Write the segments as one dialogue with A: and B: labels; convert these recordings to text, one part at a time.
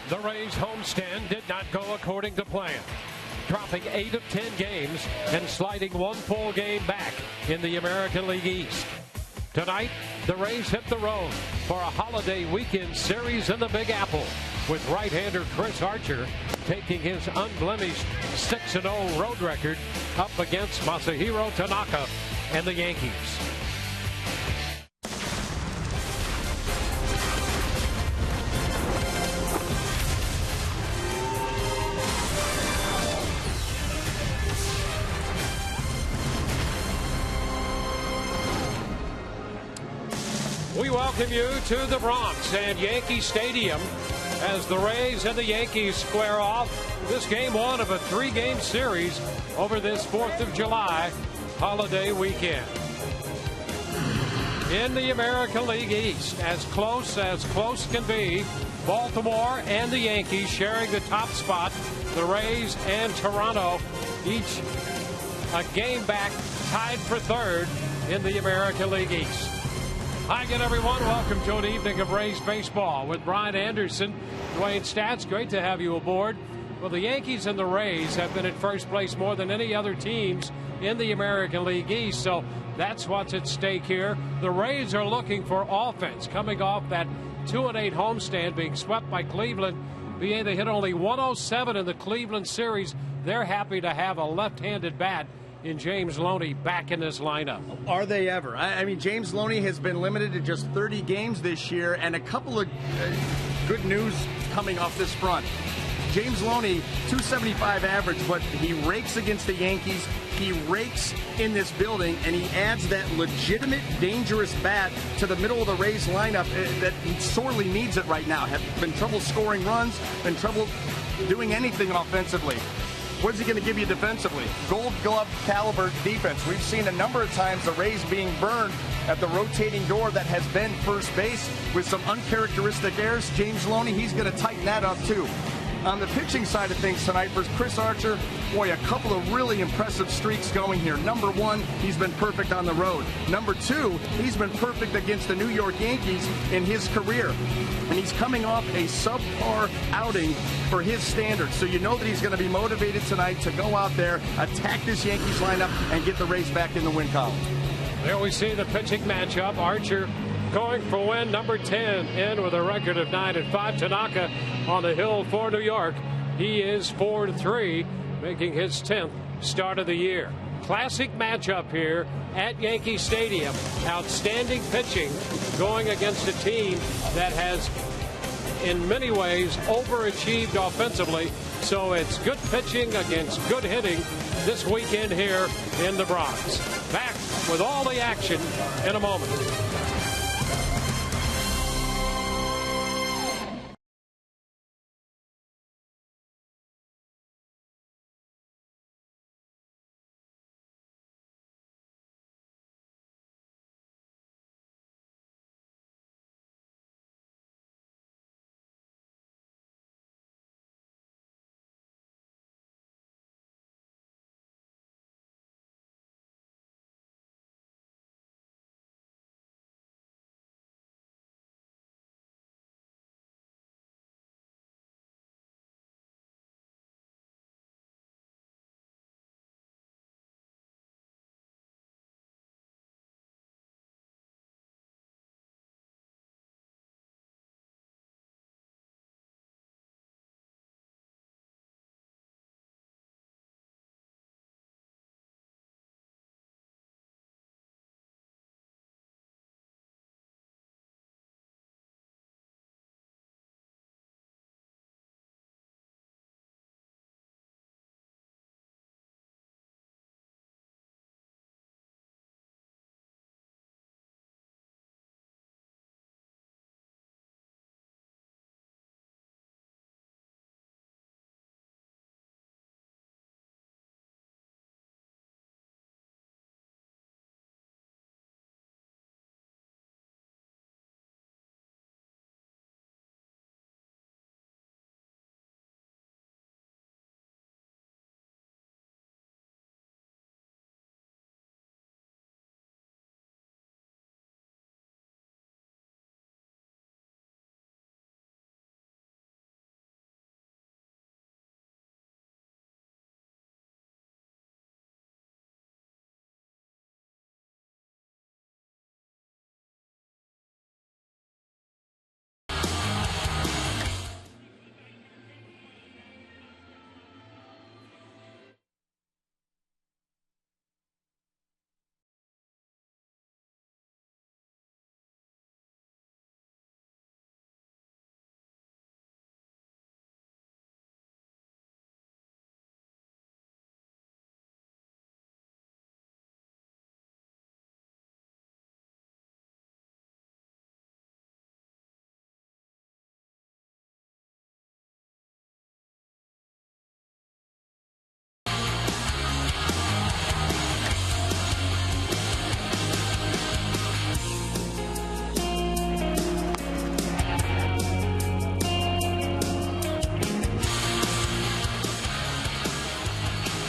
A: The Rays homestand did not go according to plan, dropping 8 of 10 games and sliding one full game back in the American League East. Tonight, the Rays hit the road for a holiday weekend series in the Big Apple, with right-hander Chris Archer taking his unblemished 6-0 road record up against Masahiro Tanaka and the Yankees. We welcome you to the Bronx and Yankee Stadium as the Rays and the Yankees square off this game one of a 3-game series over this 4th of July holiday weekend. In the American League East, as close can be, Baltimore and the Yankees sharing the top spot. The Rays and Toronto each a game back, tied for 3rd in the American League East. Hi again, everyone. Welcome to an evening of Rays baseball with Brian Anderson, Dwayne Stats. Great to have you aboard. Well, the Yankees and the Rays have been in first place more than any other teams in the American League East, so that's what's at stake here. The Rays are looking for offense, coming off that 2-8 homestand, being swept by Cleveland. BA, they hit only 107 in the Cleveland series. They're happy to have a left-handed bat in James Loney back in this lineup.
B: Are they ever? I mean, James Loney has been limited to just 30 games this year, and a couple of good news coming off this front. James Loney, 275 average, but he rakes against the Yankees. He rakes in this building, and he adds that legitimate, dangerous bat to the middle of the Rays lineup that he sorely needs it right now. Have been trouble scoring runs, been trouble doing anything offensively. What is he going to give you defensively? Gold glove caliber defense. We've seen a number of times the Rays being burned at the rotating door that has been first base with some uncharacteristic errors. James Loney, he's going to tighten that up too. On the pitching side of things tonight for Chris Archer, boy, a couple of really impressive streaks going here. Number one, he's been perfect on the road. Number two, he's been perfect against the New York Yankees in his career. And he's coming off a subpar outing for his standards. So you know that he's going to be motivated tonight to go out there, attack this Yankees lineup, and get the Rays back in the win column.
A: There we see the pitching matchup. Archer going for win number 10 in with a record of 9-5. Tanaka on the hill for New York. He is 4-3, making his 10th start of the year. Classic matchup here at Yankee Stadium. Outstanding pitching going against a team that has in many ways overachieved offensively. So it's good pitching against good hitting this weekend here in the Bronx. Back with all the action in a moment.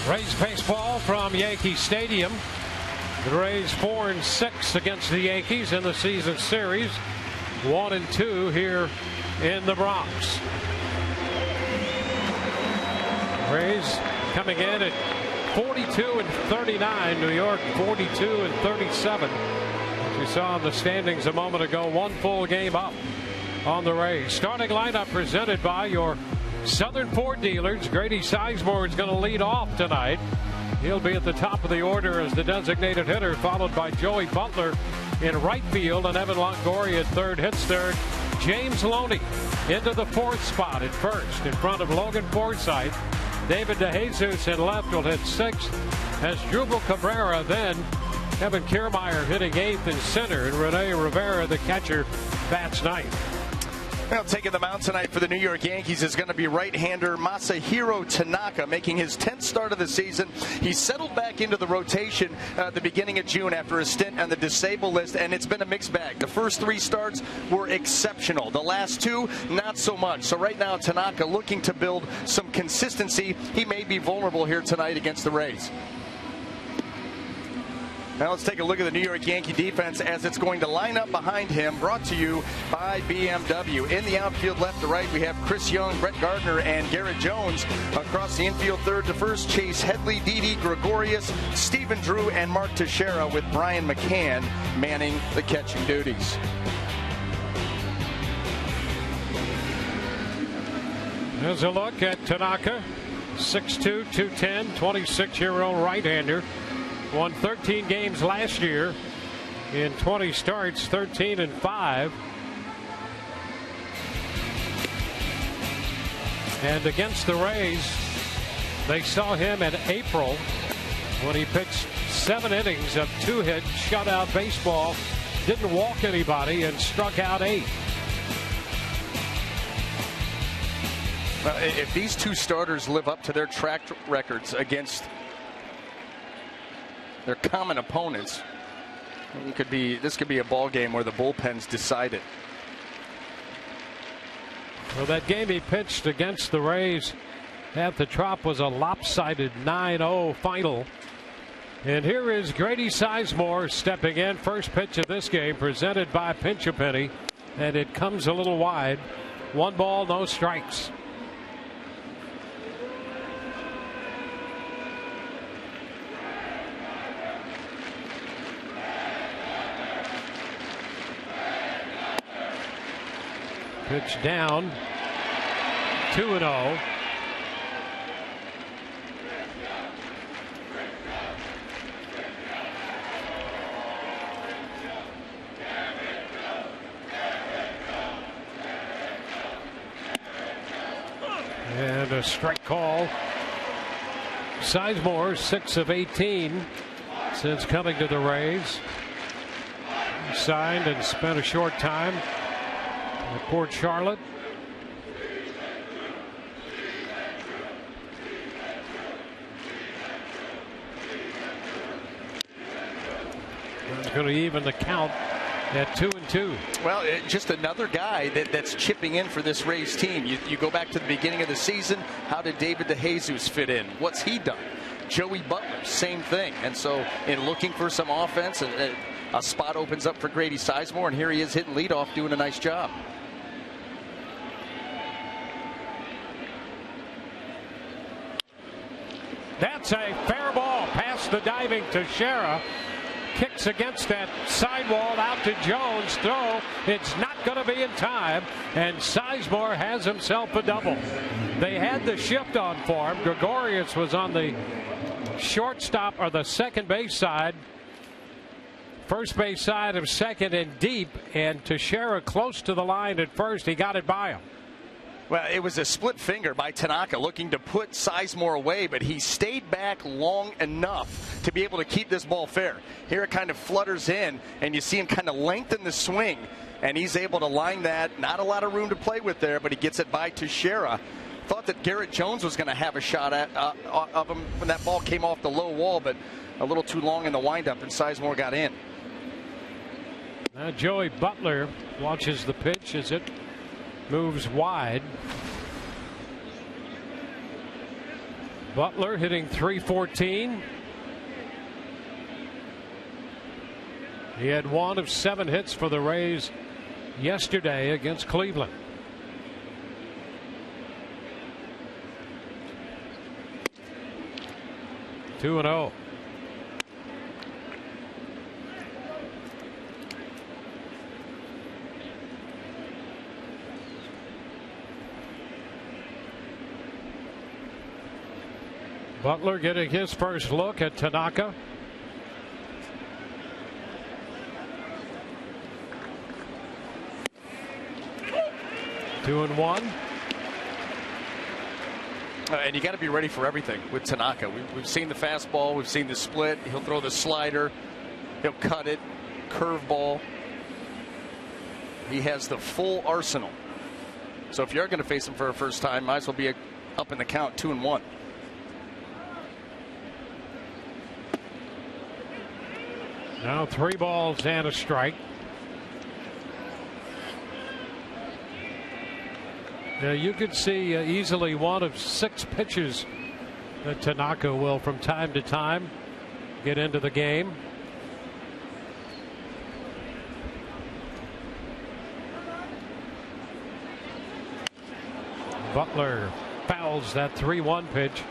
A: Rays baseball from Yankee Stadium. The Rays 4-6 against the Yankees in the season series. 1-2 here in the Bronx. Rays coming in at 42-39. New York 42-37. As we saw in the standings a moment ago, one full game up on the Rays. Starting lineup presented by your Southern Ford dealers. Grady Sizemore is going to lead off tonight. He'll be at the top of the order as the designated hitter, followed by Joey Butler in right field and Evan Longoria at third. Hits third. James Loney into the fourth spot at first in front of Logan Forsythe. David DeJesus in left will hit sixth as Jubal Cabrera. Then Kevin Kiermaier hitting eighth in center, and Rene Rivera, the catcher, bats ninth.
B: Well, taking the mound tonight for the New York Yankees is going to be right-hander Masahiro Tanaka, making his 10th start of the season. He settled back into the rotation at the beginning of June after a stint on the disabled list, and it's been a mixed bag. The first three starts were exceptional. The last two, not so much. So right now, Tanaka looking to build some consistency. He may be vulnerable here tonight against the Rays. Now let's take a look at the New York Yankee defense as it's going to line up behind him, brought to you by BMW. In the outfield left to right, we have Chris Young, Brett Gardner, and Garrett Jones. Across the infield third to first, Chase Headley, Didi Gregorius, Stephen Drew, and Mark Teixeira, with Brian McCann manning the catching duties.
A: There's a look at Tanaka, 6'2", 210, 26-year-old right-hander. Won 13 games last year in 20 starts, 13-5. And against the Rays, they saw him in April when he pitched 7 innings of 2-hit shutout baseball, didn't walk anybody, and struck out 8.
B: Well, if these two starters live up to their track records against their common opponents, this could be a ball game where the bullpens decide it.
A: Well, that game he pitched against the Rays at the Trop was a lopsided 9-0 final. And here is Grady Sizemore stepping in. First pitch of this game presented by Pinch-A-Penny, and it comes a little wide. 1 ball, no strikes. Pitch down, 2-0. And a strike call. Sizemore, 6 of 18 since coming to the Rays. He signed and spent a short time at Port Charlotte. It's going to even the count at 2-2.
B: Well, just another guy that's chipping in for this Rays team. You go back to the beginning of the season. How did David DeJesus fit in? What's he done? Joey Butler, same thing. And so in looking for some offense, a spot opens up for Grady Sizemore, and here he is hitting leadoff, doing a nice job.
A: That's a fair ball past the diving Teixeira. Kicks against that sidewall out to Jones. Throw. It's not going to be in time. And Sizemore has himself a double. They had the shift on for him. Gregorius was on the shortstop or the second base side. First base side of second and deep. And Teixeira close to the line at first. He got it by him.
B: Well, it was a split finger by Tanaka looking to put Sizemore away, but he stayed back long enough to be able to keep this ball fair. Here it kind of flutters in, and you see him kind of lengthen the swing, and he's able to line that. Not a lot of room to play with there, but he gets it by Teixeira. Thought that Garrett Jones was going to have a shot at of him when that ball came off the low wall, but a little too long in the windup, and Sizemore got in.
A: Now Joey Butler watches the pitch as it moves wide. Butler hitting .314. He had 1 of 7 hits for the Rays yesterday against Cleveland. Two and 0. Butler getting his first look at Tanaka. Two and 1.
B: And you got to be ready for everything with Tanaka. We've seen the fastball. We've seen the split. He'll throw the slider. He'll cut it. Curveball. He has the full arsenal. So if you're going to face him for a first time, might as well be up in the count, 2 and 1.
A: Now 3 balls and a strike. Now you could see easily 1 of 6 pitches that Tanaka will from time to time get into the game. Butler fouls that 3-1 pitch.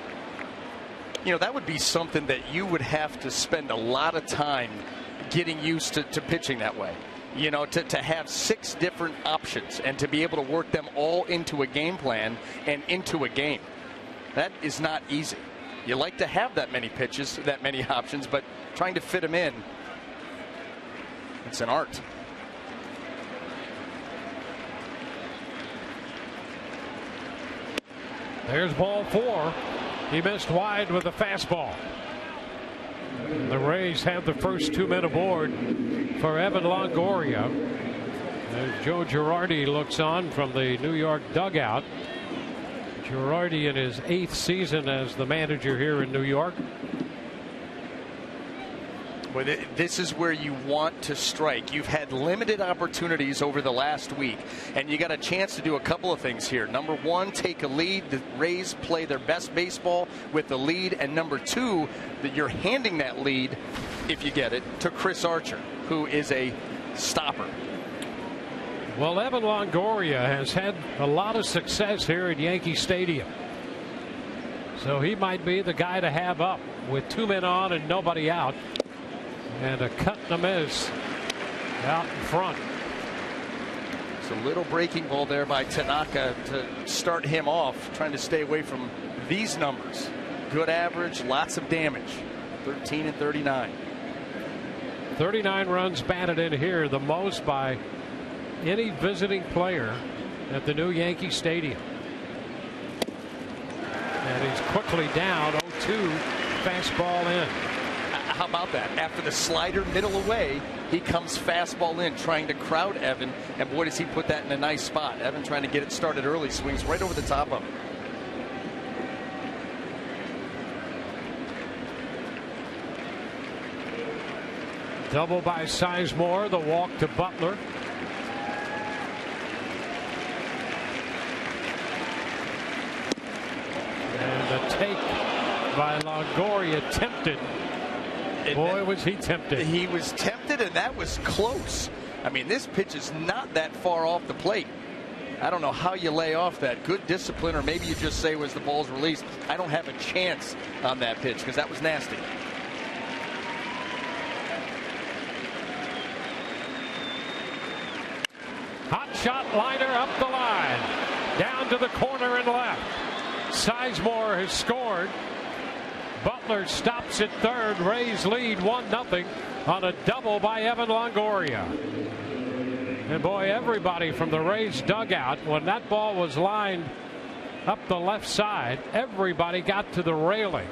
B: You know, that would be something that you would have to spend a lot of time getting used to pitching that way. You know, to have 6 different options and to be able to work them all into a game plan and into a game. That is not easy. You like to have that many pitches, that many options, but trying to fit them in, it's an art.
A: There's ball 4. He missed wide with a fastball. The Rays have the first 2 men aboard for Evan Longoria. As Joe Girardi looks on from the New York dugout. Girardi in his 8th season as the manager here in New York.
B: Well, this is where you want to strike. You've had limited opportunities over the last week, and you got a chance to do a couple of things here. Number 1, take a lead. The Rays play their best baseball with the lead. And number 2, that you're handing that lead, if you get it, to Chris Archer, who is a stopper.
A: Well, Evan Longoria has had a lot of success here at Yankee Stadium. So he might be the guy to have up with 2 men on and nobody out. And a cut and a miss out in front.
B: It's a little breaking ball there by Tanaka to start him off, trying to stay away from these numbers. Good average, lots of damage. 13 and 39.
A: 39 runs batted in here, the most by any visiting player at the new Yankee Stadium. And he's quickly down. 0-2 fastball in.
B: How about that? After the slider middle away, he comes fastball in, trying to crowd Evan, and boy, does he put that in a nice spot. Evan trying to get it started early, swings right over the top of him.
A: Double by Sizemore, the walk to Butler. And the take by Longoria, tempted. Boy, was he tempted.
B: He was tempted, and that was close. I mean, this pitch is not that far off the plate. I don't know how you lay off that. Good discipline, or maybe you just say was the ball's released. I don't have a chance on that pitch because that was nasty.
A: Hot shot liner up the line. Down to the corner and left. Sizemore has scored. Butler stops at third. Rays lead 1-0 on a double by Evan Longoria. And boy, everybody from the Rays dugout, when that ball was lined up the left side, everybody got to the railing.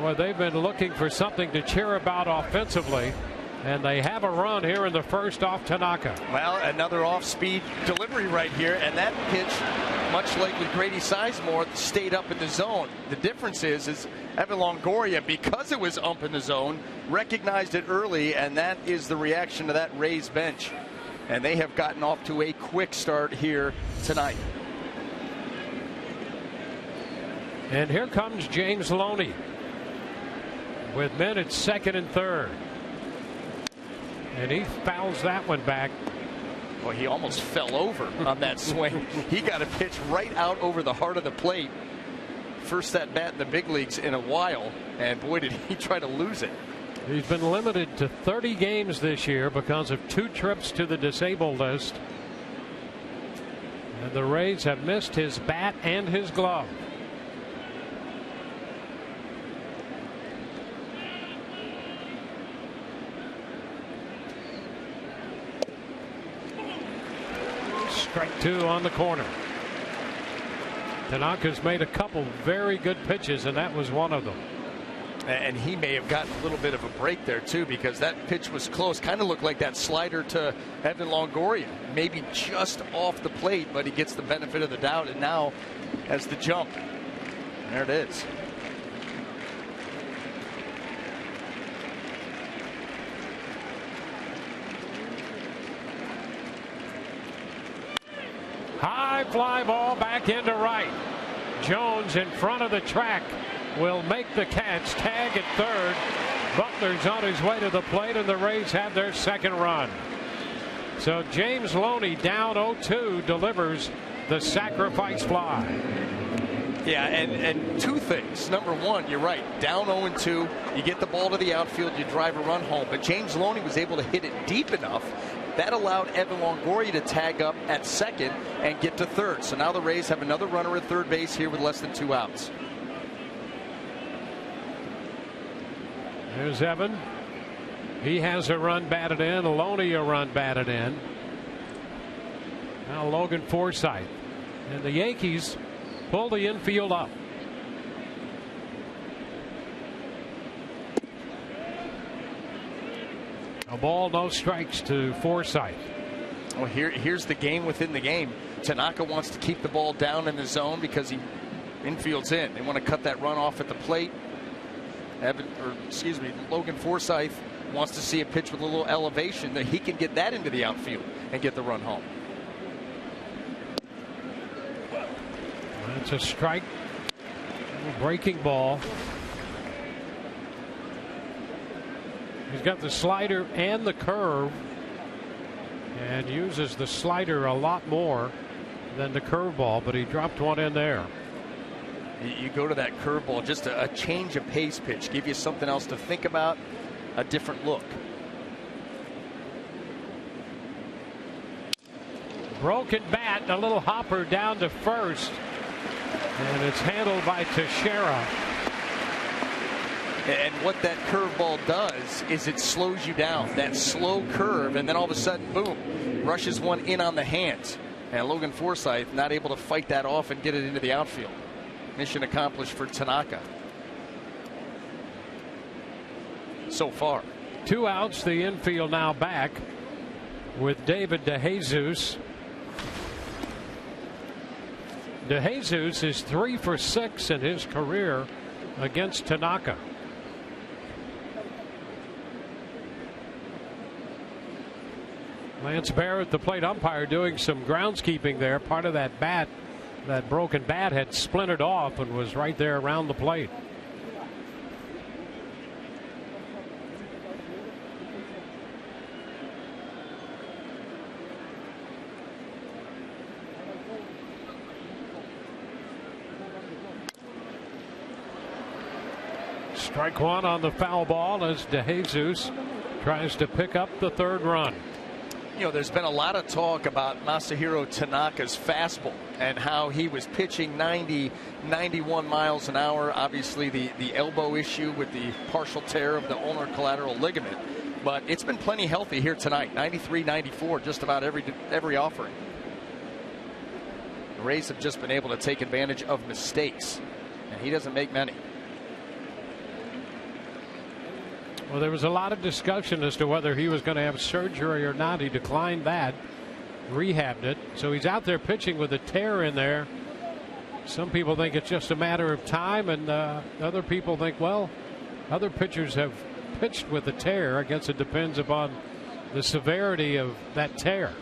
A: Boy, they've been looking for something to cheer about offensively. And they have a run here in the first off Tanaka.
B: Well, another off-speed delivery right here, and that pitch, much like with Grady Sizemore, stayed up in the zone. The difference is Evan Longoria, because it was up in the zone, recognized it early, and that is the reaction to that Rays bench. And they have gotten off to a quick start here tonight.
A: And here comes James Loney with men at second and third. And he fouls that one back.
C: Well, he almost fell over on that swing. He got a pitch right out over the heart of the plate. First at bat in the big leagues in a while, and boy did he try to lose it.
A: He's been limited to 30 games this year because of 2 trips to the disabled list. And the Rays have missed his bat and his glove. Strike 2 on the corner. Tanaka's made a couple very good pitches, and that was one of them.
C: And he may have gotten a little bit of a break there too, because that pitch was close. Kind of looked like that slider to Evan Longoria, maybe just off the plate, but he gets the benefit of the doubt and now has the jump. There it is.
A: High fly ball back into right. Jones in front of the track will make the catch. Tag at third. Butler's on his way to the plate, and the Rays have their second run. So James Loney, down 0-2, delivers the sacrifice fly.
C: Yeah, and 2 things. Number one, you're right. Down 0-2, you get the ball to the outfield, you drive a run home. But James Loney was able to hit it deep enough. That allowed Evan Longoria to tag up at second and get to third. So now the Rays have another runner at third base here with less than 2 outs.
A: There's Evan. He has a run batted in. Loney a run batted in. Now Logan Forsythe. And the Yankees pull the infield up. A ball, no strikes to Forsythe.
C: Well, here's the game within the game. Tanaka wants to keep the ball down in the zone because he infield's in. They want to cut that run off at the plate. Logan Forsythe wants to see a pitch with a little elevation that he can get that into the outfield and get the run home.
A: That's a strike. Breaking ball. He's got the slider and the curve, and uses the slider a lot more than the curveball, but he dropped one in there.
C: You go to that curveball, just a change of pace pitch, give you something else to think about, a different look.
A: Broken bat, a little hopper down to first, and it's handled by Teixeira.
C: And what that curveball does is it slows you down. That slow curve, and then all of a sudden, boom, rushes one in on the hands. And Logan Forsythe not able to fight that off and get it into the outfield. Mission accomplished for Tanaka. So far.
A: 2 outs, the infield now back with David DeJesus. DeJesus is 3 for 6 in his career against Tanaka. Lance Barrett, the plate umpire, doing some groundskeeping there. Part of that bat, that broken bat, had splintered off and was right there around the plate. Strike 1 on the foul ball as DeJesus tries to pick up the third run.
C: You know, there's been a lot of talk about Masahiro Tanaka's fastball and how he was pitching 90, 91 miles an hour. Obviously, the elbow issue with the partial tear of the ulnar collateral ligament. But it's been plenty healthy here tonight. 93, 94, just about every offering. The Rays have just been able to take advantage of mistakes, and he doesn't make many.
A: Well, there was a lot of discussion as to whether he was going to have surgery or not. He declined that, rehabbed it. So he's out there pitching with a tear in there. Some people think it's just a matter of time, and other people think, well, other pitchers have pitched with a tear. I guess it depends upon the severity of that tear.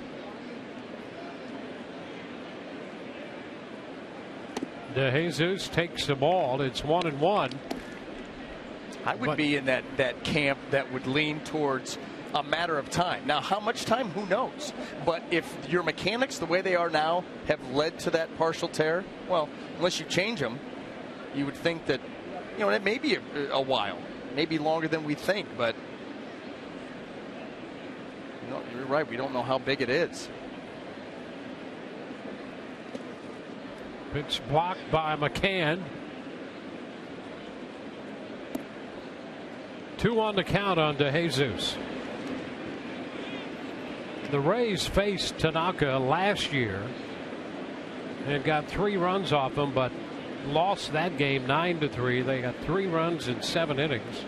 A: DeJesus takes the ball. It's 1-1.
C: I would be in that camp that would lean towards a matter of time. Now, how much time? Who knows? But if your mechanics, the way they are now, have led to that partial tear, well, unless you change them, you would think that, it may be a while, maybe longer than we think. But you're right. We don't know how big it is.
A: Pitch blocked by McCann. 2-1 the count on DeJesus. The Rays faced Tanaka last year and got 3 runs off him, but lost that game 9-3. They got 3 runs in 7 innings.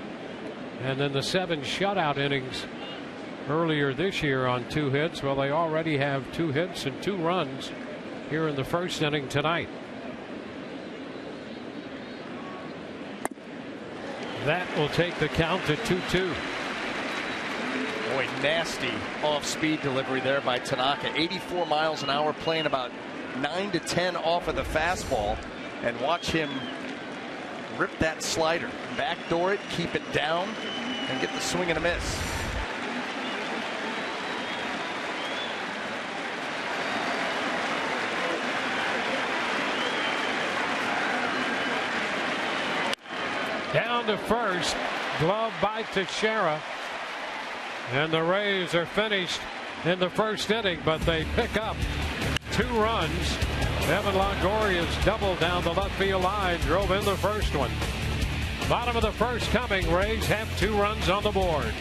A: And then the 7 shutout innings earlier this year on 2 hits. Well, they already have 2 hits and 2 runs here in the first inning tonight. That will take the count to 2-2.
C: Boy, nasty off-speed delivery there by Tanaka. 84 miles an hour, playing about 9 to 10 off of the fastball. And watch him rip that slider. Backdoor it, keep it down, and get the swing and a miss.
A: Down to first. Glove by Teixeira. And the Rays are finished in the first inning, but they pick up 2 runs. Evan Longoria's double down the left field line drove in the first one. Bottom of the first coming. Rays have 2 runs on the board.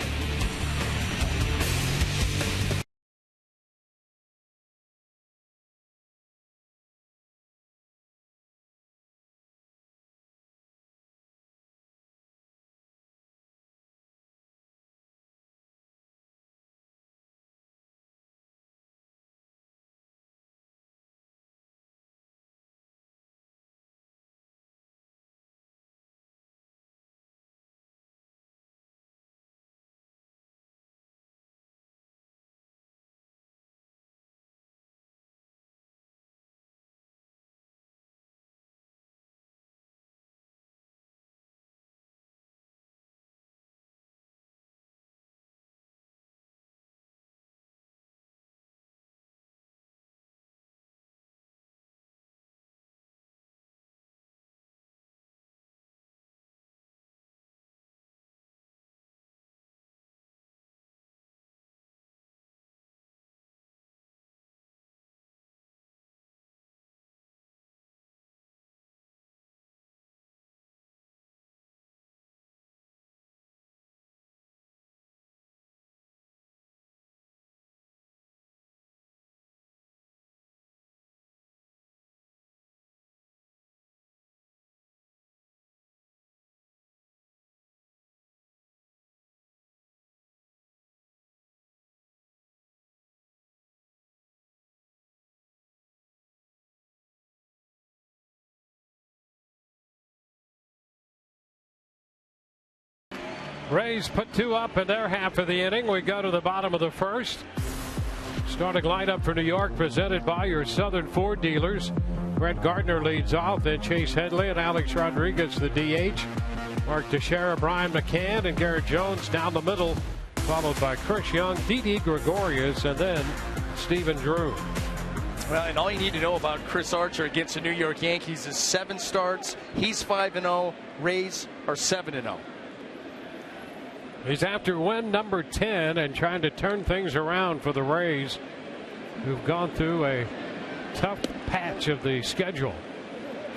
A: Rays put 2 up in their half of the inning. We go to the bottom of the first. Starting lineup for New York presented by your Southern Ford dealers. Brett Gardner leads off, then Chase Headley and Alex Rodriguez the DH. Mark Teixeira, Brian McCann, and Garrett Jones down the middle, followed by Chris Young, Didi Gregorius, and then Stephen Drew.
C: Well, and all you need to know about Chris Archer against the New York Yankees is 7 starts. He's 5-0. Rays are 7-0.
A: He's after win number 10 and trying to turn things around for the Rays, who've gone through a tough patch of the schedule.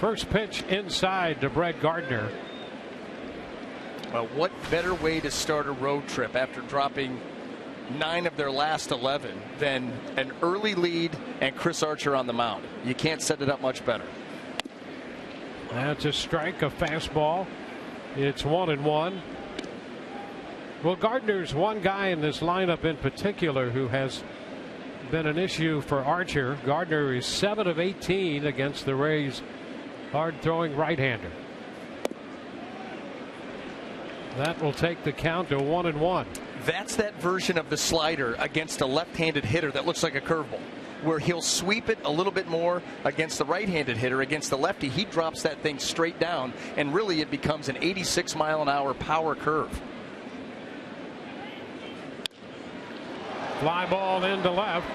A: First pitch inside to Brett Gardner.
C: Well, what better way to start a road trip after dropping 9 of their last 11 than an early lead and Chris Archer on the mound? You can't set it up much better.
A: That's a strike, a fastball. It's 1-1. Well, Gardner's one guy in this lineup in particular who has been an issue for Archer. Gardner is 7 of 18 against the Rays' hard-throwing right-hander. That will take the count to 1-1.
C: That's that version of the slider against a left-handed hitter that looks like a curveball. where he'll sweep it a little bit more against the right-handed hitter. Against the lefty, he drops that thing straight down, and really it becomes an 86-mile-an-hour power curve.
A: Fly ball into left.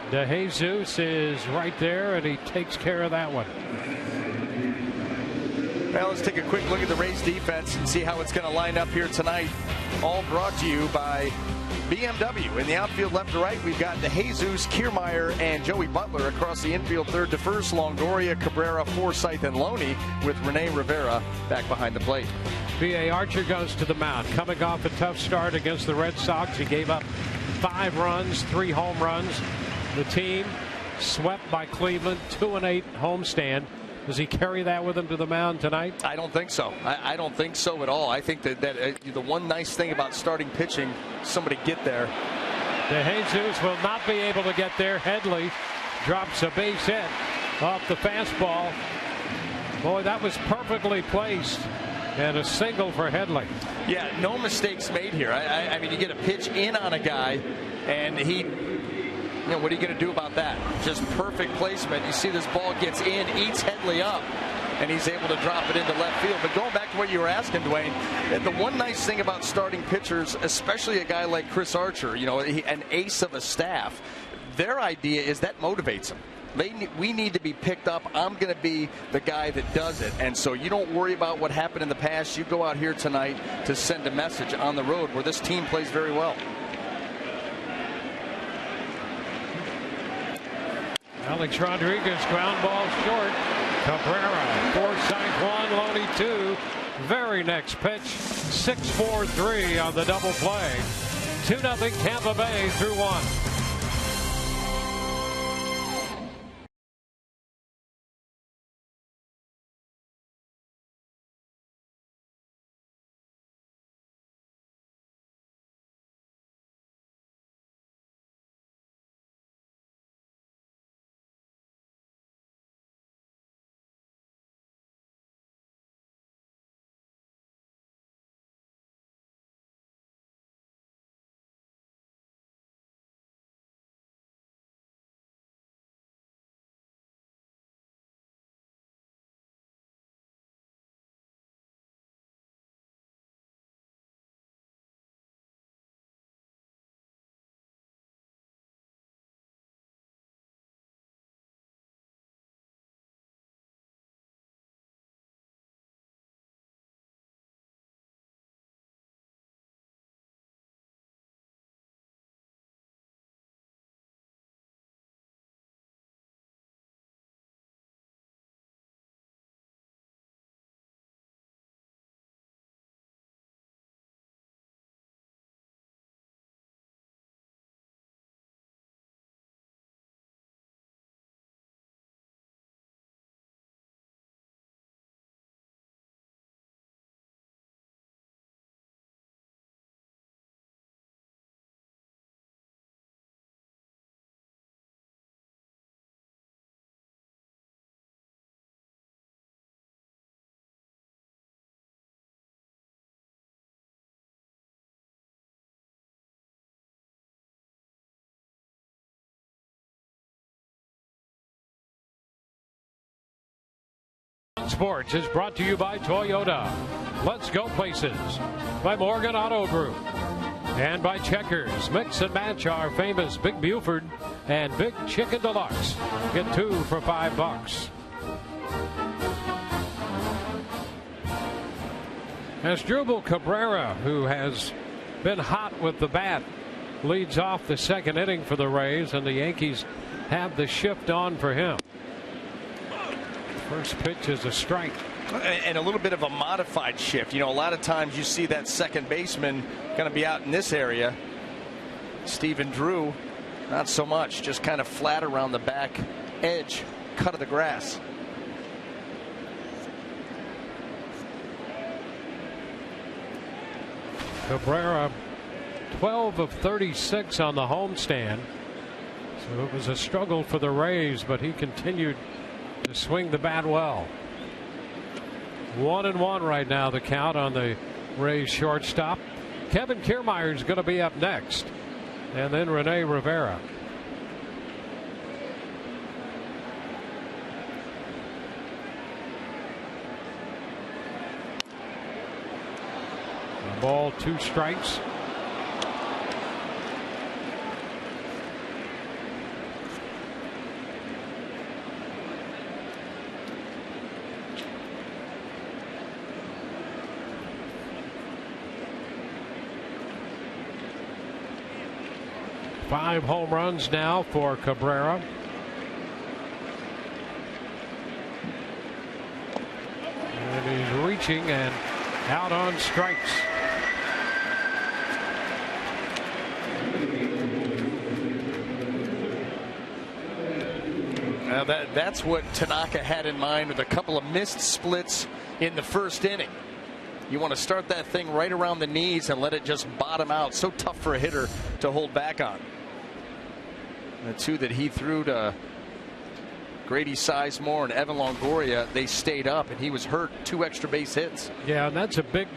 A: DeJesus is right there, and he takes care of that one.
C: Well, let's take a quick look at the Rays defense and see how it's going to line up here tonight. All brought to you by BMW. In the outfield left to right, we've got DeJesus, Kiermaier, and Joey Butler. Across the infield third to first, Longoria, Cabrera, Forsythe, and Loney, with Rene Rivera back behind the plate.
A: B.A. Archer goes to the mound. Coming off a tough start against the Red Sox, he gave up 5 runs, 3 home runs. The team swept by Cleveland, 2-8 homestand. Does he carry that with him to the mound tonight?
C: I don't think so. I don't think so at all. I think that the one nice thing about starting pitching, somebody get there.
A: DeJesus will not be able to get there. Headley drops a base hit off the fastball. Boy, that was perfectly placed. And a single for Headley.
C: Yeah, no mistakes made here. I mean, you get a pitch in on a guy, and he... You know, what are you going to do about that? Just perfect placement. You see this ball gets in, eats Headley up, and he's able to drop it into left field. But going back to what you were asking, Dwayne, the one nice thing about starting pitchers, especially a guy like Chris Archer, you know, an ace of a staff, their idea is that motivates them. We need to be picked up. I'm going to be the guy that does it. And so you don't worry about what happened in the past. You go out here tonight to send a message on the road where this team plays very well.
A: Alex Rodriguez, ground ball short. Cabrera, Forsythe 1, Loney 2. Very next pitch, 6-4-3 on the double play. 2-0 Tampa Bay through 1. Sports is brought to you by Toyota. Let's go places. By Morgan Auto Group. And by Checkers. Mix and match our famous Big Buford and Big Chicken Deluxe. Get 2 for $5. Asdrubal Cabrera, who has been hot with the bat, leads off the second inning for the Rays, and the Yankees have the shift on for him. First pitch is a strike.
C: And a little bit of a modified shift. You know, a lot of times you see that second baseman going to be out in this area. Stephen Drew, not so much. Just kind of flat around the back edge, cut of the grass.
A: Cabrera, 12 of 36 on the homestand. So it was a struggle for the Rays, but he continued to swing the bat well. 1-1 right now, the count on the Rays shortstop. Kevin Kiermaier is going to be up next, and then Rene Rivera. Ball, 2 strikes. Five home runs now for Cabrera. And he's reaching and out on strikes.
C: Now that's what Tanaka had in mind with a couple of missed splits in the first inning. You want to start that thing right around the knees and let it just bottom out. So tough for a hitter to hold back on. The two that he threw to Grady Sizemore and Evan Longoria, they stayed up, and he was hurt. 2 extra base hits.
A: Yeah, and that's a big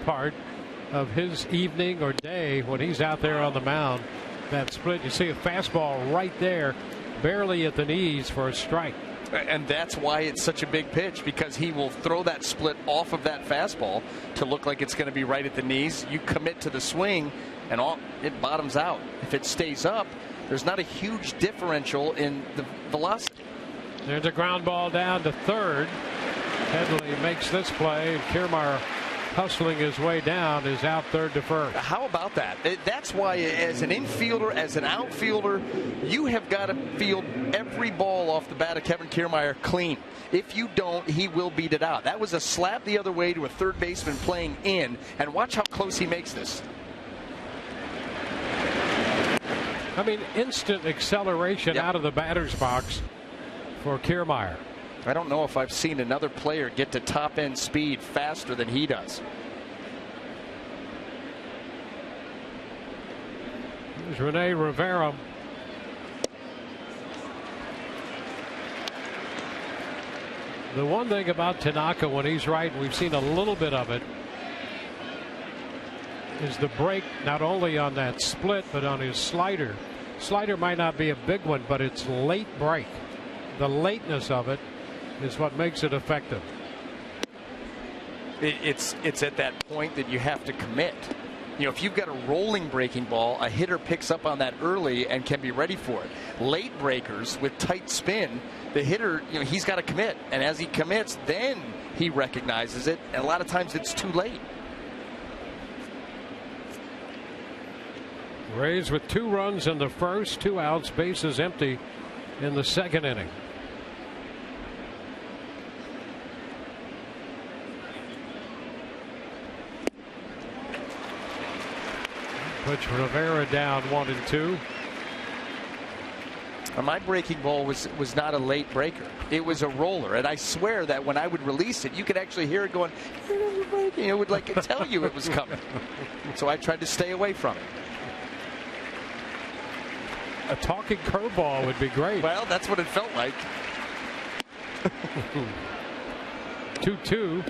A: part of his evening or day when he's out there on the mound. That split, you see a fastball right there, barely at the knees for a strike.
C: And that's why it's such a big pitch, because he will throw that split off of that fastball to look like it's going to be right at the knees. You commit to the swing, and it bottoms out. If it stays up, there's not a huge differential in the velocity.
A: There's a ground ball down to third. Headley makes this play. Kiermaier, hustling his way down, is out third to first.
C: How about that? That's why, as an infielder, as an outfielder, you have got to field every ball off the bat of Kevin Kiermaier clean. If you don't, he will beat it out. That was a slap the other way to a third baseman playing in, and watch how close he makes this.
A: I mean, instant acceleration out of the batter's box for Kiermaier.
C: I don't know if I've seen another player get to top end speed faster than he does.
A: Here's Rene Rivera. The one thing about Tanaka when he's right, we've seen a little bit of it, is the break not only on that split but on his slider. Slider might not be a big one, but it's late break. The lateness of it is what makes it effective.
C: It's at that point that you have to commit. You know, if you've got a rolling breaking ball, a hitter picks up on that early and can be ready for it. Late breakers with tight spin, the hitter, you know, he's got to commit, and as he commits, then he recognizes it, and a lot of times it's too late.
A: Rays with 2 runs in the first, 2 outs, bases empty in the second inning. Puts Rivera down 1-2.
C: My breaking ball was not a late breaker. It was a roller, and I swear that when I would release it, you could actually hear it going. It would like tell you it was coming. So I tried to stay away from it.
A: A talking curveball would be great.
C: Well, that's what it felt like.
A: 2-2.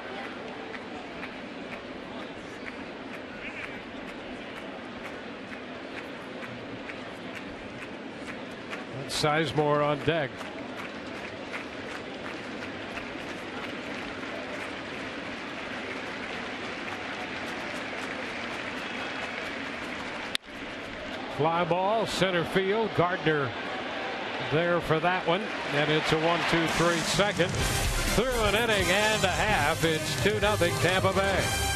A: Sizemore on deck. Fly ball, center field. Gardner there for that one, and it's a 1-2-3 second. Through an inning and a half, it's 2-0 Tampa Bay.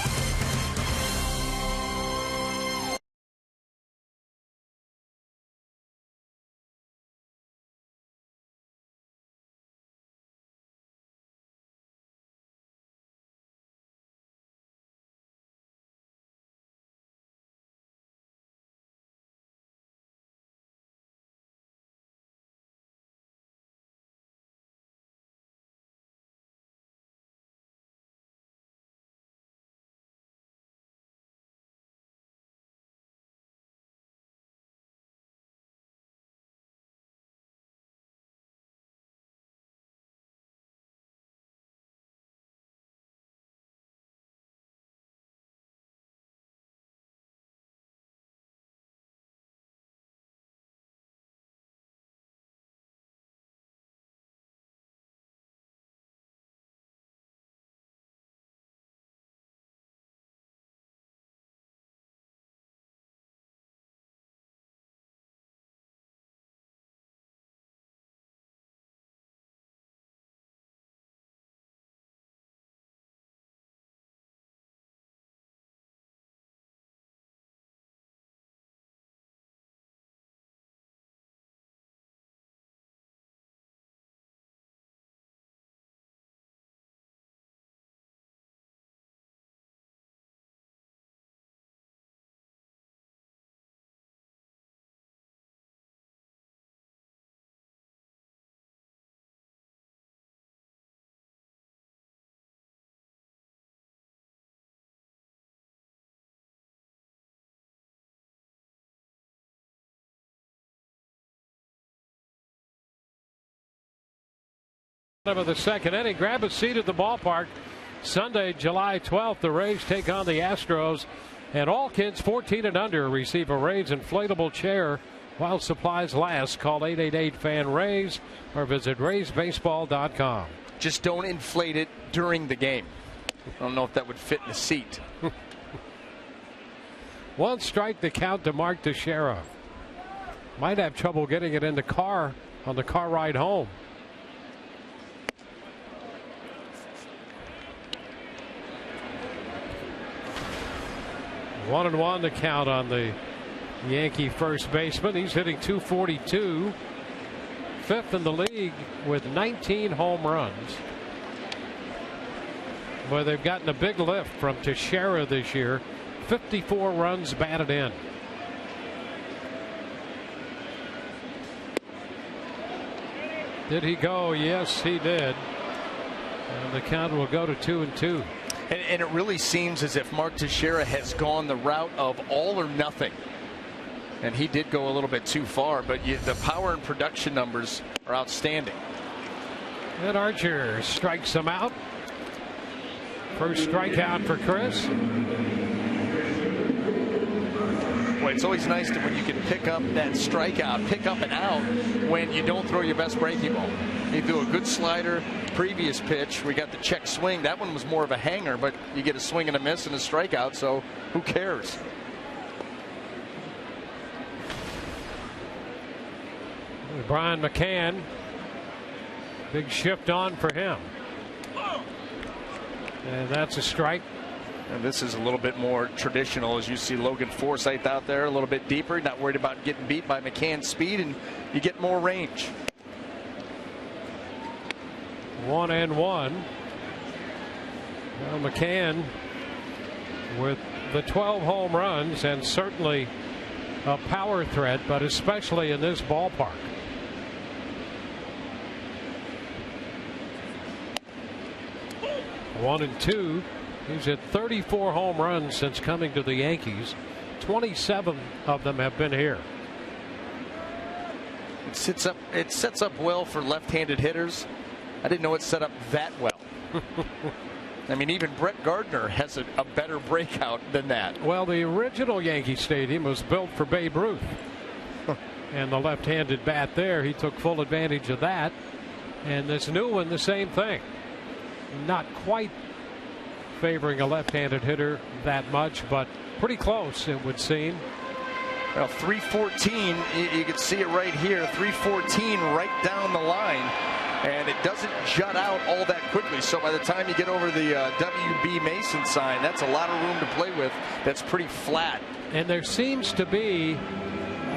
A: Of the second inning. Grab a seat at the ballpark. Sunday, July 12th, the Rays take on the Astros, and all kids 14 and under receive a Rays inflatable chair while supplies last. Call 888-FAN-RAYS or visit raysbaseball.com.
C: Just don't inflate it during the game. I don't know if that would fit in the seat.
A: One strike to count to Mark Teixeira. Might have trouble getting it in the car on the car ride home. 1-1 to count on the Yankee first baseman. He's hitting .242, fifth in the league with 19 home runs. Boy, they've gotten a big lift from Teixeira this year. 54 runs batted in. Did he go? Yes, he did. And the count will go to 2-2.
C: And it really seems as if Mark Teixeira has gone the route of all or nothing. And he did go a little bit too far, but the power and production numbers are outstanding.
A: And Archer strikes him out. First strikeout for Chris.
C: Boy, it's always nice when you can pick up that strikeout, pick up an out when you don't throw your best breaking ball. He threw a good slider. Previous pitch, we got the check swing. That one was more of a hanger, but you get a swing and a miss and a strikeout, so who cares?
A: Brian McCann, big shift on for him. And that's a strike.
C: And this is a little bit more traditional, as you see Logan Forsythe out there a little bit deeper, not worried about getting beat by McCann's speed, and you get more range.
A: 1-1. Well, McCann with the 12 home runs and certainly a power threat, but especially in this ballpark. One and two. He's hit 34 home runs since coming to the Yankees. 27 of them have been here.
C: It sets up well for left-handed hitters. I didn't know it set up that well. I mean, even Brett Gardner has a better breakout than that.
A: Well, the original Yankee Stadium was built for Babe Ruth. And the left-handed bat there, he took full advantage of that. And this new one, the same thing. Not quite favoring a left-handed hitter that much, but pretty close, it would seem.
C: Well, 314, you can see it right here, 314 right down the line. And it doesn't jut out all that quickly. So by the time you get over the WB Mason sign, that's a lot of room to play with. That's pretty flat.
A: And there seems to be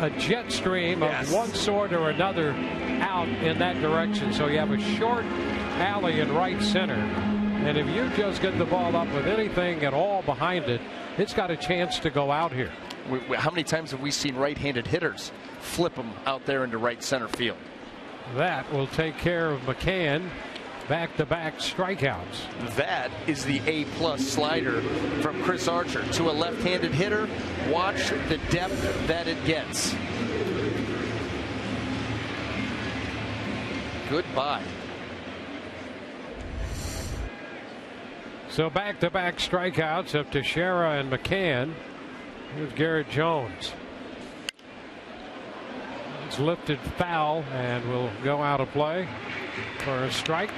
A: a jet stream of one sort or another out in that direction. So you have a short alley in right center. And if you just get the ball up with anything at all behind it, it's got a chance to go out here.
C: How many times have we seen right-handed hitters flip them out there into right center field?
A: That will take care of McCann. Back-to-back strikeouts.
C: That is the A+ slider from Chris Archer to a left-handed hitter. Watch the depth that it gets. Goodbye.
A: So back-to-back strikeouts of Teixeira and McCann. Here's Garrett Jones. It's lifted foul and will go out of play for a strike.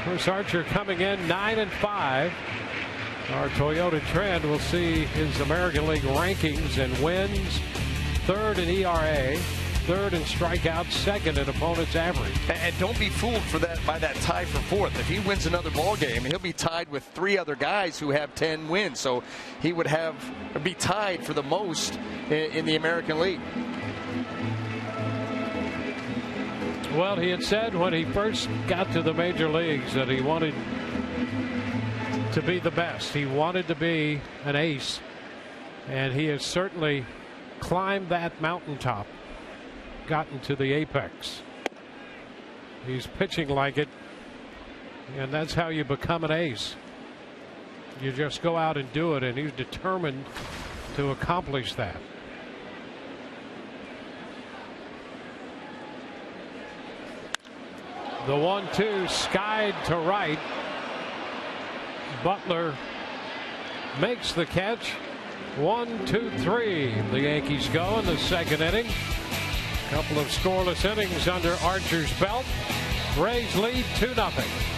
A: Chris Archer coming in 9-5. Our Toyota trend will see his American League rankings and wins, third in ERA, third in strikeouts, second in opponent's average.
C: And don't be fooled by that tie for fourth. If he wins another ball game, he'll be tied with three other guys who have 10 wins. So he would be tied for the most in the American League.
A: Well, he had said when he first got to the major leagues that he wanted to be the best. He wanted to be an ace, and he has certainly climbed that mountaintop, gotten to the apex. He's pitching like it, and that's how you become an ace. You just go out and do it, and he's determined to accomplish that. The 1-2 skied to right. Butler makes the catch. 1, 2, 3. The Yankees go in the second inning. Couple of scoreless innings under Archer's belt. Rays lead 2-0.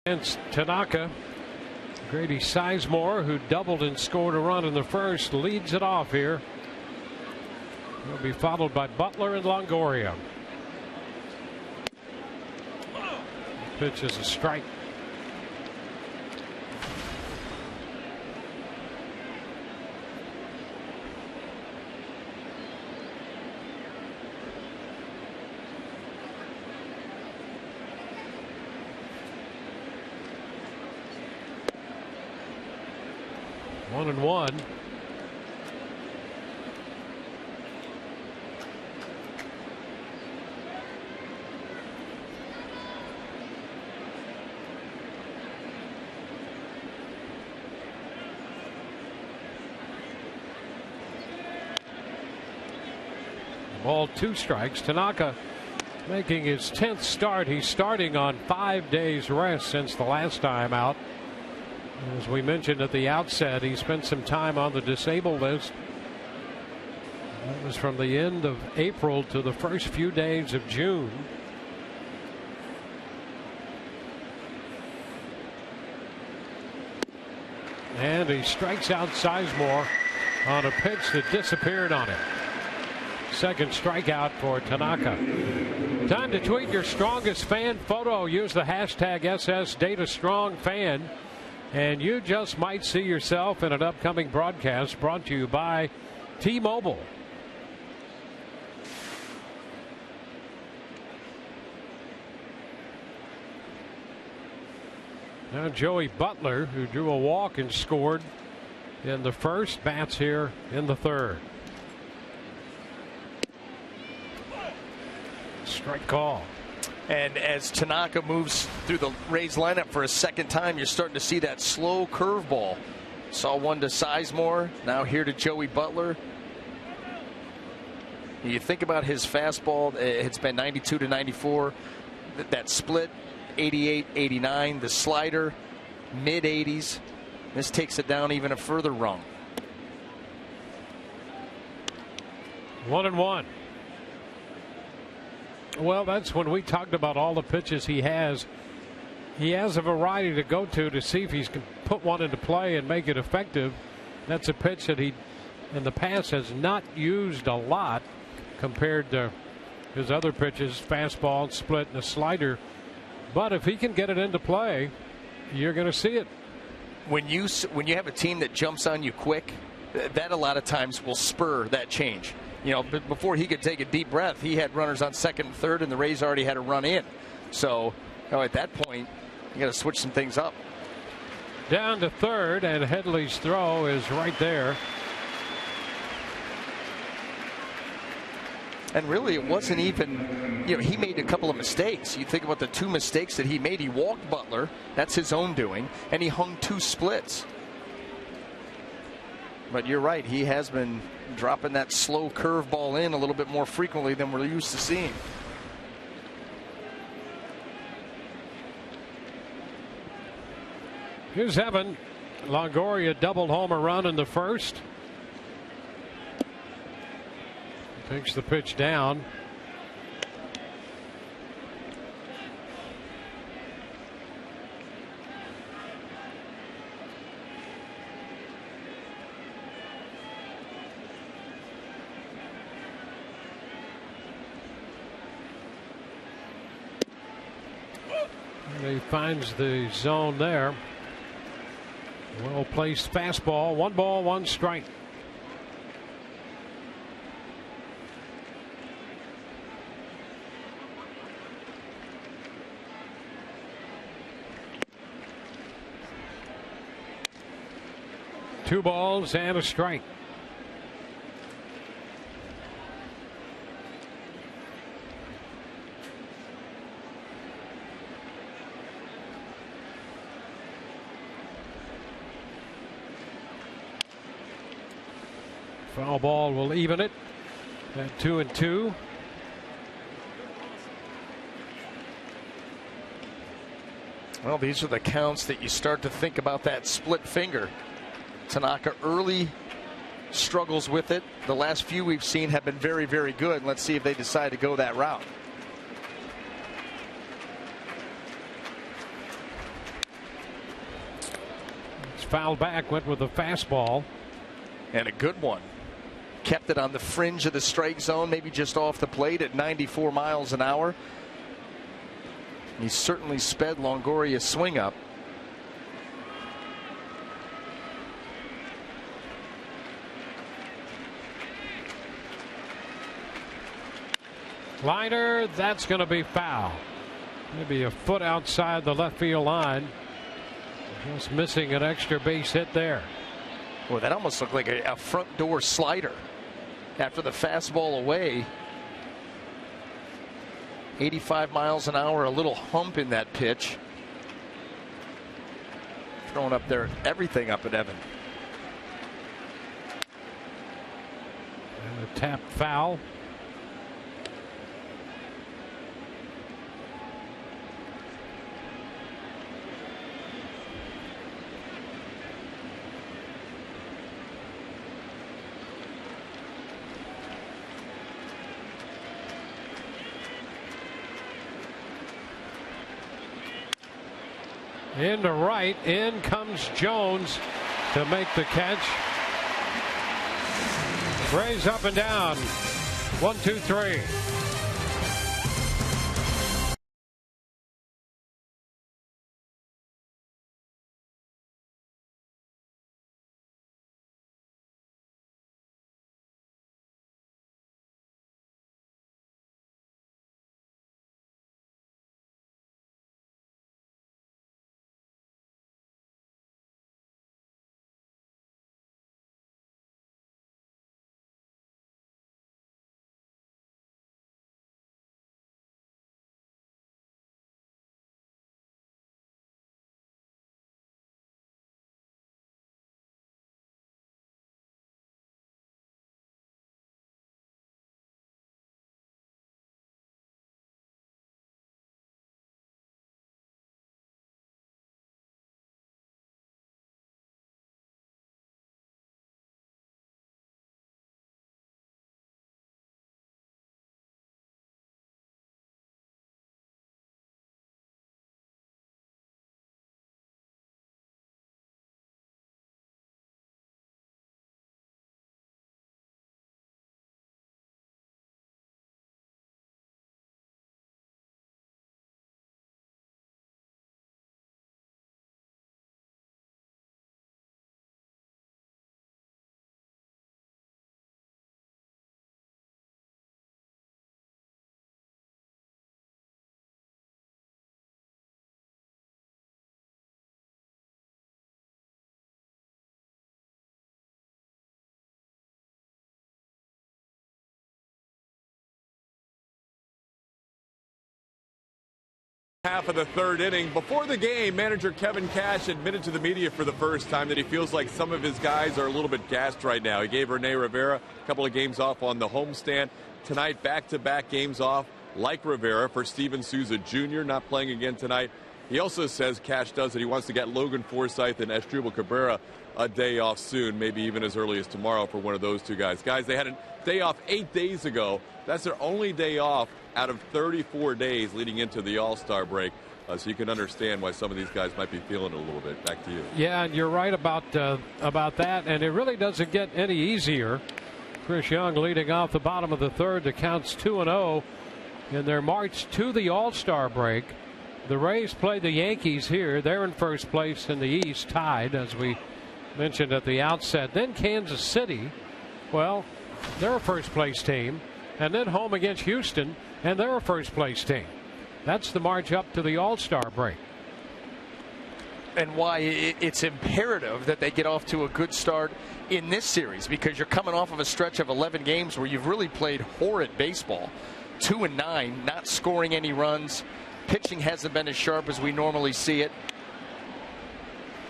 A: Against Tanaka, Grady Sizemore, who doubled and scored a run in the first, leads it off here. He'll be followed by Butler and Longoria. Pitch is a strike. One and one. Ball, 2 strikes. Tanaka making his 10th start. He's starting on 5 days rest since the last time out. As we mentioned at the outset, he spent some time on the disabled list. That was from the end of April to the first few days of June. And he strikes out Sizemore on a pitch that disappeared on him. Second strikeout for Tanaka. Time to tweet your strongest fan photo. Use the hashtag #SSDataStrongFan. And you just might see yourself in an upcoming broadcast brought to you by T-Mobile. Now Joey Butler, who drew a walk and scored in the first, bats here in the third. Strike call.
C: And as Tanaka moves through the Rays lineup for a second time, you're starting to see that slow curveball. Saw one to Sizemore, now here to Joey Butler. You think about his fastball, it's been 92 to 94. That split, 88, 89. The slider, mid-80s. This takes it down even a further rung.
A: 1 and 1. Well, that's when we talked about all the pitches he has. He has a variety to go to see if he can put one into play and make it effective. That's a pitch that he, in the past, has not used a lot compared to his other pitches, fastball, split, and a slider. But if he can get it into play, you're going to see it.
C: when you have a team that jumps on you quick, that a lot of times will spur that change. You know, before he could take a deep breath, he had runners on second and third, and the Rays already had a run in. So, at that point, you got to switch some things up.
A: Down to third, and Headley's throw is right there.
C: And really, it wasn't even, he made a couple of mistakes. You think about the two mistakes that he made. He walked Butler. That's his own doing. And he hung two splits. But you're right. He has been dropping that slow curveball in a little bit more frequently than we're used to seeing.
A: Here's Evan. Longoria doubled home a run in the first. Takes the pitch down. And he finds the zone there. Well placed fastball. 1 ball, 1 strike. Two balls and a strike. Foul ball will even it at 2-2.
C: Well, these are the counts that you start to think about that split finger. Tanaka early struggles with it. The last few we've seen have been very, very good. Let's see if they decide to go that route.
A: It's fouled back, went with a fastball.
C: And a good one. Kept it on the fringe of the strike zone, maybe just off the plate at 94 miles an hour. He certainly sped Longoria's swing up.
A: Liner, that's going to be foul. Maybe a foot outside the left field line. Just missing an extra base hit there.
C: Well, that almost looked like a front door slider after the fastball away. 85 miles an hour, a little hump in that pitch. Throwing up there, everything up at Evan.
A: And a tap foul. Into right, in comes Jones to make the catch. Rays up and down. 1, 2, 3.
D: Half of the third inning. Before the game, manager Kevin Cash admitted to the media for the first time that he feels like some of his guys are a little bit gassed right now. He gave Rene Rivera a couple of games off on the homestand. Tonight, back-to-back games off, like Rivera, for Steven Souza Jr. not playing again tonight. He also says, Cash does, that he wants to get Logan Forsythe and Asdrubal Cabrera a day off soon, maybe even as early as tomorrow for one of those two guys. Guys, they had a day off 8 days ago. That's their only day off out of 34 days leading into the All-Star break. So you can understand why some of these guys might be feeling it a little bit. Back to you.
A: Yeah, and you're right about that, and it really doesn't get any easier. Chris Young leading off the bottom of the third. The count's 2-0 in their march to the All-Star break. The Rays play the Yankees here. They're in first place in the East, tied, as we mentioned at the outset. Then Kansas City, well, they're a first-place team. And then home against Houston, and they're a first-place team. That's the march up to the All-Star break.
C: And why it's imperative that they get off to a good start in this series, because you're coming off of a stretch of 11 games where you've really played horrid baseball. 2-9, not scoring any runs. Pitching hasn't been as sharp as we normally see it.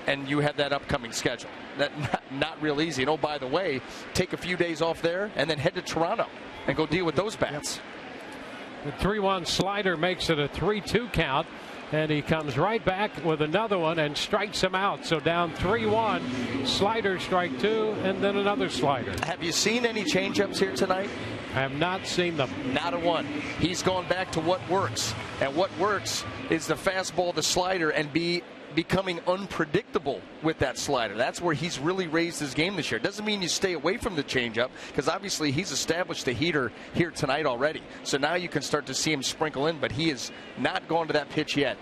C: And you have that upcoming schedule. That not real easy. And oh, by the way, take a few days off there and then head to Toronto and go deal with those bats.
A: The 3-1 slider makes it a 3-2 count, and he comes right back with another one and strikes him out. So down 3-1, slider, strike two, and then another slider.
C: Have you seen any changeups here tonight?
A: I have not seen them.
C: Not a one. He's gone back to what works, and what works is the fastball, the slider, and becoming unpredictable with that slider. That's where he's really raised his game this year. Doesn't mean you stay away from the changeup, because obviously he's established a heater here tonight already. So now you can start to see him sprinkle in, but he has not gone to that pitch yet.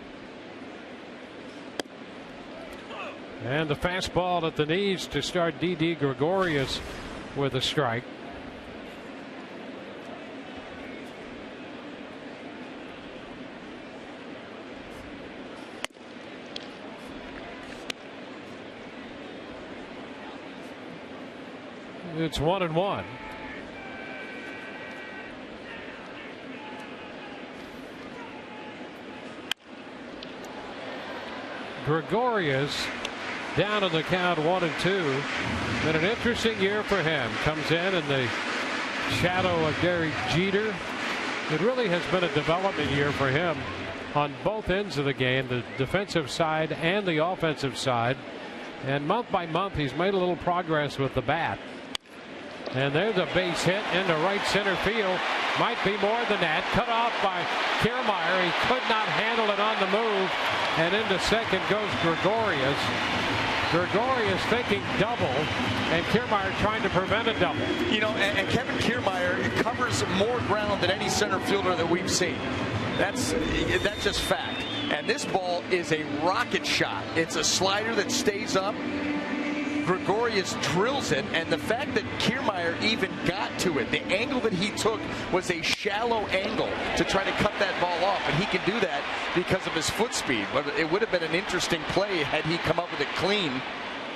A: And the fastball at the knees to start Didi Gregorius with a strike. It's 1-1. Gregorius down in the count, 1-2. Been an interesting year for him. Comes in the shadow of Derek Jeter. It really has been a development year for him on both ends of the game, the defensive side and the offensive side. And month by month, he's made a little progress with the bat. And there's a base hit into right center field. Might be more than that. Cut off by Kiermaier. He could not handle it on the move. And into second goes Gregorius. Gregorius thinking double, and Kiermaier trying to prevent a double.
C: You know, and Kevin Kiermaier covers more ground than any center fielder that we've seen. That's just fact. And this ball is a rocket shot. It's a slider that stays up. Gregorius drills it, and the fact that Kiermaier even got to it, the angle that he took was a shallow angle to try to cut that ball off, and he can do that because of his foot speed. But it would have been an interesting play had he come up with it clean.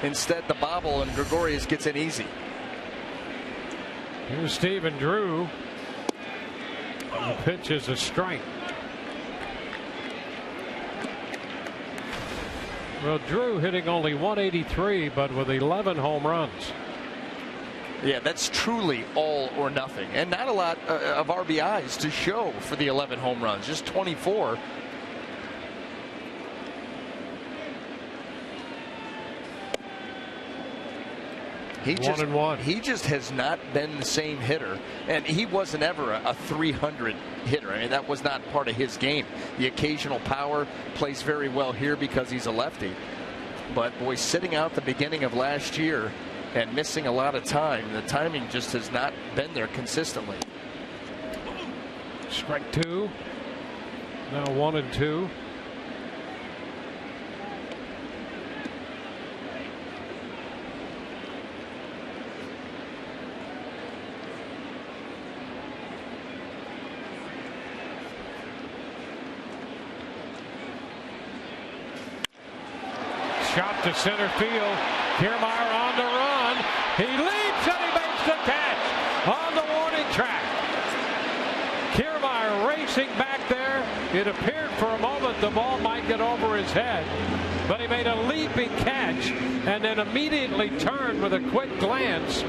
C: Instead, the bobble, and Gregorius gets in easy.
A: Here's Stephen Drew. The pitch is a strike. Well, Drew hitting only 183, but with 11 home runs.
C: Yeah, that's truly all or nothing. And not a lot of RBIs to show for the 11 home runs, just 24. He just has not been the same hitter, and he wasn't ever a 300 hitter. I mean, that was not part of his game. The occasional power plays very well here because he's a lefty. But boy, sitting out the beginning of last year and missing a lot of time, the timing just has not been there consistently.
A: Strike two. Now 1-2. Shot to center field. Kiermaier on the run. He leaps and he makes the catch on the warning track. Kiermaier racing back there It appeared for a moment the ball might get over his head, but he made a leaping catch and then immediately turned with a quick glance.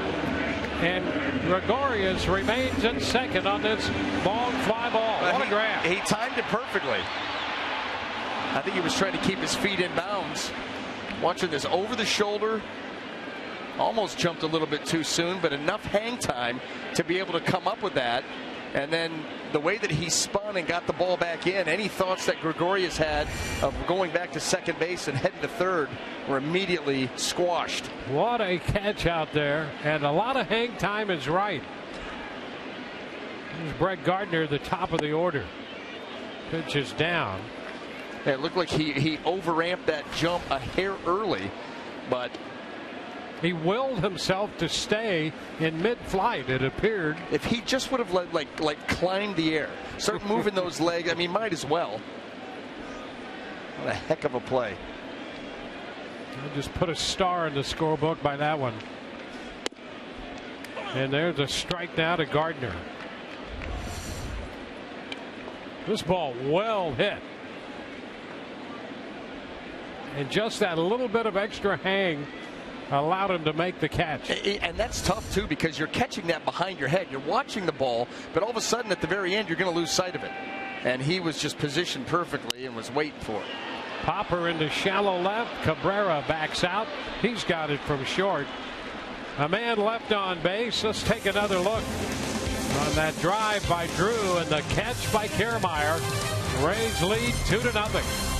A: And Gregorius remains in second on this long fly ball. What a grab.
C: He timed it perfectly. I think he was trying to keep his feet in bounds. Watching this over the shoulder. Almost jumped a little bit too soon, but enough hang time to be able to come up with that. And then the way that he spun and got the ball back in, any thoughts that Gregorius had of going back to second base and heading to third were immediately squashed.
A: What a catch out there, and a lot of hang time is right. Here's Brett Gardner, the top of the order. Pitch is down.
C: It looked like he overamped that jump a hair early, but
A: he willed himself to stay in mid-flight, it appeared.
C: If he just would have like climbed the air, start moving those legs, I mean, might as well. What a heck of a play.
A: I'll just put a star in the scorebook by that one. And there's a strike now to Gardner. This ball well hit. And just that little bit of extra hang allowed him to make the catch.
C: And that's tough too, because you're catching that behind your head. You're watching the ball, but all of a sudden at the very end you're going to lose sight of it. And he was just positioned perfectly and was waiting for it.
A: Popper into shallow left. Cabrera backs out. He's got it from short. A man left on base. Let's take another look on that drive by Drew and the catch by Kiermaier. Rays lead 2-0.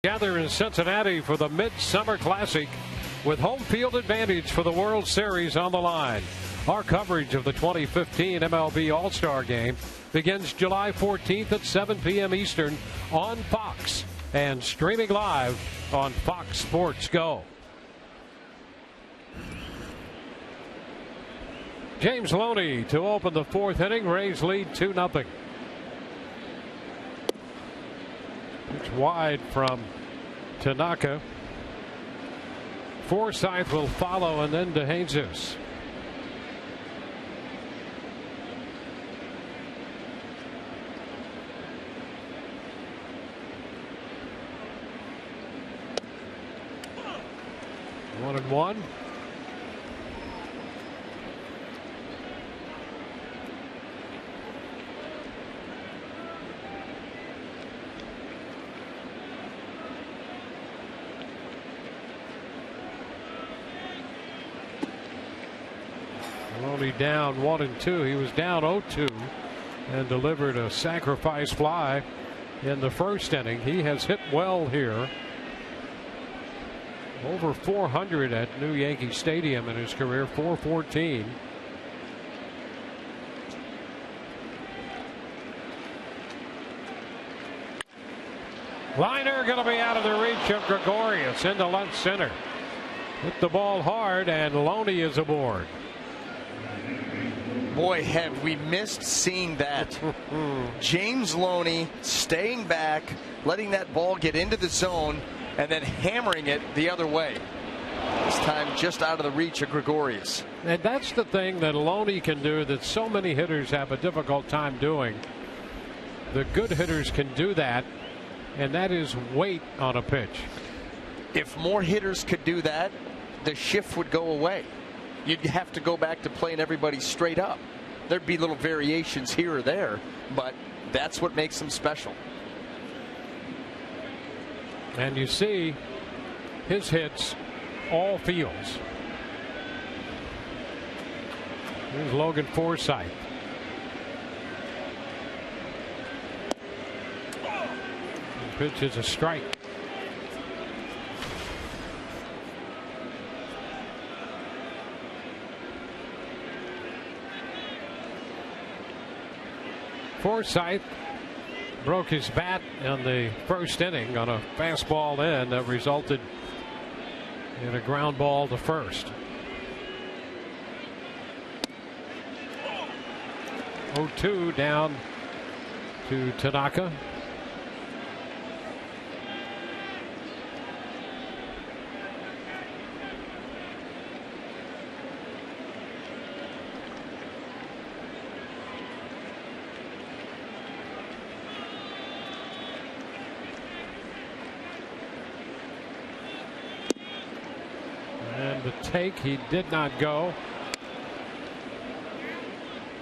A: Gather in Cincinnati for the Midsummer Classic with home field advantage for the World Series on the line. Our coverage of the 2015 MLB All-Star Game begins July 14th at 7 p.m. Eastern on Fox and streaming live on Fox Sports Go. James Loney to open the fourth inning. Rays lead 2-0. It's wide from Tanaka. Forsythe will follow, and then DeJesus. One and one. Only down 1-2. He was down 0-2 and delivered a sacrifice fly in the first inning. He has hit well here. Over 400 at New Yankee Stadium in his career, 414. Liner going to be out of the reach of Gregorius into left center. Hit the ball hard, and Loney is aboard.
C: Boy, have we missed seeing that. James Loney staying back, letting that ball get into the zone, and then hammering it the other way. This time just out of the reach of Gregorius.
A: And that's the thing that Loney can do that so many hitters have a difficult time doing. The good hitters can do that, and that is wait on a pitch.
C: If more hitters could do that, the shift would go away. You'd have to go back to playing everybody straight up. There'd be little variations here or there, but that's what makes them special.
A: And you see his hits all fields. Here's Logan Forsythe. The pitch is a strike. Forsythe broke his bat in the first inning on a fastball in that resulted in a ground ball to first. 0-2 down to Tanaka. Take, he did not go.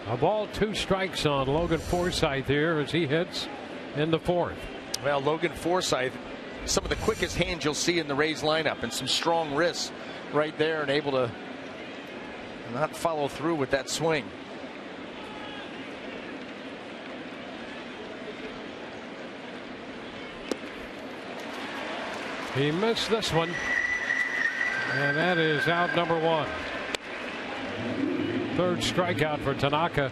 A: A ball, 2 strikes on Logan Forsythe here as he hits in the 4th.
C: Well, Logan Forsythe, some of the quickest hands you'll see in the Rays lineup, and some strong wrists right there, and able to not follow through with that swing.
A: He missed this one. And that is out number 1. 3rd strikeout for Tanaka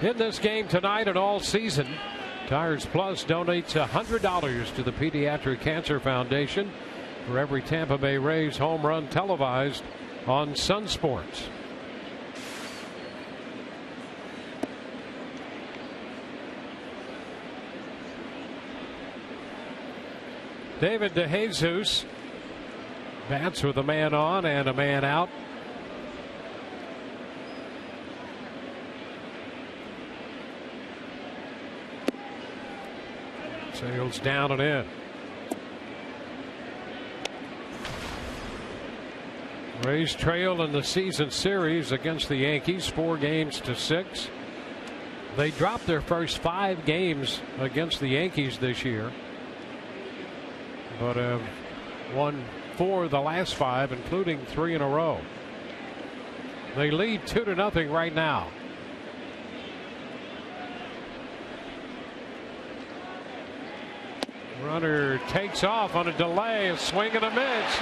A: in this game tonight and all season. Tires Plus donates $100 to the Pediatric Cancer Foundation for every Tampa Bay Rays home run televised on Sun Sports. David DeJesus bats with a man on and a man out. Sails down and in. Rays trail in the season series against the Yankees 4-6. They dropped their first 5 games against the Yankees this year, but have won 4 of the last 5, including 3 in a row. They lead 2-0 right now. Runner takes off on a delay, a swing and a miss,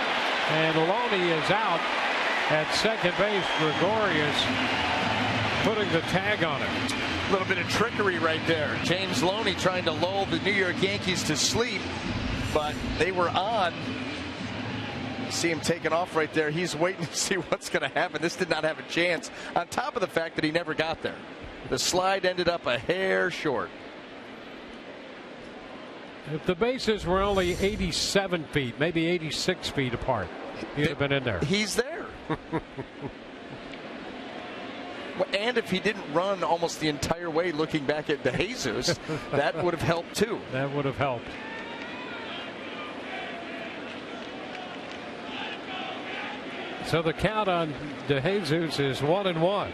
A: and Loney is out at second base. Gregorius putting the tag on it.
C: A little bit of trickery right there. James Loney trying to lull the New York Yankees to sleep, but they were on. See him taking off right there. He's waiting to see what's going to happen. This did not have a chance, on top of the fact that he never got there. The slide ended up a hair short.
A: If the bases were only 87 feet, maybe 86 feet apart, he'd have been in there.
C: He's there. And if he didn't run almost the entire way looking back at DeJesus, that would have helped too.
A: That would have helped. So the count on DeJesus is 1-1.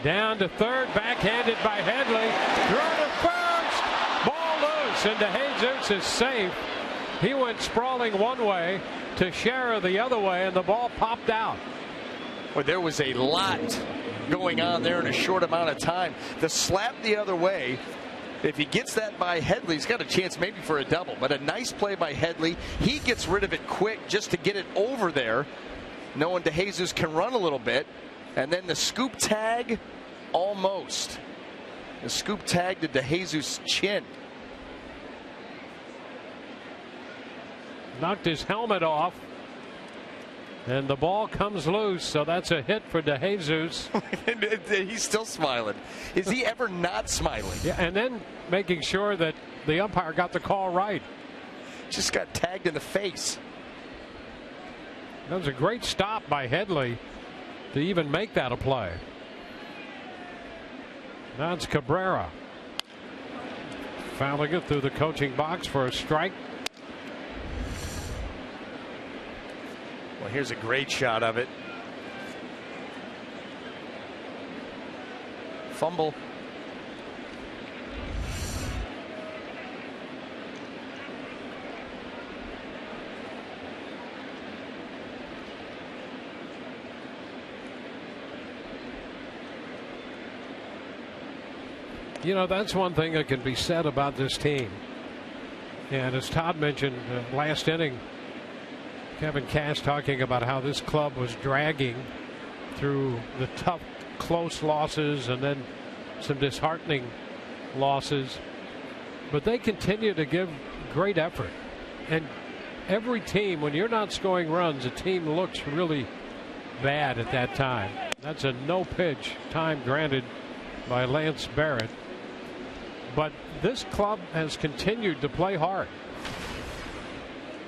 A: Down to third, backhanded by Headley. Throw to first. Ball loose, and DeJesus is safe. He went sprawling one way, Teixeira the other way, and the ball popped out.
C: Well, there was a lot going on there in a short amount of time. The slap the other way If he gets that by Headley, he's got a chance maybe for a double. But a nice play by Headley. He gets rid of it quick just to get it over there, knowing DeJesus can run a little bit. And then the scoop tag, almost. The scoop tag to DeJesus' chin.
A: Knocked his helmet off. And the ball comes loose, so that's a hit for DeJesus.
C: He's still smiling. Is he ever not smiling?
A: Yeah, and then making sure that the umpire got the call right.
C: Just got tagged in the face.
A: That was a great stop by Headley to even make that a play. Now it's Cabrera. Fouling it through the coaching box for a strike.
C: Well, here's a great shot of it. Fumble.
A: You know, that's one thing that can be said about this team. And as Todd mentioned last inning, Kevin Cash talking about how this club was dragging through the tough, close losses and then some disheartening losses. But they continue to give great effort. And every team, when you're not scoring runs, a team looks really bad at that time. That's a no-pitch time granted by Lance Barrett. But this club has continued to play hard.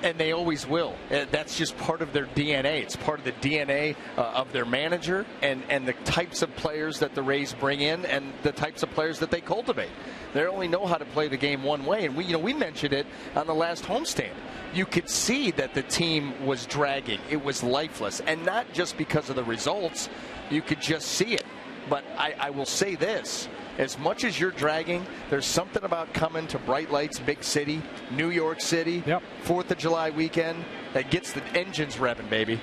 C: And they always will. That's just part of their DNA. It's part of the DNA of their manager and the types of players that the Rays bring in and the types of players that they cultivate. They only know how to play the game one way. And we mentioned it on the last homestand. You could see that the team was dragging. It was lifeless. And not just because of the results. You could just see it. But I will say this. As much as you're dragging, there's something about coming to bright lights, big city, New York City, 4th of July weekend, that gets the engines revving, baby.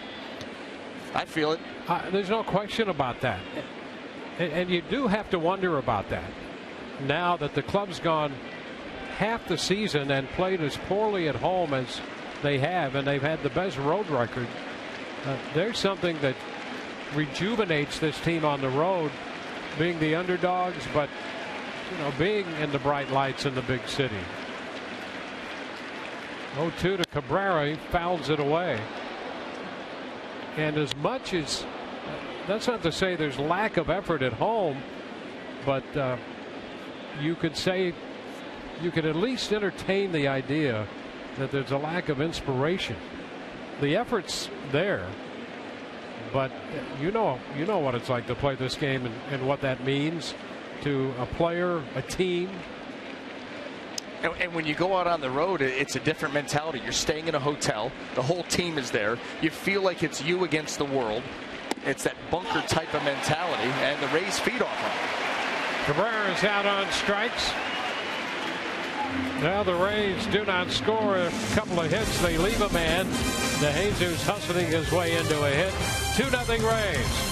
C: I feel it.
A: There's no question about that. And you do have to wonder about that. Now that the club's gone half the season and played as poorly at home as they have, and they've had the best road record, there's something that rejuvenates this team on the road, being the underdogs, but being in the bright lights in the big city. 0-2 to Cabrera. He fouls it away. And as much as that's not to say there's lack of effort at home, but you could say you could at least entertain the idea that there's a lack of inspiration. The effort's there. But you know what it's like to play this game and what that means to a player, a team.
C: And when you go out on the road, it's a different mentality. You're staying in a hotel. The whole team is there. You feel like it's you against the world. It's that bunker type of mentality, and the Rays feed off of it.
A: Cabrera is out on strikes. Now the Rays do not score. A couple of hits. They leave a man. DeJesus hustling his way into a hit. 2-0 Rays.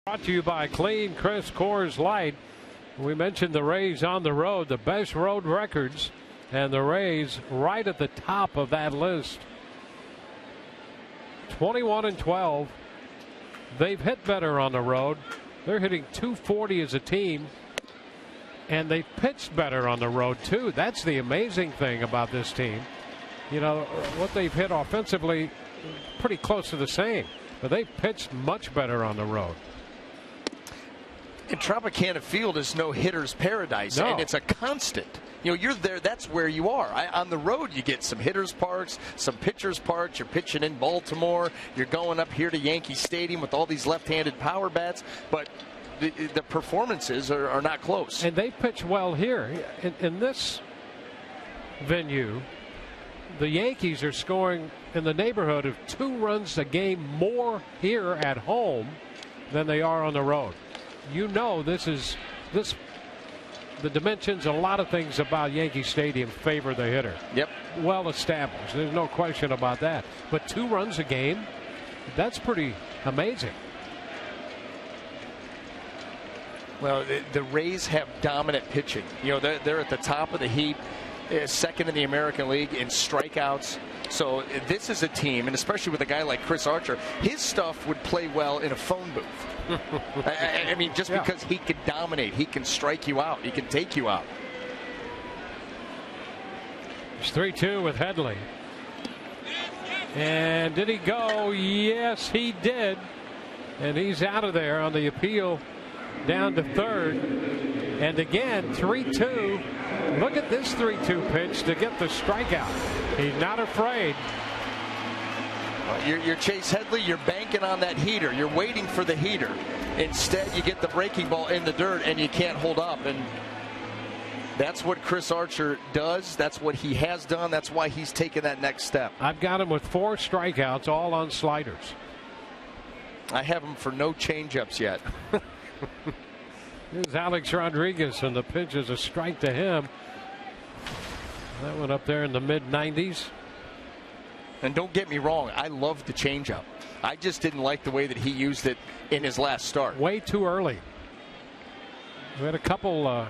A: Brought to you by Clean Chris Coors Light. We mentioned the Rays on the road, the best road records, and the Rays right at the top of that list. 21-12. They've hit better on the road. They're hitting .240 as a team, and they've pitched better on the road too. That's the amazing thing about this team. You know, what they've hit offensively, pretty close to the same, but they've pitched much better on the road.
C: And Tropicana Field is no hitter's paradise, and it's a constant. You know, you're there, that's where you are. On the road, you get some hitter's parks, some pitcher's parks. You're pitching in Baltimore. You're going up here to Yankee Stadium with all these left-handed power bats, but the performances are not close.
A: And they pitch well here. In this venue, the Yankees are scoring in the neighborhood of 2 runs a game more here at home than they are on the road. You know, the dimensions, a lot of things about Yankee Stadium favor the hitter.
C: Yep.
A: Well established. There's no question about that. But 2 runs a game, that's pretty amazing.
C: Well, the Rays have dominant pitching. You know, they're at the top of the heap, second in the American League in strikeouts. So this is a team, and especially with a guy like Chris Archer, his stuff would play well in a phone booth. I mean, just because he can dominate, he can strike you out, he can take you out.
A: It's 3-2 with Headley. And did he go? Yes, he did. And he's out of there on the appeal down to third. And again, 3-2. Look at this 3-2 pitch to get the strikeout. He's not afraid.
C: You're Chase Headley. You're banking on that heater. You're waiting for the heater. Instead, you get the breaking ball in the dirt, and you can't hold up. And that's what Chris Archer does. That's what he has done. That's why he's taken that next step.
A: I've got him with 4 strikeouts, all on sliders.
C: I have him for no changeups yet.
A: Here's Alex Rodriguez, and the pitch is a strike to him. That one up there in the mid-90s.
C: And don't get me wrong, I love the changeup. I just didn't like the way that he used it in his last start.
A: Way too early. We had a couple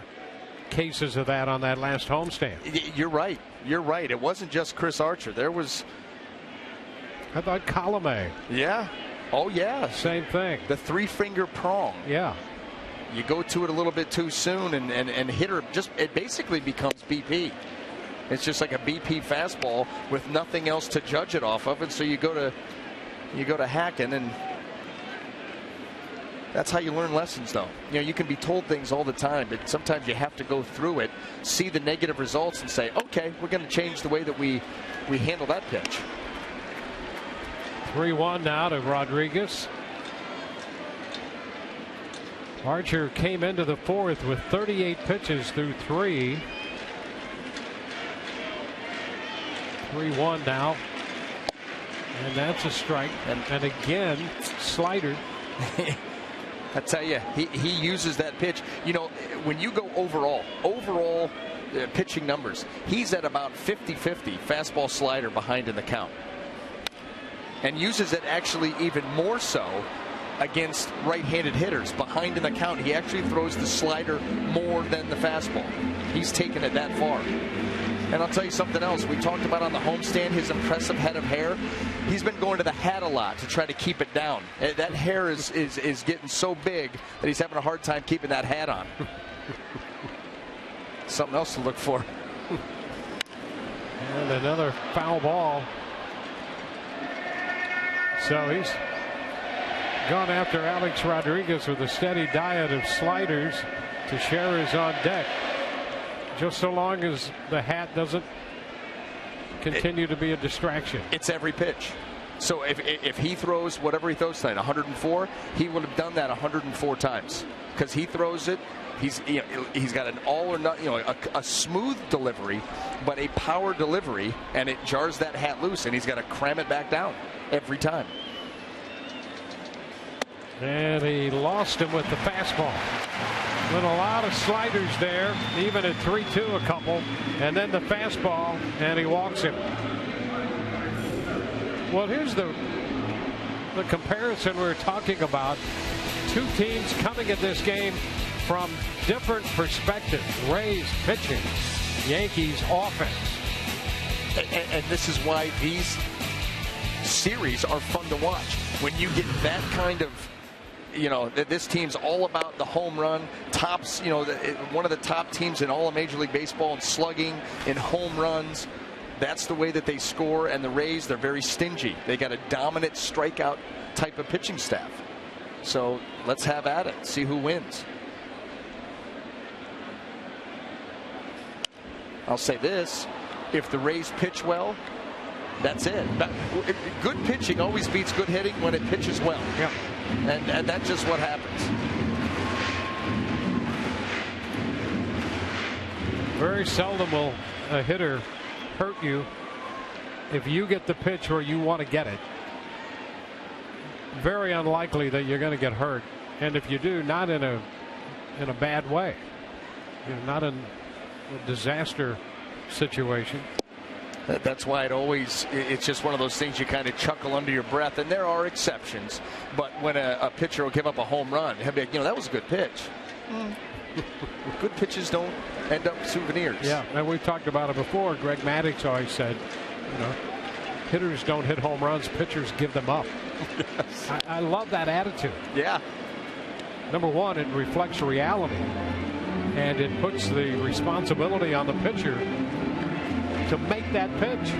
A: cases of that on that last homestand.
C: You're right. You're right. It wasn't just Chris Archer. There was...
A: I thought Colomé.
C: Yeah. Oh, yeah.
A: Same thing.
C: The 3-finger prong.
A: Yeah.
C: You go to it a little bit too soon, and hitter just, it basically becomes BP. It's just like a BP fastball with nothing else to judge it off of, and so you go to hacking, and that's how you learn lessons, though. You know, you can be told things all the time, but sometimes you have to go through it, see the negative results, and say, okay, we're going to change the way that we handle that pitch.
A: 3-1 now to Rodriguez. Archer came into the 4th with 38 pitches through 3. 3-1 now. And that's a strike. And again, slider.
C: I tell you, he uses that pitch. You know, when you go overall pitching numbers, he's at about 50-50 fastball slider behind in the count. And uses it actually even more so against right-handed hitters. Behind in the count, he actually throws the slider more than the fastball. He's taken it that far. And I'll tell you something else. We talked about on the homestand his impressive head of hair. He's been going to the hat a lot to try to keep it down. That hair is getting so big that he's having a hard time keeping that hat on. Something else to look for.
A: And another foul ball. So he's gone after Alex Rodriguez with a steady diet of sliders. Teixeira is on deck. Just so long as the hat doesn't continue to be a distraction.
C: It's every pitch. So if he throws whatever he throws tonight, 104, he would have done that 104 times because he throws it. He's got an all or not, a smooth delivery, but a power delivery, and it jars that hat loose, and he's got to cram it back down every time.
A: And he lost him with the fastball. With a lot of sliders there, even at 3-2 a couple, and then the fastball, and he walks him. Well, here's the comparison we were talking about two teams coming at this game from different perspectives. Rays pitching, Yankees offense.
C: And this is why these series are fun to watch. When you get that kind of, this team's all about the home run, tops, one of the top teams in all of Major League Baseball in slugging, in home runs. That's the way that they score. And the Rays, they're very stingy. They got a dominant strikeout type of pitching staff. So let's have at it, see who wins. I'll say this, if the Rays pitch well, that's it. Good pitching always beats good hitting when it pitches well.
A: Yeah.
C: And that's just what happens.
A: Very seldom will a hitter hurt you if you get the pitch where you want to get it. Very unlikely that you're going to get hurt. And if you do, not in a bad way. Not in a disaster situation.
C: That's why it's just one of those things you kind of chuckle under your breath. And there are exceptions. But when a pitcher will give up a home run, he'll be like, that was a good pitch. Good pitches don't end up souvenirs.
A: Yeah, and we've talked about it before. Greg Maddux always said, hitters don't hit home runs, pitchers give them up. Yes. I love that attitude.
C: Yeah.
A: Number one, it reflects reality. And it puts the responsibility on the pitcher to make that pitch.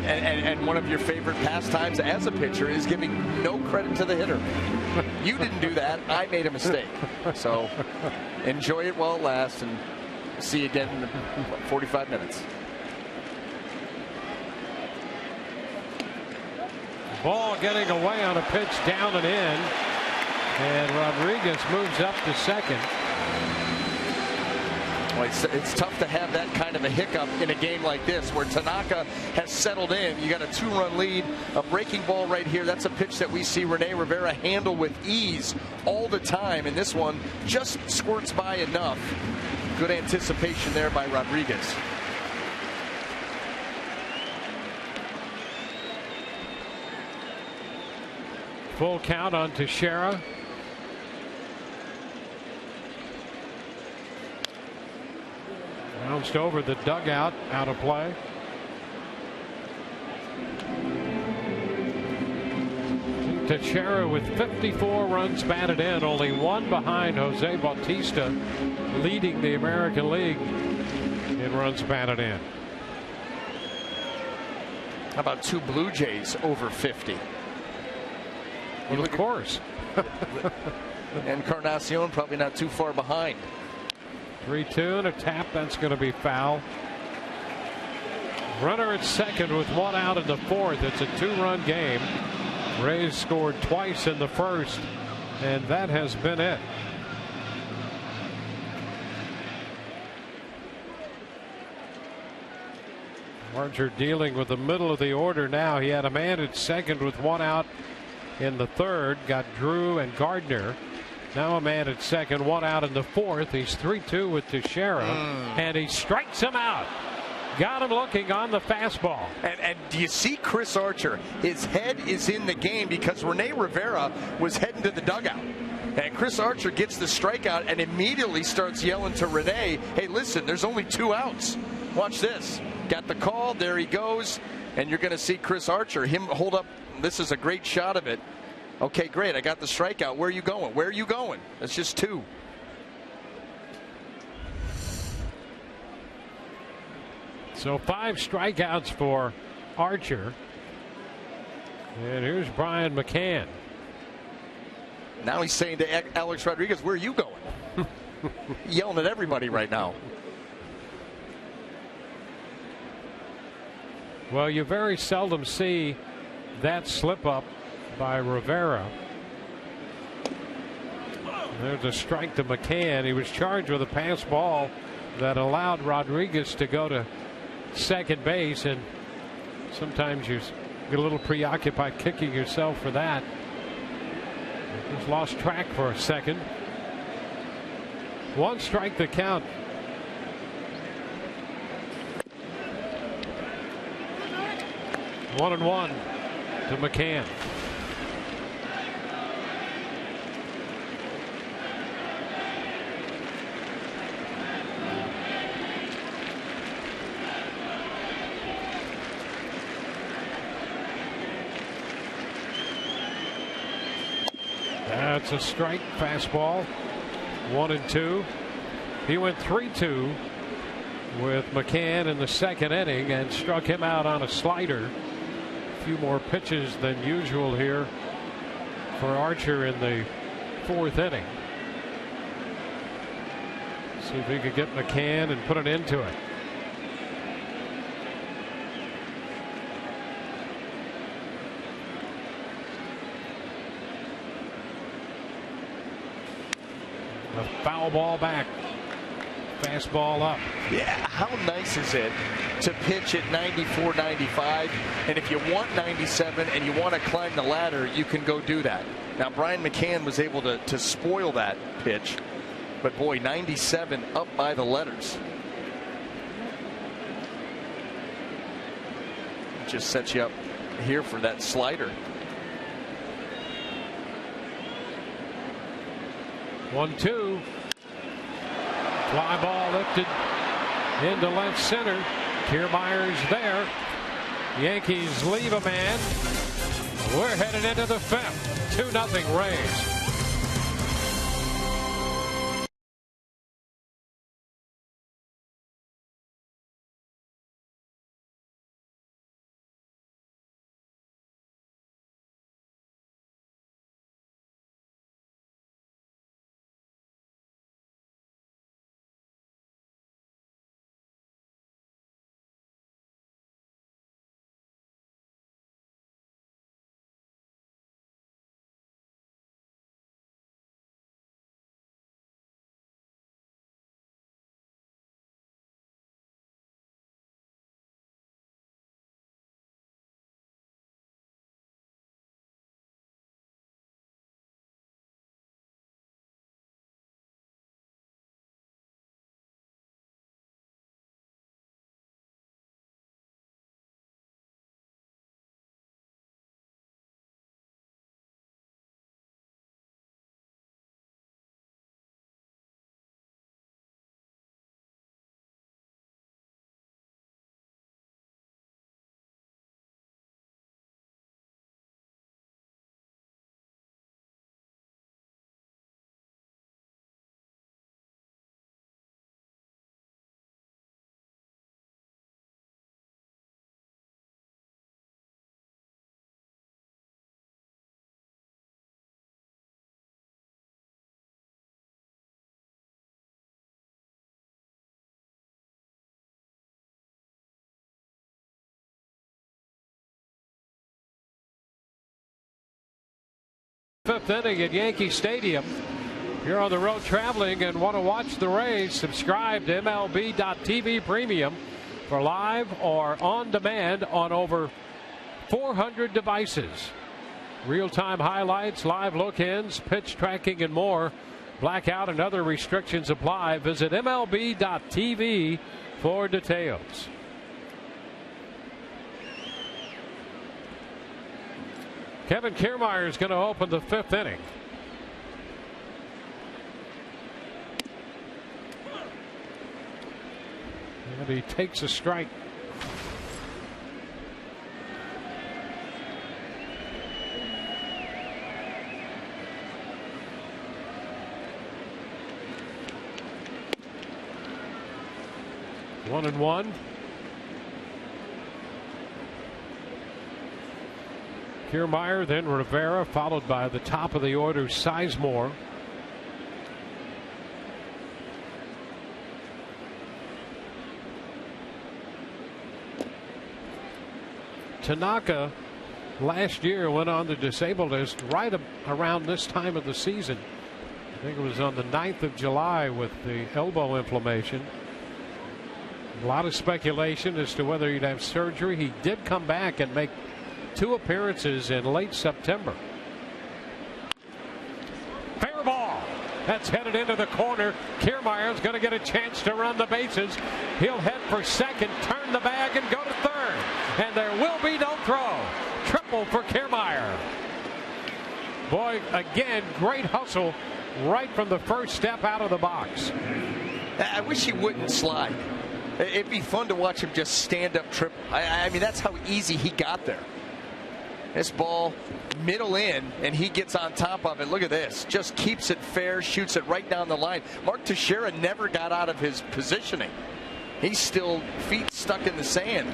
C: And one of your favorite pastimes as a pitcher is giving no credit to the hitter. You didn't do that. I made a mistake. So enjoy it while it lasts, and see you again in 45 minutes.
A: Ball getting away on a pitch down and in. And Rodriguez moves up to second.
C: Well, it's tough to have that kind of a hiccup in a game like this where Tanaka has settled in. You got a 2-run lead, a breaking ball right here. That's a pitch that we see Rene Rivera handle with ease all the time. And this one just squirts by enough. Good anticipation there by Rodriguez.
A: Full count on Teixeira. Bounced over the dugout, out of play. Teixeira with 54 runs batted in, only one behind Jose Bautista, leading the American League in runs batted in.
C: How about two Blue Jays over 50?
A: Well, of course.
C: Encarnacion probably not too far behind.
A: 3-2 and a tap. That's going to be foul. Runner at second with one out in the fourth. It's a 2-run game. Rays scored twice in the first, and that has been it. Archer dealing with the middle of the order now. He had a man at second with one out in the third. Got Drew and Gardner. Now a man at second, one out in the fourth. He's 3-2 with Teixeira, and he strikes him out. Got him looking on the fastball.
C: And do you see Chris Archer? His head is in the game because Rene Rivera was heading to the dugout. And Chris Archer gets the strikeout and immediately starts yelling to Rene, hey, listen, there's only 2 outs. Watch this. Got the call. There he goes. And you're going to see Chris Archer, him hold up. This is a great shot of it. Okay, great. I got the strikeout. Where are you going? Where are you going? That's just 2.
A: So 5 strikeouts for Archer. And here's Brian McCann.
C: Now he's saying to Alex Rodriguez, where are you going? Yelling at everybody right now.
A: Well, you very seldom see that slip up by Rivera. There's a strike to McCann. He was charged with a pass ball that allowed Rodriguez to go to second base, and sometimes you get a little preoccupied kicking yourself for that. Just lost track for a second. 1 strike to count. One and one to McCann. a strike. Fastball 1-2. He went 3-2 with McCann in the second inning and struck him out on a slider. A few more pitches than usual here for Archer in the fourth inning. See if he could get McCann and put an end to it. A foul ball back. Fastball up.
C: Yeah, how nice is it to pitch at 94, 95, and if you want 97 and you want to climb the ladder, you can go do that. Now, Brian McCann was able to spoil that pitch, but boy, 97 up by the letters. Just sets you up here for that slider.
A: 1-2. Fly ball lifted into left center. Kiermaier's there. Yankees leave a man. We're headed into the fifth. 2-0 Rays. Fifth inning at Yankee Stadium. You're on the road traveling and want to watch the Rays? Subscribe to MLB.TV Premium for live or on demand on over 400 devices. Real-time highlights, live look-ins, pitch tracking, and more. Blackout and other restrictions apply. Visit MLB.TV for details. Kevin Kiermaier is going to open the fifth inning. And he takes a strike. One and one. Kiermaier, then Rivera, followed by the top of the order, Sizemore. Tanaka last year went on the disabled list right around this time of the season. I think it was on the 9th of July with the elbow inflammation. A lot of speculation as to whether he'd have surgery. He did come back and make 2 appearances in late September. Fair ball. That's headed into the corner. Kiermaier's going to get a chance to run the bases. He'll head for second, turn the bag, and go to third. And there will be no throw. Triple for Kiermaier. Boy, again, great hustle right from the first step out of the box.
C: I wish he wouldn't slide. It'd be fun to watch him just stand up triple. I mean, that's how easy he got there. This ball middle in, and he gets on top of it. Look at this. Just keeps it fair, shoots it right down the line. Mark Teixeira never got out of his positioning. He's still feet stuck in the sand.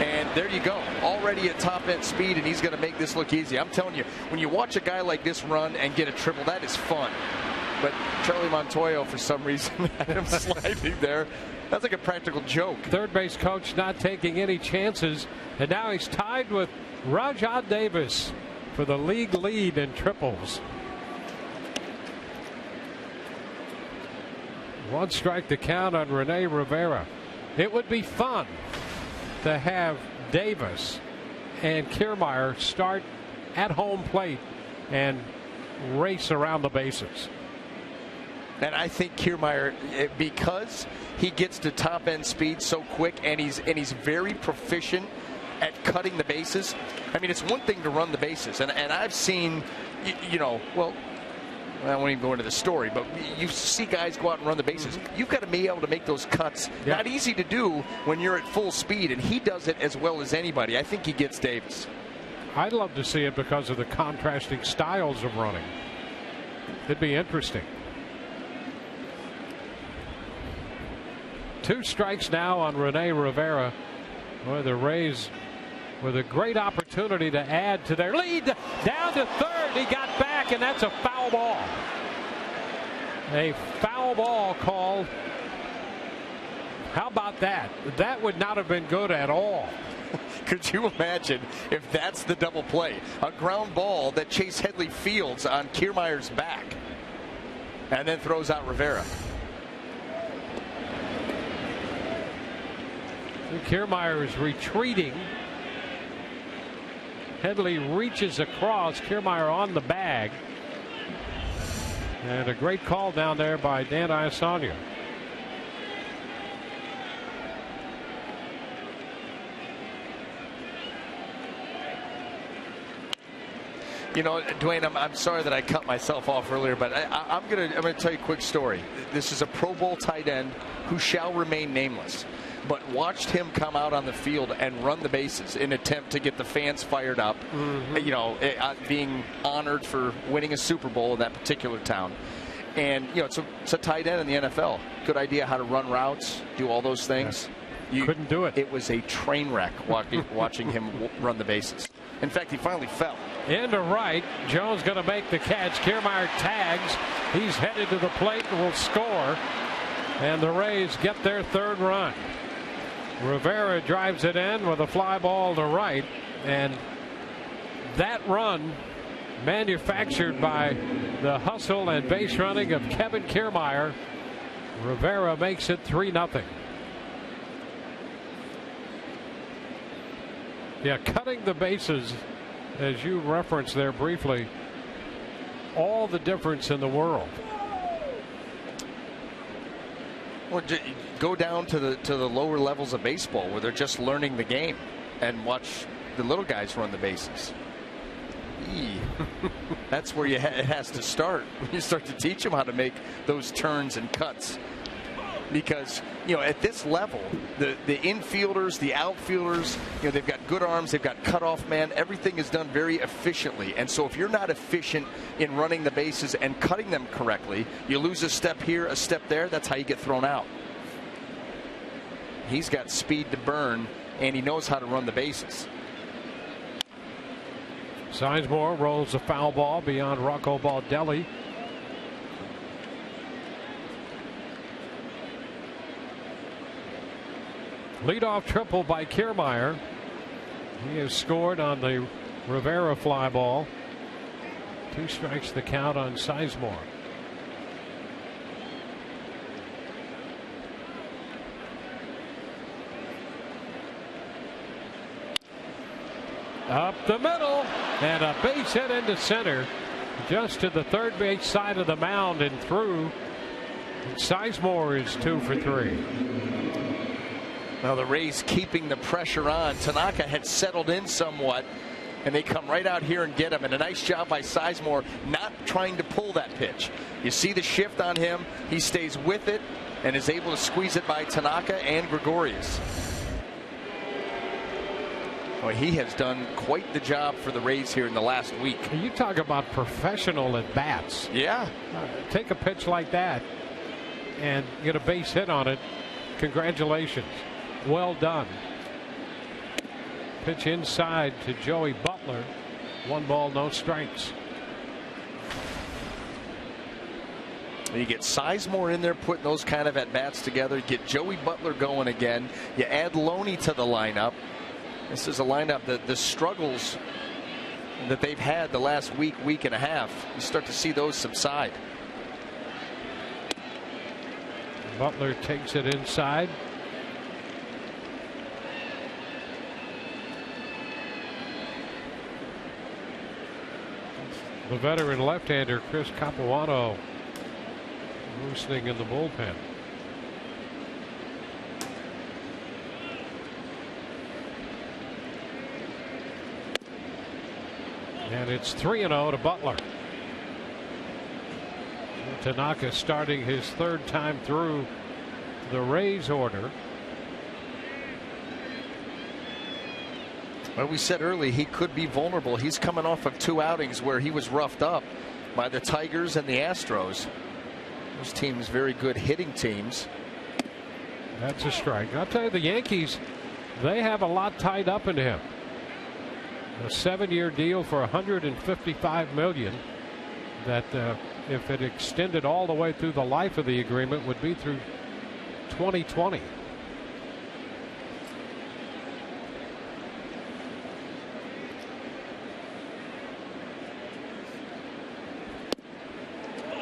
C: And there you go. Already at top end speed, and he's going to make this look easy. I'm telling you, when you watch a guy like this run and get a triple, that is fun. But Charlie Montoyo, for some reason, had him sliding there. That's like a practical joke.
A: Third base coach not taking any chances. And now he's tied with Rajah Davis for the league lead in triples. One strike to count on Rene Rivera. It would be fun to have Davis and Kiermaier start at home plate and race around the bases.
C: And I think Kiermaier, because he gets to top end speed so quick, and he's very proficient at cutting the bases. I mean, it's one thing to run the bases, and I've seen, well, I won't even go into the story, but you see guys go out and run the bases. You've got to be able to make those cuts. Yeah. Not easy to do when you're at full speed, and he does it as well as anybody. I think he gets Davis.
A: I'd love to see it because of the contrasting styles of running. It'd be interesting. 2 strikes now on Rene Rivera. Boy, the Rays with a great opportunity to add to their lead. Down to third. He got back, and that's a foul ball. A foul ball called. How about that? That would not have been good at all.
C: Could you imagine if that's the double play? A ground ball that Chase Headley fields on Kiermaier's back and then throws out Rivera.
A: Kiermaier is retreating. Headley reaches across. Kiermaier on the bag. And a great call down there by Dan Iasogna.
C: Dwayne, I'm sorry that I cut myself off earlier, but I'm gonna tell you a quick story. This is a Pro Bowl tight end who shall remain nameless, but watched him come out on the field and run the bases in an attempt to get the fans fired up. Being honored for winning a Super Bowl in that particular town. And it's a tight end in the NFL. Good idea how to run routes, do all those things.
A: You couldn't do it.
C: It was a train wreck watching him run the bases. In fact, he finally fell.
A: Into right. Jones going to make the catch. Kiermaier tags. He's headed to the plate and will score. And the Rays get their third run. Rivera drives it in with a fly ball to right. And that run, manufactured by the hustle and base running of Kevin Kiermaier. Rivera makes it 3-0. Yeah, cutting the bases, as you referenced there briefly, all the difference in the world.
C: Well, go down to the lower levels of baseball where they're just learning the game and watch the little guys run the bases. That's where it has to start. You start to teach them how to make those turns and cuts. Because, at this level, the infielders, the outfielders, they've got good arms, they've got cutoff man. Everything is done very efficiently. And so if you're not efficient in running the bases and cutting them correctly, you lose a step here, a step there. That's how you get thrown out. He's got speed to burn, and he knows how to run the bases.
A: Sizemore rolls a foul ball beyond Rocco Baldelli. Leadoff triple by Kiermaier. He has scored on the Rivera fly ball. 2 strikes the count on Sizemore. Up the middle, and a base hit into center, just to the third base side of the mound and through. Sizemore is 2 for 3.
C: Now the Rays keeping the pressure on. Tanaka had settled in somewhat, and they come right out here and get him. And a nice job by Sizemore not trying to pull that pitch. You see the shift on him. He stays with it and is able to squeeze it by Tanaka and Gregorius. Well, he has done quite the job for the Rays here in the last week.
A: You talk about professional at bats.
C: Yeah.
A: Take a pitch like that and get a base hit on it. Congratulations. Well done. Pitch inside to Joey Butler. 1 ball, no strikes.
C: You get Sizemore in there putting those kind of at-bats together. Get Joey Butler going again. You add Loney to the lineup. This is a lineup that the struggles that they've had the last week and a half, you start to see those subside.
A: Butler takes it inside. The veteran left-hander Chris Capuano roosting in the bullpen. And it's 3-0 to Butler. Tanaka starting his 3rd time through the Rays order.
C: Well, we said earlier he could be vulnerable. He's coming off of 2 outings where he was roughed up by the Tigers and the Astros. Those teams very good hitting teams.
A: That's a strike. I'll tell you, the Yankees, they have a lot tied up in him. A 7-year deal for $155 million that if it extended all the way through the life of the agreement would be through 2020.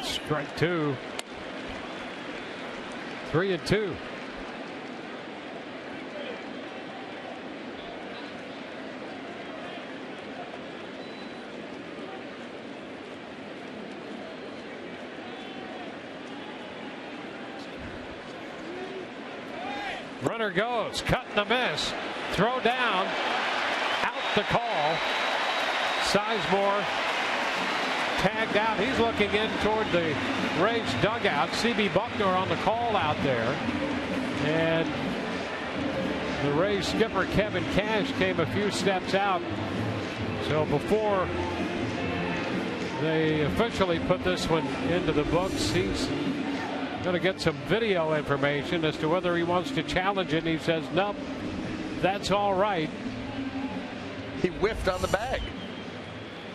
A: Strike 2. 3-2. Runner goes, cut and a miss, throw down, out the call. Sizemore tagged out. He's looking in toward the Rays dugout. CB Buckner on the call out there, and the Rays skipper Kevin Cash came a few steps out. So before they officially put this one into the books, he's going to get some video information as to whether he wants to challenge it, and he says nope, that's all right.
C: He whiffed on the bag,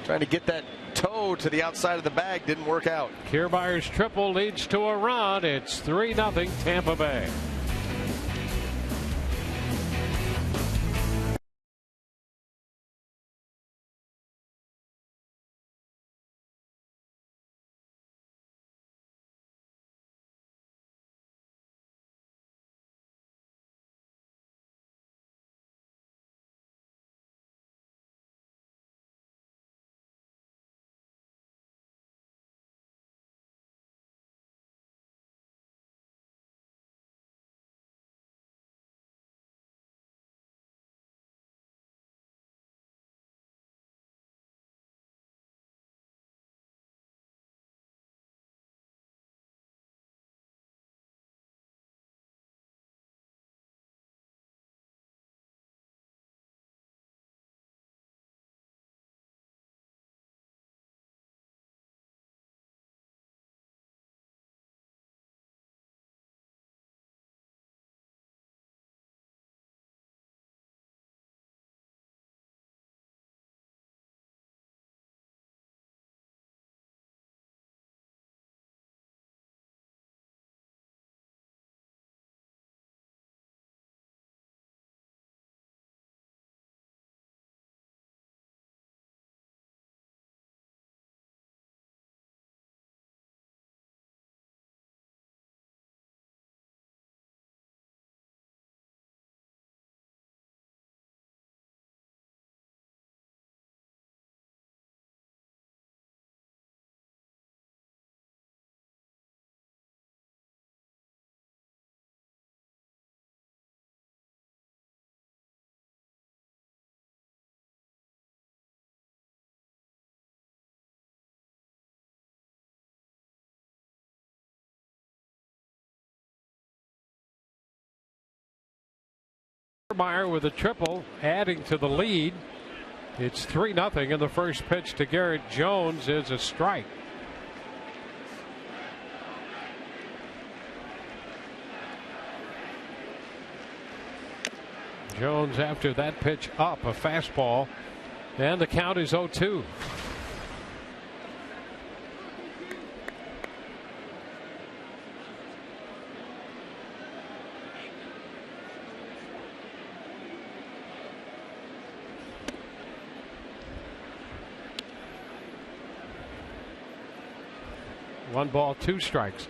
C: trying to get that toe to the outside of the bag. Didn't work out.
A: Kiermaier's triple leads to a run. It's 3-0 Tampa Bay. Kiermaier with a triple, adding to the lead. It's 3-0, and the first pitch to Garrett Jones is a strike. Jones, after that pitch up, a fastball, and the count is 0-2. One ball, two strikes.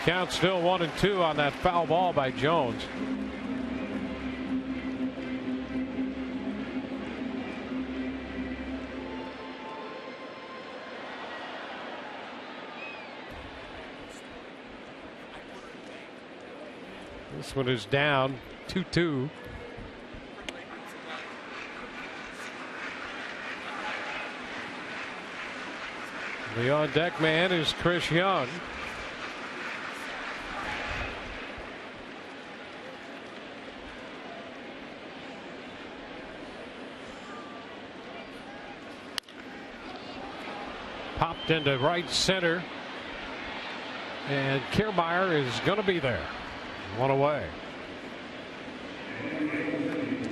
A: Count still 1-2 on that foul ball by Jones. This one is down 2-2. The on deck man is Chris Young. Popped into right center, and Kiermaier is going to be there. One away.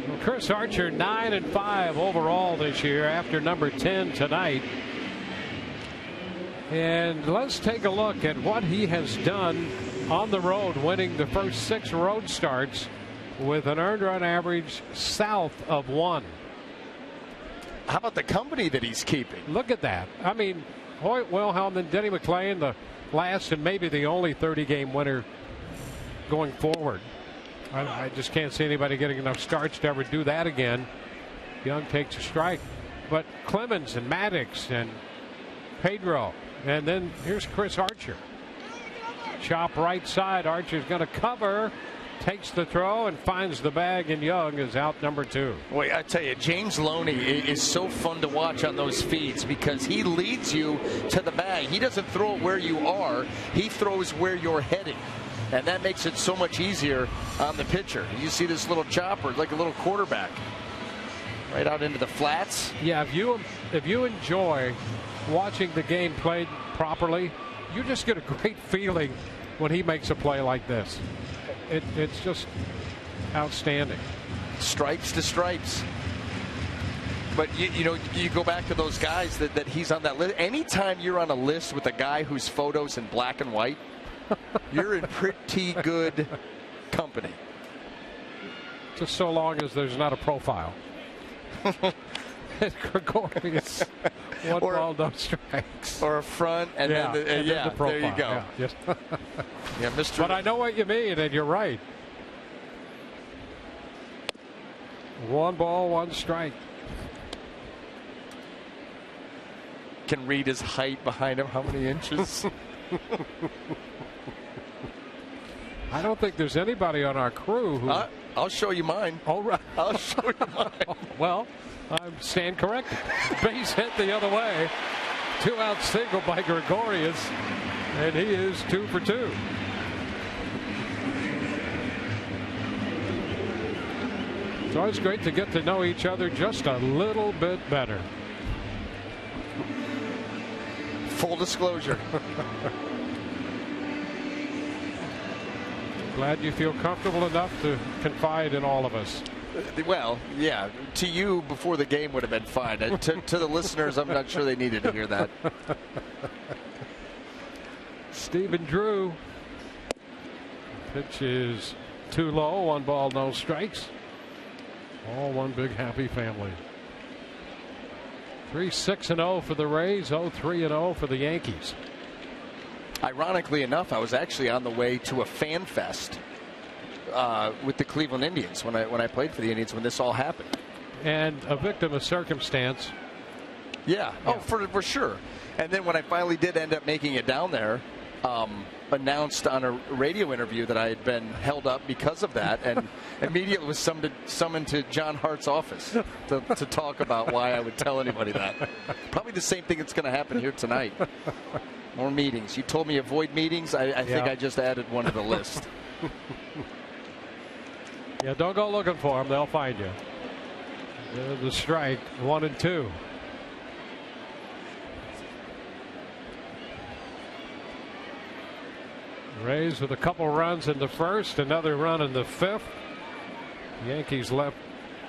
A: Well, Chris Archer 9-5 overall this year after number 10 tonight. And let's take a look at what he has done on the road, winning the first 6 road starts with an earned run average south of 1.
C: How about the company that he's keeping?
A: Look at that. I mean, Hoyt Wilhelm and Denny McClain, the last and maybe the only 30-game winner going forward. I just can't see anybody getting enough starts to ever do that again. Young takes a strike. But Clemens and Maddox and Pedro. And then here's Chris Archer. Chop right side. Archer's going to cover. Takes the throw and finds the bag, and Young is out number 2.
C: Wait, I tell you, James Loney is so fun to watch on those feeds because he leads you to the bag. He doesn't throw it where you are. He throws where you're heading. And that makes it so much easier on the pitcher. You see this little chopper, like a little quarterback, right out into the flats.
A: Yeah, if you enjoy watching the game played properly, you just get a great feeling when he makes a play like this. It's just outstanding.
C: Stripes to stripes. But you know, you go back to those guys that he's on that list. Anytime you're on a list with a guy whose photo's in black and white, you're in pretty good company.
A: Just so long as there's not a profile. Gregorius, one ball, no strikes.
C: Or a front, and then the profile. There you go.
A: Yeah, yes.
C: Yeah, Mr.
A: But I know what you mean, and you're right. One ball, one strike.
C: Can read his height behind him. How many inches?
A: I don't think there's anybody on our crew who.
C: I'll show you mine.
A: All right.
C: I'll show you mine.
A: Well, I stand corrected. Base hit the other way. 2-out single by Gregorius, and he is 2 for 2. It's always great to get to know each other just a little bit better.
C: Full disclosure.
A: Glad you feel comfortable enough to confide in all of us.
C: Well, yeah, to you before the game would have been fine. To the listeners, I'm not sure they needed to hear that.
A: Stephen Drew. Pitch is too low. 1 ball, no strikes. All one big happy family. 3-6-0 for the Rays. 0-3-0 for the Yankees.
C: Ironically enough, I was actually on the way to a fan fest with the Cleveland Indians when I played for the Indians when this all happened.
A: And a victim of circumstance.
C: Yeah. Oh, for sure. And then when I finally did end up making it down there, announced on a radio interview that I had been held up because of that, and immediately was summoned to John Hart's office to talk about why I would tell anybody that. Probably the same thing that's going to happen here tonight. More meetings. You told me avoid meetings. I think I just added one to the list.
A: Yeah, don't go looking for them. They'll find you. The strike, 1-2. Rays with a couple runs in the first, another run in the fifth. Yankees left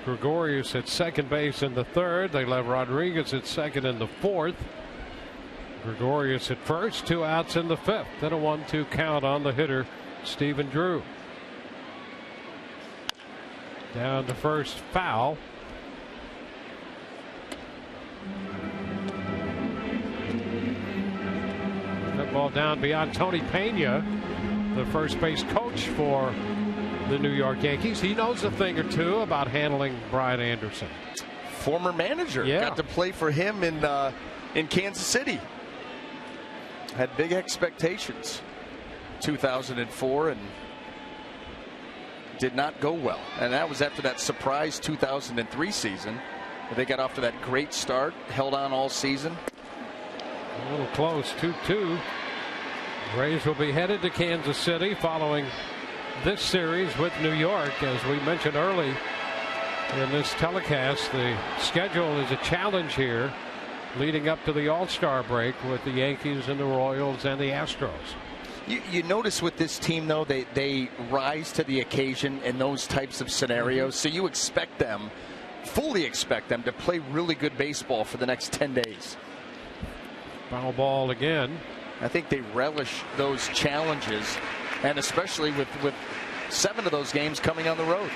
A: Gregorius at second base in the third. They left Rodriguez at second in the fourth. Gregorius at first, 2 outs in the fifth. Then a 1-2 count on the hitter, Stephen Drew. Down to first, foul. That ball down beyond Tony Pena, the first base coach for the New York Yankees. He knows a thing or two about handling Brian Anderson.
C: Former manager.
A: Yeah.
C: Got to play for him in Kansas City. Had big expectations. 2004 and did not go well. And that was after that surprise 2003 season. They got off to that great start, held on all season.
A: A little close, 2-2. Rays will be headed to Kansas City following this series with New York. As we mentioned early in this telecast, the schedule is a challenge here leading up to the All-Star break with the Yankees and the Royals and the Astros.
C: You notice with this team, though, they rise to the occasion in those types of scenarios. So you expect them, fully expect them, to play really good baseball for the next 10 days.
A: Foul ball again.
C: I think they relish those challenges, and especially with 7 of those games coming on the road.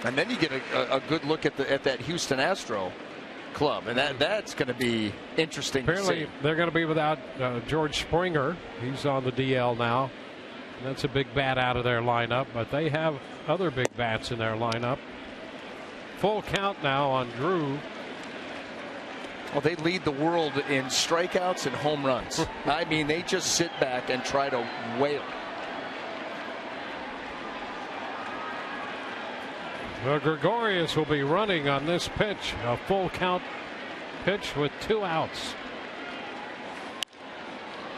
C: And then you get a good look at that Houston Astro club, and that's going to be interesting.
A: Apparently,
C: to see.
A: They're going to be without George Springer. He's on the DL now. That's a big bat out of their lineup, but they have other big bats in their lineup. Full count now on Drew.
C: Well, they lead the world in strikeouts and home runs. I mean, they just sit back and try to wail.
A: Well, Gregorius will be running on this pitch, a full count pitch with 2 outs.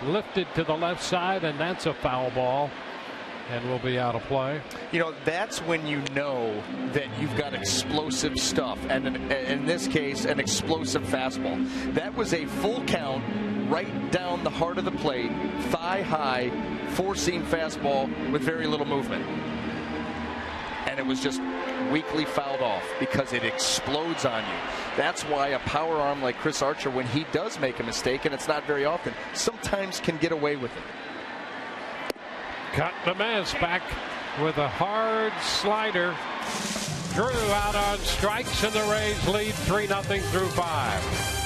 A: Lifted to the left side, and that's a foul ball and will be out of play.
C: You know, that's when you know that you've got explosive stuff, and in this case, an explosive fastball. That was a full count right down the heart of the plate, thigh high, 4-seam fastball with very little movement. And it was just weakly fouled off because it explodes on you. That's why a power arm like Chris Archer, when he does make a mistake, and it's not very often, sometimes can get away with it.
A: Cutnamez back with a hard slider. Drew out on strikes, and the Rays lead 3-0 through 5.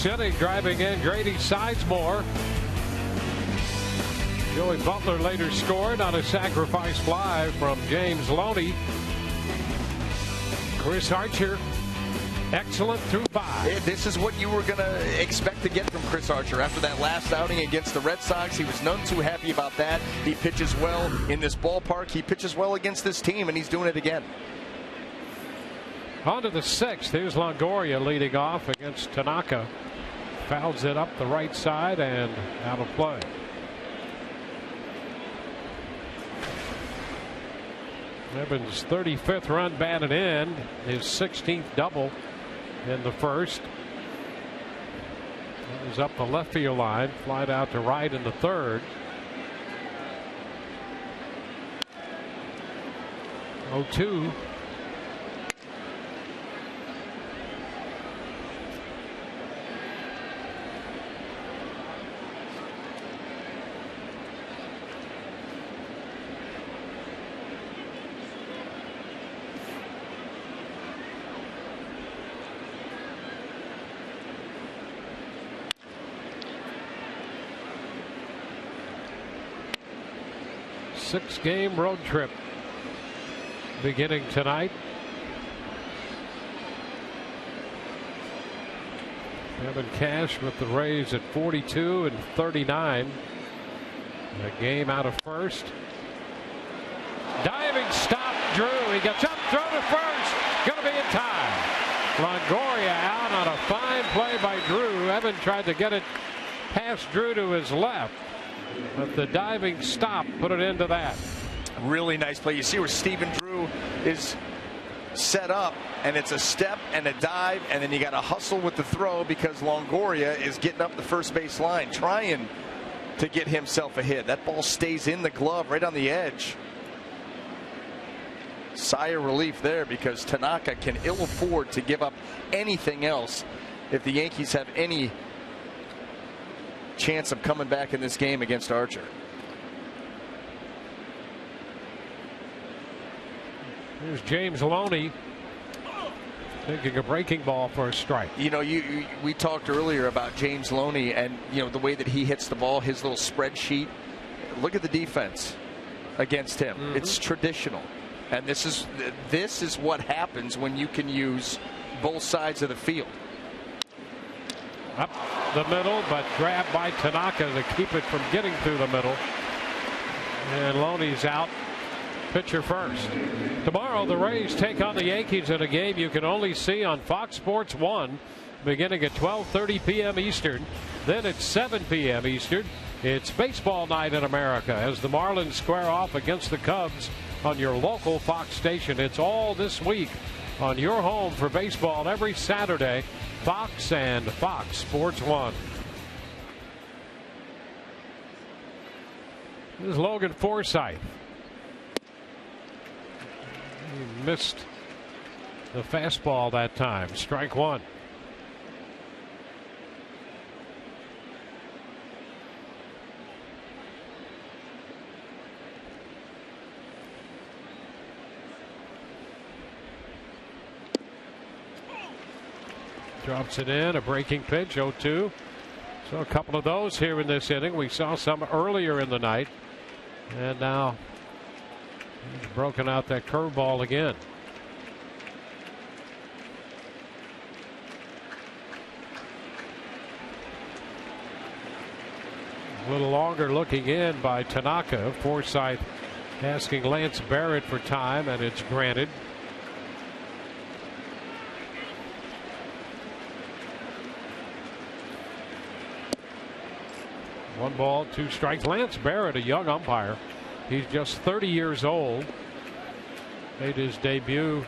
A: Inning driving in Grady Sizemore. Joey Butler later scored on a sacrifice fly from James Loney. Chris Archer, excellent through 5.
C: This is what you were going to expect to get from Chris Archer after that last outing against the Red Sox. He was none too happy about that. He pitches well in this ballpark. He pitches well against this team, and he's doing it again.
A: On to the 6th. Here's Longoria leading off against Tanaka. Fouls it up the right side and out of play. Evans' 35th run batted in, his 16th double in the first. It was up the left field line, flied out to right in the third. 0-2. Six-game road trip beginning tonight. Kevin Cash with the Rays at 42 and 39. A game out of first. Diving stop, Drew. He gets up, throw to first. Going to be in time. Longoria out on a fine play by Drew. Evan tried to get it past Drew to his left, but the diving stop put it into that.
C: Really nice play. You see where Stephen Drew is set up, and it's a step and a dive, and then you got to hustle with the throw because Longoria is getting up the first base line, trying to get himself a hit. That ball stays in the glove right on the edge. Sigh of relief there because Tanaka can ill afford to give up anything else if the Yankees have any chance of coming back in this game against Archer.
A: Here's James Loney taking a breaking ball for a strike.
C: You know, we talked earlier about James Loney and, you know, the way that he hits the ball, his little spreadsheet. Look at the defense against him. It's traditional, and this is what happens when you can use both sides of the field.
A: Up the middle, but grabbed by Tanaka to keep it from getting through the middle. And Loney's out. Pitcher first. Tomorrow the Rays take on the Yankees in a game you can only see on Fox Sports 1 beginning at 12:30 p.m. Eastern. Then at 7 p.m. Eastern, it's baseball night in America as the Marlins square off against the Cubs on your local Fox station. It's all this week on your home for baseball every Saturday. Fox and Fox Sports 1. This is Logan Forsythe. He missed the fastball that time. Strike one. Drops it in, a breaking pitch, 0-2. So a couple of those here in this inning. We saw some earlier in the night. And now he's broken out that curveball again. A little longer looking in by Tanaka. Forsythe asking Lance Barrett for time, and it's granted. One ball, two strikes. Lance Barrett, a young umpire. He's just 30 years old. Made his debut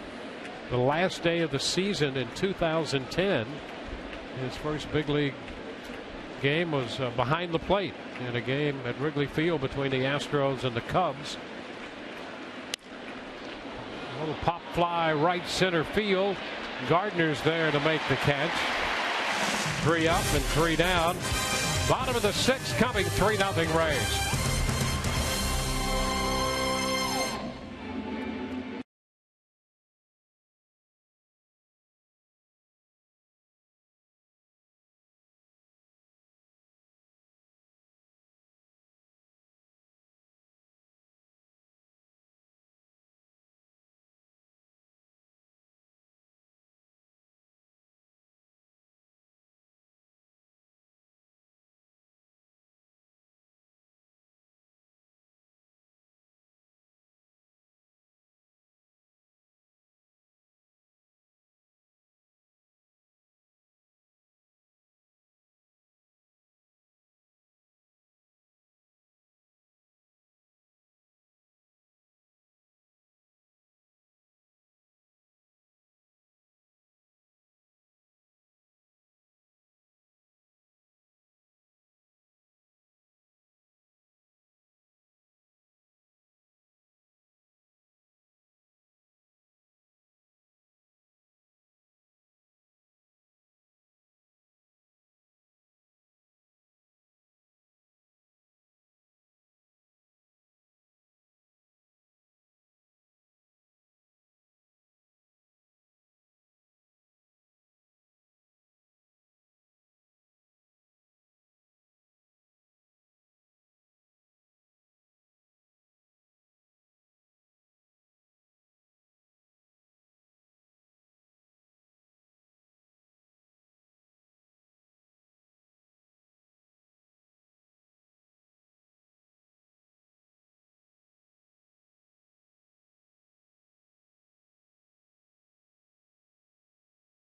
A: the last day of the season in 2010. His first big league game was behind the plate in a game at Wrigley Field between the Astros and the Cubs. A little pop fly right center field. Gardner's there to make the catch. 3 up and 3 down. Bottom of the 6th coming, 3-0 Rays.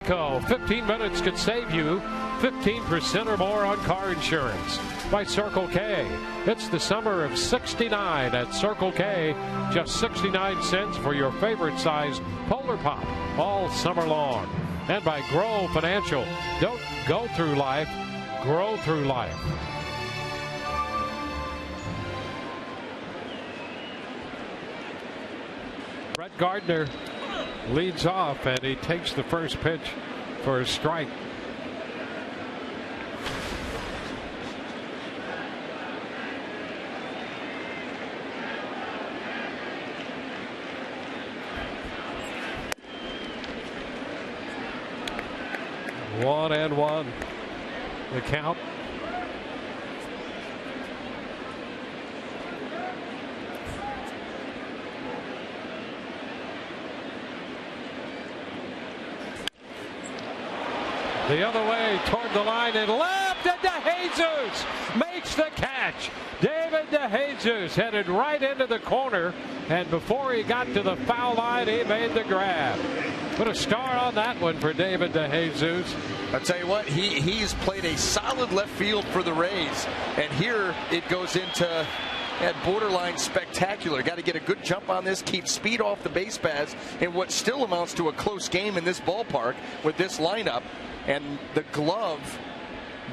A: Geico. 15 minutes could save you 15% or more on car insurance. By Circle K. It's the summer of 69 at Circle K. Just 69 cents for your favorite size Polar Pop all summer long. And by Grow Financial. Don't go through life, grow through life. Brett Gardner leads off, and he takes the first pitch for a strike. One and one. The count. The other way toward the line and left, and DeJesus makes the catch. David DeJesus headed right into the corner, and before he got to the foul line, he made the grab. Put a star on that one for David DeJesus.
C: I'll tell you what, he's played a solid left field for the Rays, and here it goes into that borderline spectacular. Got to get a good jump on this, keep speed off the base paths in what still amounts to a close game in this ballpark with this lineup. And the glove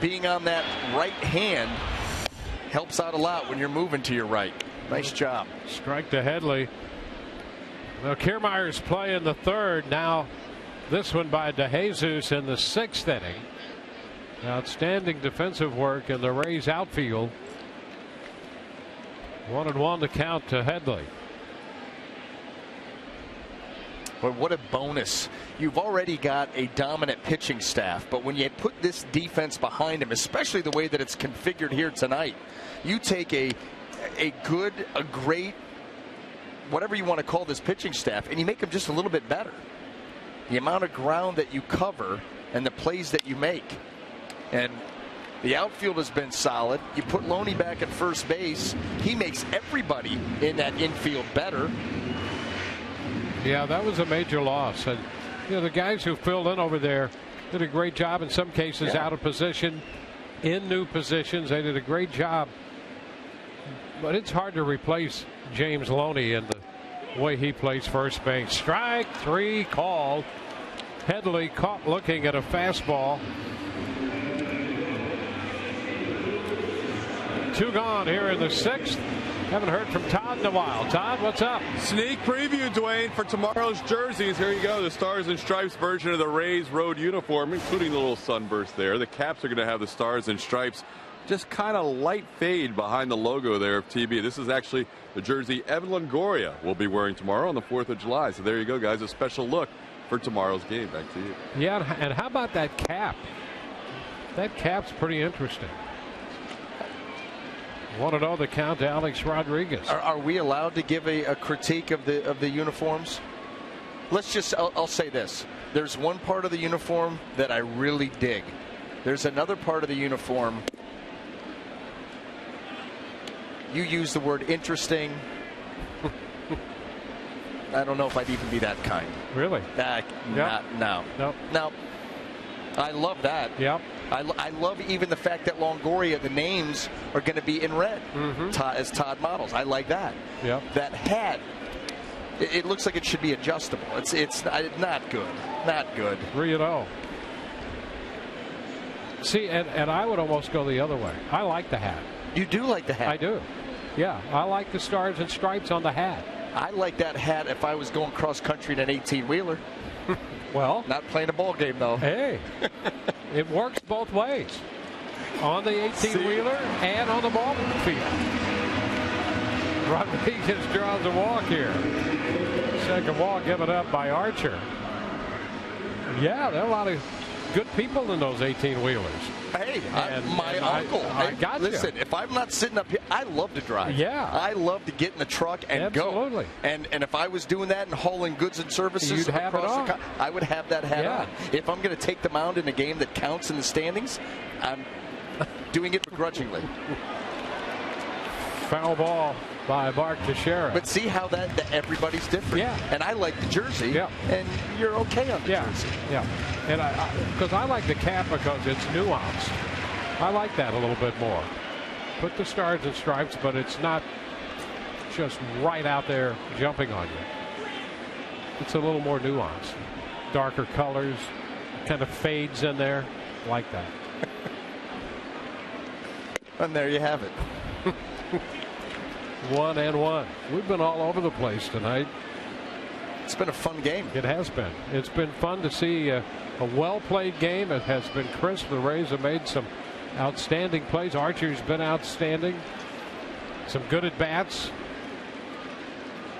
C: being on that right hand helps out a lot when you're moving to your right. Nice job.
A: Strike to Headley. Well, Kiermaier's playing the third. Now this one by DeJesus in the sixth inning. Outstanding defensive work in the Rays outfield. 1-1 to count to Headley.
C: But what a bonus. You've already got a dominant pitching staff, but when you put this defense behind him, especially the way that it's configured here tonight, you take a great, whatever you want to call this pitching staff, and you make them just a little bit better. The amount of ground that you cover and the plays that you make. And the outfield has been solid. You put Loney back at first base. He makes everybody in that infield better.
A: Yeah, that was a major loss. And the guys who filled in over there did a great job. In some cases, out of position, in new positions. They did a great job. But it's hard to replace James Loney in the way he plays first base. Strike three called. Headley caught looking at a fastball. 2 gone here in the sixth. Haven't heard from Todd in a while. Todd, what's up?
D: Sneak preview, Dwayne, for tomorrow's jerseys. Here you go. The Stars and Stripes version of the Rays road uniform, including the little sunburst there. The caps are going to have the Stars and Stripes just kind of light fade behind the logo there of TB. This is actually the jersey Evan Longoria will be wearing tomorrow on the 4th of July. So there you go, guys. A special look for tomorrow's game. Back to you.
A: Yeah, and how about that cap? That cap's pretty interesting. 1-0 the count to Alex Rodriguez.
C: Are we allowed to give a critique of the uniforms? Let's just, I'll say this. There's one part of the uniform that I really dig. There's another part of the uniform. You use the word interesting. I don't know if I'd even be that kind.
A: Really?
C: No. Now, I love that.
A: Yep.
C: I love even the fact that Longoria, the names are going to be in red as Todd models. I like that.
A: Yep.
C: That hat, it looks like it should be adjustable. It's not good. Not good.
A: 3-0. See, and I would almost go the other way. I like the hat.
C: You do like the hat?
A: I do. Yeah, I like the Stars and Stripes on the hat.
C: I like that hat if I was going cross country in an 18-wheeler.
A: Well,
C: not playing a ball game though.
A: Hey, it works both ways. On the 18-wheeler and on the ball field. Rodriguez draws a walk here. Second walk given up by Archer. Yeah, there are a lot of good people in those 18-wheelers.
C: Hey, my uncle.
A: I got you.
C: Listen, if I'm not sitting up here, I love to drive.
A: Yeah.
C: I love to get in the truck and go.
A: Absolutely.
C: And if I was doing that and hauling goods and services
A: You'd have
C: across
A: it on.
C: I would have that hat
A: Yeah.
C: on. If I'm going to take the mound in a game that counts in the standings, I'm doing it begrudgingly.
A: Foul ball by Mark Teixeira.
C: But see how that everybody's different.
A: Yeah.
C: And I like the jersey.
A: Yeah.
C: And you're okay on the jersey.
A: Yeah. And because I like the cap because it's nuanced. I like that a little bit more. Put the stars and stripes, but it's not just right out there jumping on you. It's a little more nuanced. Darker colors, kind of fades in there. Like that.
C: And there you have it.
A: 1-1. We've been all over the place tonight.
C: It's been a fun game.
A: It has been. It's been fun to see a well-played game. It has been crisp. The Rays have made some outstanding plays. Archer's been outstanding. Some good at-bats.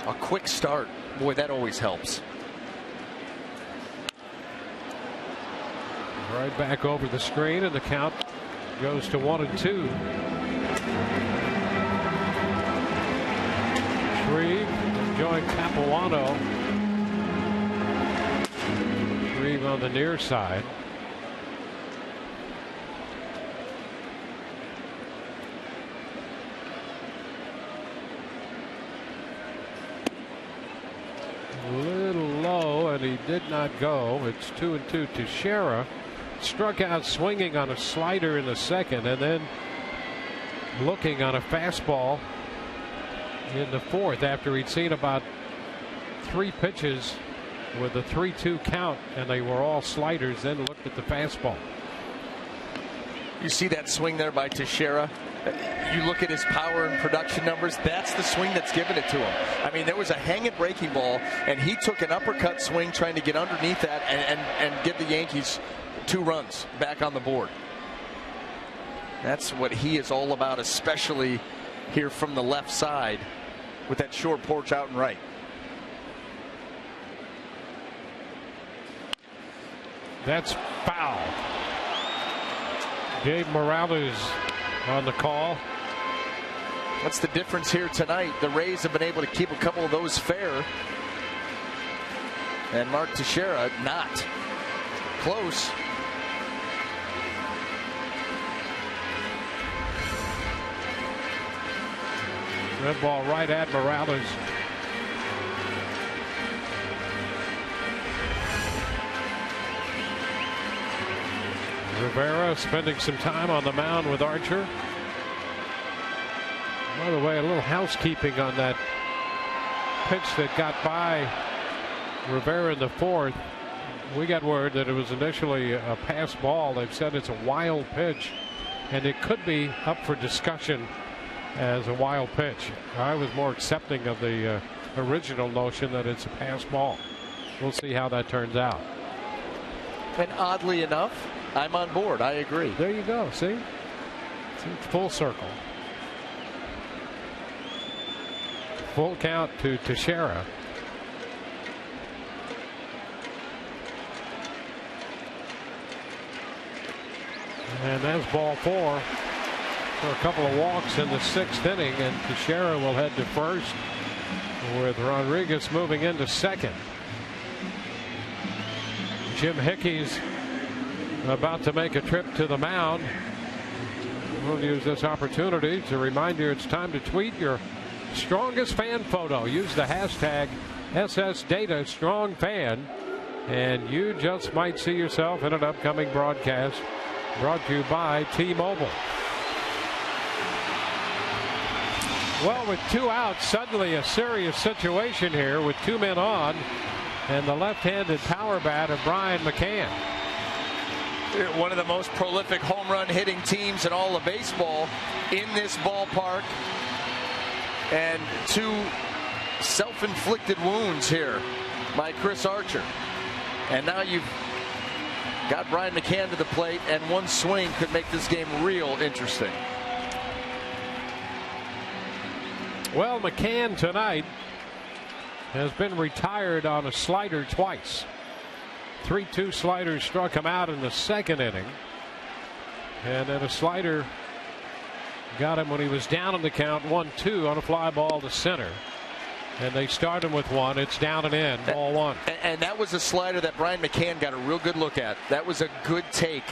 C: A quick start. Boy, that always helps.
A: Right back over the screen, and the count goes to 1-2. Shreve enjoying Capuano. Shreve on the near side. A little low, and he did not go. It's 2-2. Teixeira struck out swinging on a slider in the second, and then looking on a fastball in the fourth after he'd seen about 3 pitches with a 3-2 count, and they were all sliders. Then looked at the fastball.
C: You see that swing there by Teixeira. You look at his power and production numbers. That's the swing that's given it to him. I mean, there was a hanging breaking ball, and he took an uppercut swing trying to get underneath that and give the Yankees 2 runs back on the board. That's what he is all about, especially here from the left side with that short porch out and right.
A: That's foul. Gabe Morales on the call.
C: That's the difference here tonight. The Rays have been able to keep a couple of those fair, and Mark Teixeira not. Close.
A: Red ball right at Morales. Rivera spending some time on the mound with Archer. By the way, a little housekeeping on that pitch that got by Rivera in the fourth. We got word that it was initially a pass ball. They've said it's a wild pitch, and it could be up for discussion as a wild pitch. I was more accepting of the original notion that it's a pass ball. We'll see how that turns out.
C: And oddly enough, I'm on board. I agree.
A: There you go. See? It's full circle. Full count to Teixeira. And that's ball 4. For a couple of walks in the 6th inning, and Teixeira will head to first with Rodriguez moving into second. Jim Hickey's about to make a trip to the mound. We'll use this opportunity to remind you it's time to tweet your strongest fan photo. Use the hashtag #SSDataStrongFan, and you just might see yourself in an upcoming broadcast brought to you by T-Mobile. Well, with 2 outs, suddenly a serious situation here with 2 men on, and the left-handed power bat of Brian McCann.
C: One of the most prolific home run hitting teams in all of baseball in this ballpark, and 2 self-inflicted wounds here by Chris Archer. And now you've got Brian McCann to the plate, and 1 swing could make this game real interesting.
A: Well, McCann tonight has been retired on a slider twice. 3-2 sliders struck him out in the 2nd inning. And then a slider got him when he was down in the count 1-2 on a fly ball to center. And they start him with 1. It's down and in, ball 1.
C: And that was a slider that Brian McCann got a real good look at. That was a good take.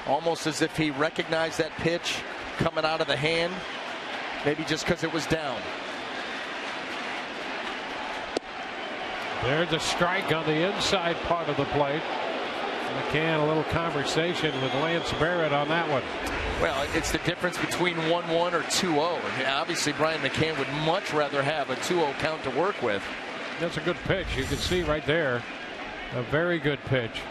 C: Almost as if he recognized that pitch coming out of the hand. Maybe just because it was down.
A: There's a strike on the inside part of the plate. McCann, a little conversation with Lance Barrett on that one.
C: Well, it's the difference between 1-1 or 2-0. Obviously, Brian McCann would much rather have a 2-0 count to work with.
A: That's a good pitch. You can see right there, a very good pitch.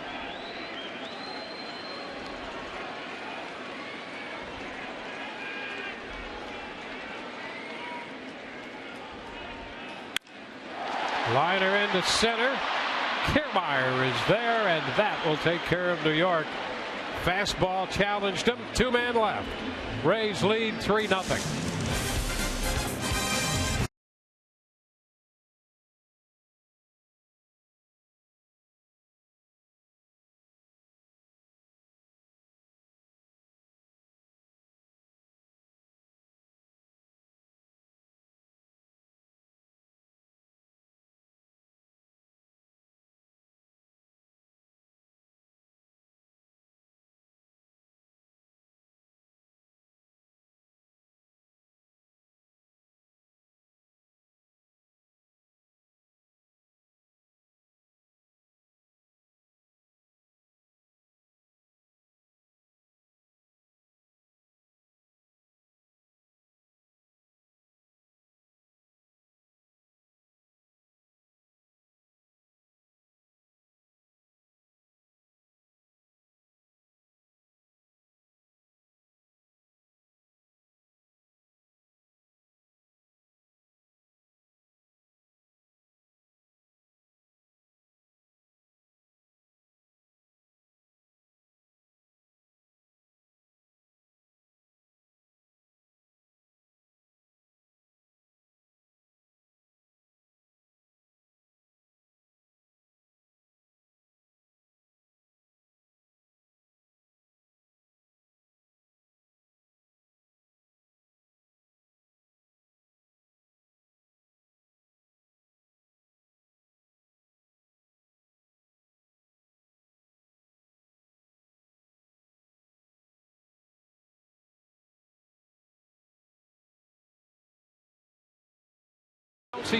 A: Liner into center. Kiermaier is there, and that will take care of New York. Fastball challenged him. 2-man left. Rays lead 3-0.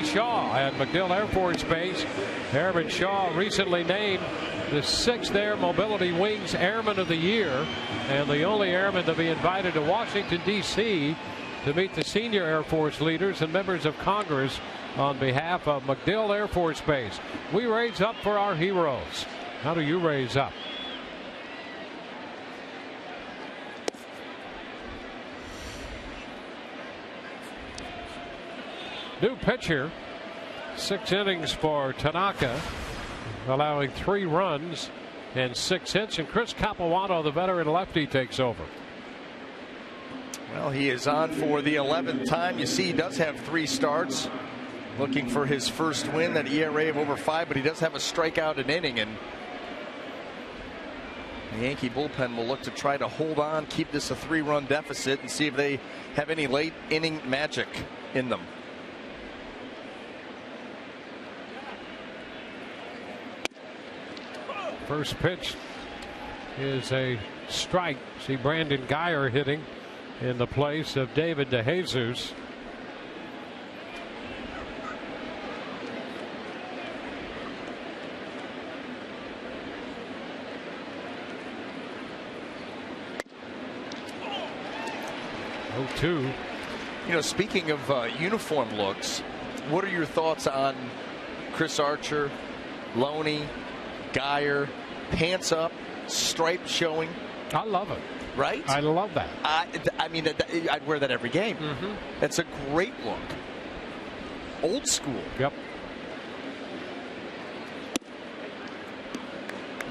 A: Shaw at MacDill Air Force Base. Airman Shaw recently named the 6th Air Mobility Wings Airman of the Year and the only airman to be invited to Washington, D.C. to meet the senior Air Force leaders and members of Congress on behalf of MacDill Air Force Base. We raise up for our heroes. How do you raise up? New pitcher, 6 innings for Tanaka, allowing 3 runs and 6 hits, and Chris Capuano, the veteran lefty, takes over.
C: Well, he is on for the 11th time. You see, he does have 3 starts, looking for his first win, that ERA of over 5, but he does have a strikeout an inning, and the Yankee bullpen will look to try to hold on, keep this a 3-run deficit, and see if they have any late inning magic in them.
A: First pitch is a strike. See Brandon Guyer hitting in the place of David DeJesus. You
C: know, speaking of uniform looks, what are your thoughts on Chris Archer, Loney, Guyer, pants up, stripe showing?
A: I love it.
C: Right?
A: I love that.
C: I mean, I'd wear that every game. It's a great look. Old school.
A: Yep.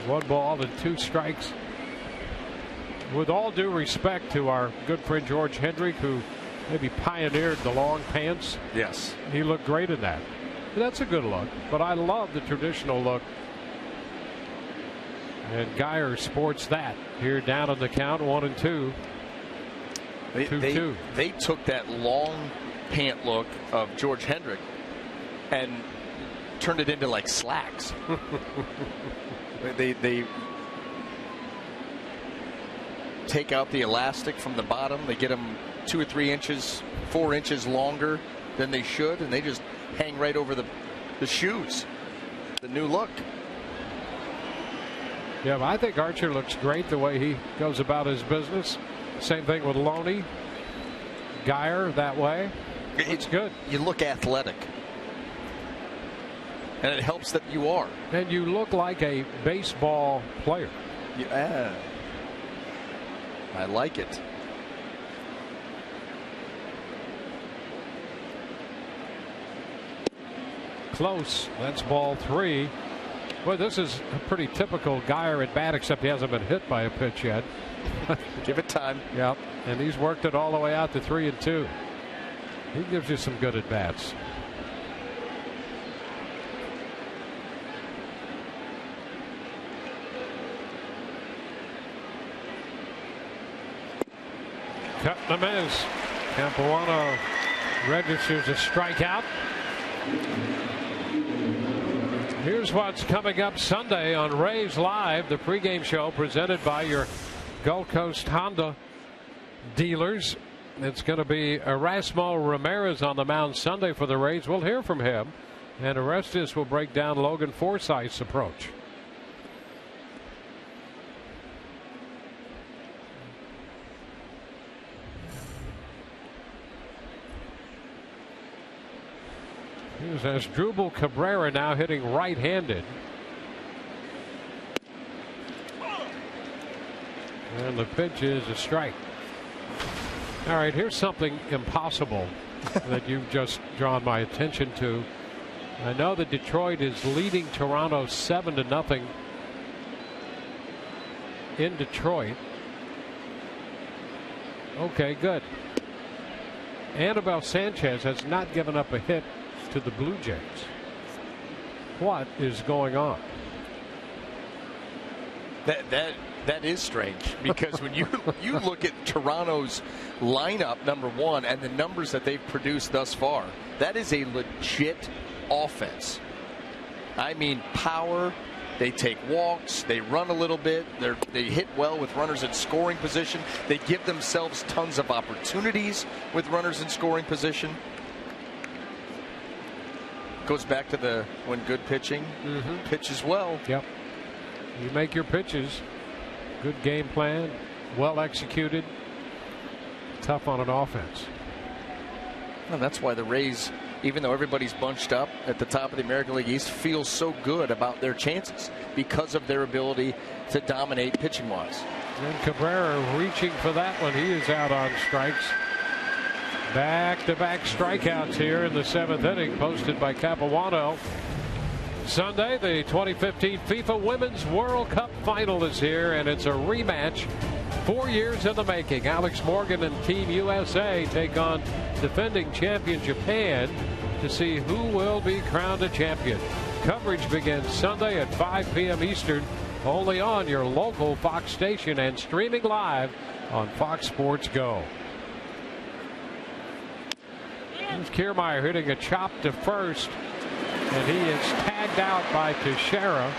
A: 1 ball and 2 strikes. With all due respect to our good friend George Hendrick, who maybe pioneered the long pants.
C: Yes.
A: He looked great in that. That's a good look. But I love the traditional look. And Guyer sports that here down on the count, 1-2. 2-2.
C: They took that long pant look of George Hendrick and turned it into like slacks. They take out the elastic from the bottom. They get them 2 or 3 inches 4 inches longer than they should, and they just hang right over the shoes. The new look.
A: Yeah, but I think Archer looks great the way he goes about his business. Same thing with Loney. Geyer that way. It's good.
C: You look athletic. And it helps that you are.
A: And you look like a baseball player.
C: Yeah. I like it.
A: Close. That's ball 3. Well, this is a pretty typical Geyer at bat, except he hasn't been hit by a pitch yet.
C: Give it time.
A: Yep. And he's worked it all the way out to 3-2. He gives you some good at bats. Cut and a miss. Capuano registers a strikeout. Here's what's coming up Sunday on Rays Live, the pregame show presented by your Gulf Coast Honda dealers. It's going to be Erasmo Ramirez on the mound Sunday for the Rays. We'll hear from him. And Orestes will break down Logan Forsythe's approach. Here's Asdrubal Cabrera now hitting right-handed. And the pitch is a strike. All right, here's something impossible that you've just drawn my attention to. I know that Detroit is leading Toronto 7-0 in Detroit. Okay, good. Anibal Sanchez has not given up a hit to the Blue Jays. What is going on?
C: That is strange, because when you look at Toronto's lineup, number one, and the numbers that they've produced thus far, that is a legit offense. I mean, power. They take walks. They run a little bit. They hit well with runners in scoring position. They give themselves tons of opportunities with runners in scoring position. Goes back to when good pitching pitches well.
A: Yep. You make your pitches. Good game plan. Well executed. Tough on an offense.
C: And that's why the Rays, even though everybody's bunched up at the top of the American League East, feel so good about their chances because of their ability to dominate pitching wise.
A: And Cabrera reaching for that one. He is out on strikes. Back-to-back strikeouts here in the 7th inning, posted by Capuano. Sunday, the 2015 FIFA Women's World Cup final is here, and it's a rematch. 4 years in the making. Alex Morgan and Team USA take on defending champion Japan to see who will be crowned a champion. Coverage begins Sunday at 5 p.m. Eastern, only on your local Fox station and streaming live on Fox Sports Go. Here's Kiermaier hitting a chop to first, and he is tagged out by Teixeira.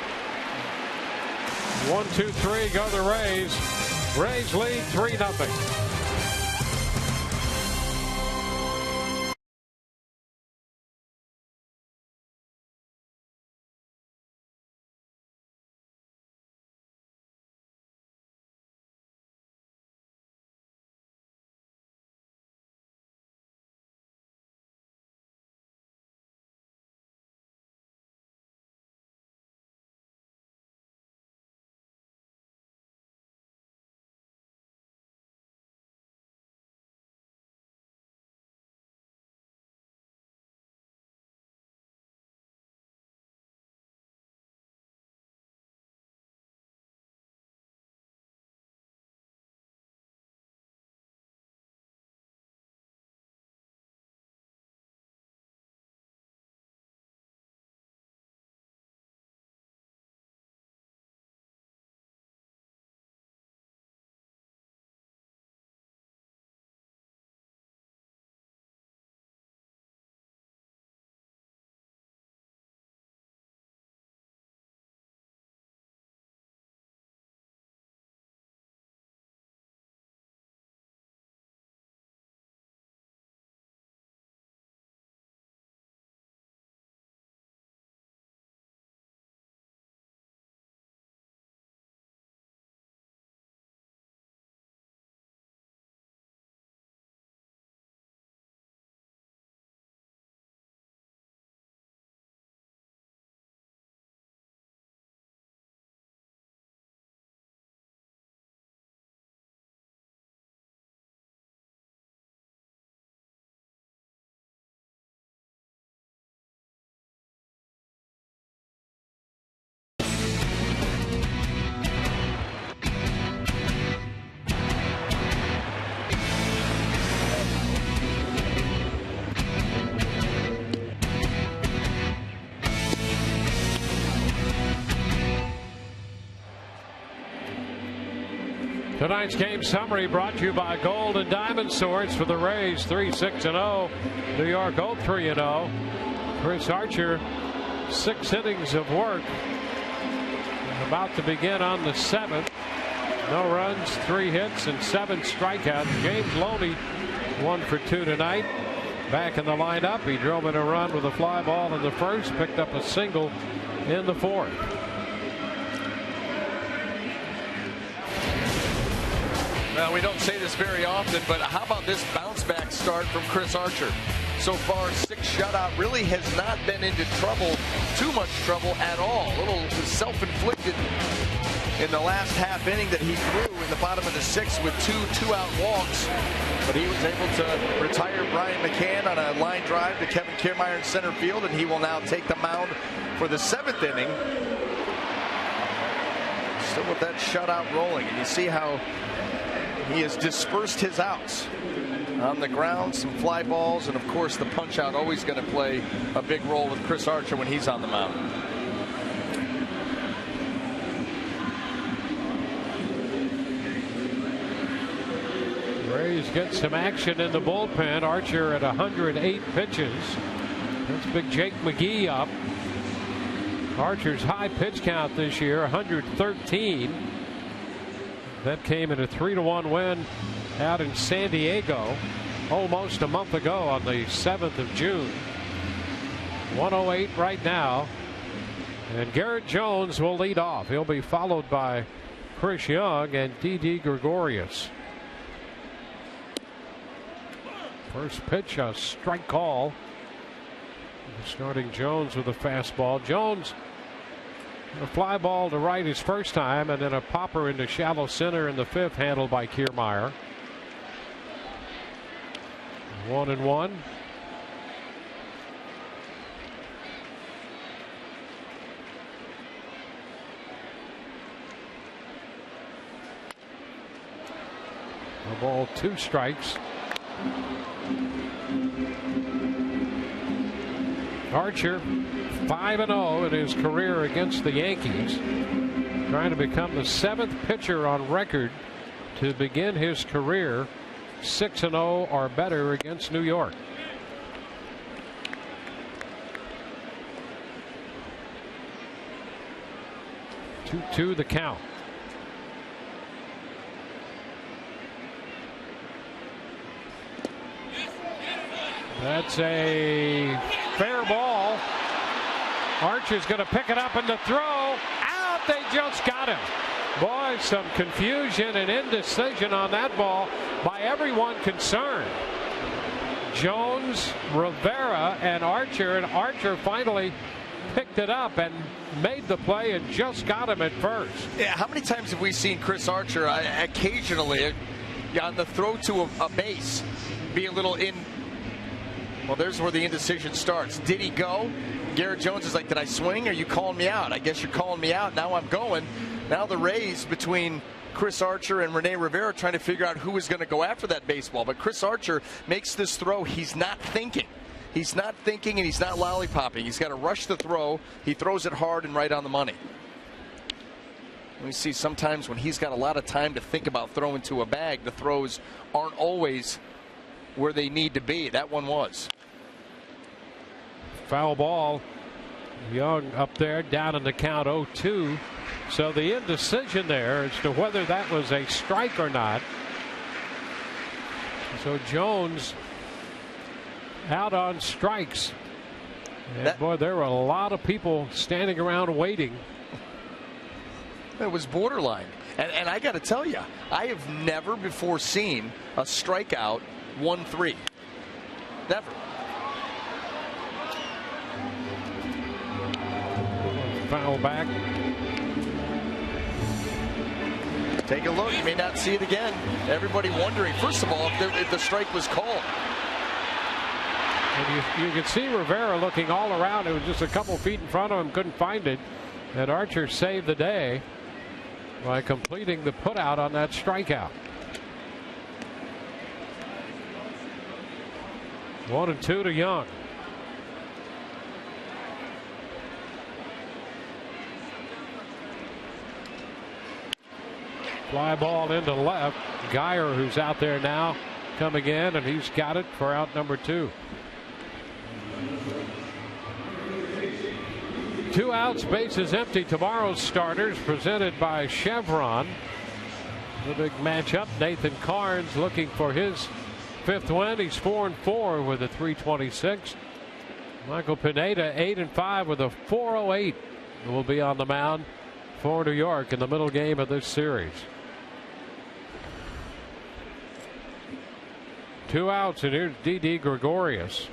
A: 1-2-3 go the Rays. Rays lead 3-0. Tonight's game summary brought to you by Gold and Diamond Swords. For the Rays, 3-6-0. New York 0-3-0. Chris Archer, 6 innings of work. About to begin on the 7th. No runs, 3 hits, and 7 strikeouts. James Loney, 1 for 2 tonight. Back in the lineup, he drove in a run with a fly ball in the first, picked up a single in the 4th.
C: Well, we don't say this very often, but how about this bounce back start from Chris Archer? So far, 6 shutout, really has not been into trouble, too much trouble at all. A little self-inflicted in the last half inning that he threw in the bottom of the 6th with 2 two-out walks. But he was able to retire Brian McCann on a line drive to Kevin Kiermaier in center field, and he will now take the mound for the 7th inning. Still with that shutout rolling, and you see how he has dispersed his outs. On the ground, some fly balls, and of course the punch out always going to play a big role with Chris Archer when he's on the mound.
A: Rays get some action in the bullpen. Archer at 108 pitches. That's big Jake McGee up. Archer's high pitch count this year, 113. That came in a 3-1 win out in San Diego almost a month ago on the 7th of June. 108 right now. And Garrett Jones will lead off. He'll be followed by Chris Young and Didi Gregorius. First pitch, a strike call. Starting Jones with a fastball. Jones, a fly ball to right his first time, and then a popper into shallow center in the 5th, handled by Kiermaier. 1-1. A ball, 2 strikes. Archer 5-0 in his career against the Yankees, trying to become the 7th pitcher on record to begin his career 6-0 or better against New York. Two the count. That's a fair ball. Archer's going to pick it up and the throw. Out! They just got him. Boy, some confusion and indecision on that ball by everyone concerned. Jones, Rivera, and Archer finally picked it up and made the play and just got him at first.
C: Yeah, how many times have we seen Chris Archer occasionally on the throw to a base be a little in? Well, there's where the indecision starts. Did he go? Garrett Jones is like, did I swing? Are you calling me out? I guess you're calling me out. Now I'm going. Now the Rays, between Chris Archer and Rene Rivera, trying to figure out who is going to go after that baseball. But Chris Archer makes this throw. He's not thinking. He's not thinking, and he's not lollipopping. He's got to rush the throw. He throws it hard and right on the money. We see sometimes when he's got a lot of time to think about throwing to a bag, the throws aren't always where they need to be. That one was.
A: Foul ball. Young up there, down in the count, 0-2. So the indecision there as to whether that was a strike or not. So Jones out on strikes. And boy, there were a lot of people standing around waiting.
C: It was borderline. And I got to tell you, I have never before seen a strikeout 1-3. Never.
A: Foul back.
C: Take a look. You may not see it again. Everybody wondering, first of all, if the strike was called.
A: And you could see Rivera looking all around. It was just a couple feet in front of him. Couldn't find it. And Archer saved the day by completing the putout on that strikeout. 1-2 to Young. Fly ball into left. Geyer, who's out there now, coming in, and he's got it for out number 2. 2 outs, bases empty. Tomorrow's starters presented by Chevron. The big matchup. Nathan Carnes looking for his 5th win. He's 4-4 with a 326. Michael Pineda 8-5 with a 408. Will be on the mound for New York in the middle game of this series. 2 outs, and here's Didi Gregorius.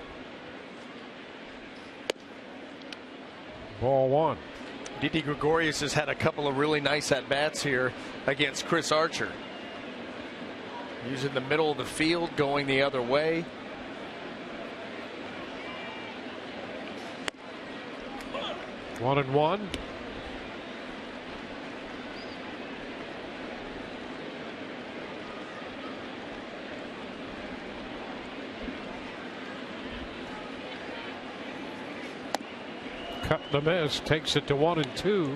A: Ball 1.
C: Didi Gregorius has had a couple of really nice at-bats here against Chris Archer. Using the middle of the field, going the other way.
A: One and one. Cut the miss, takes it to 1-2.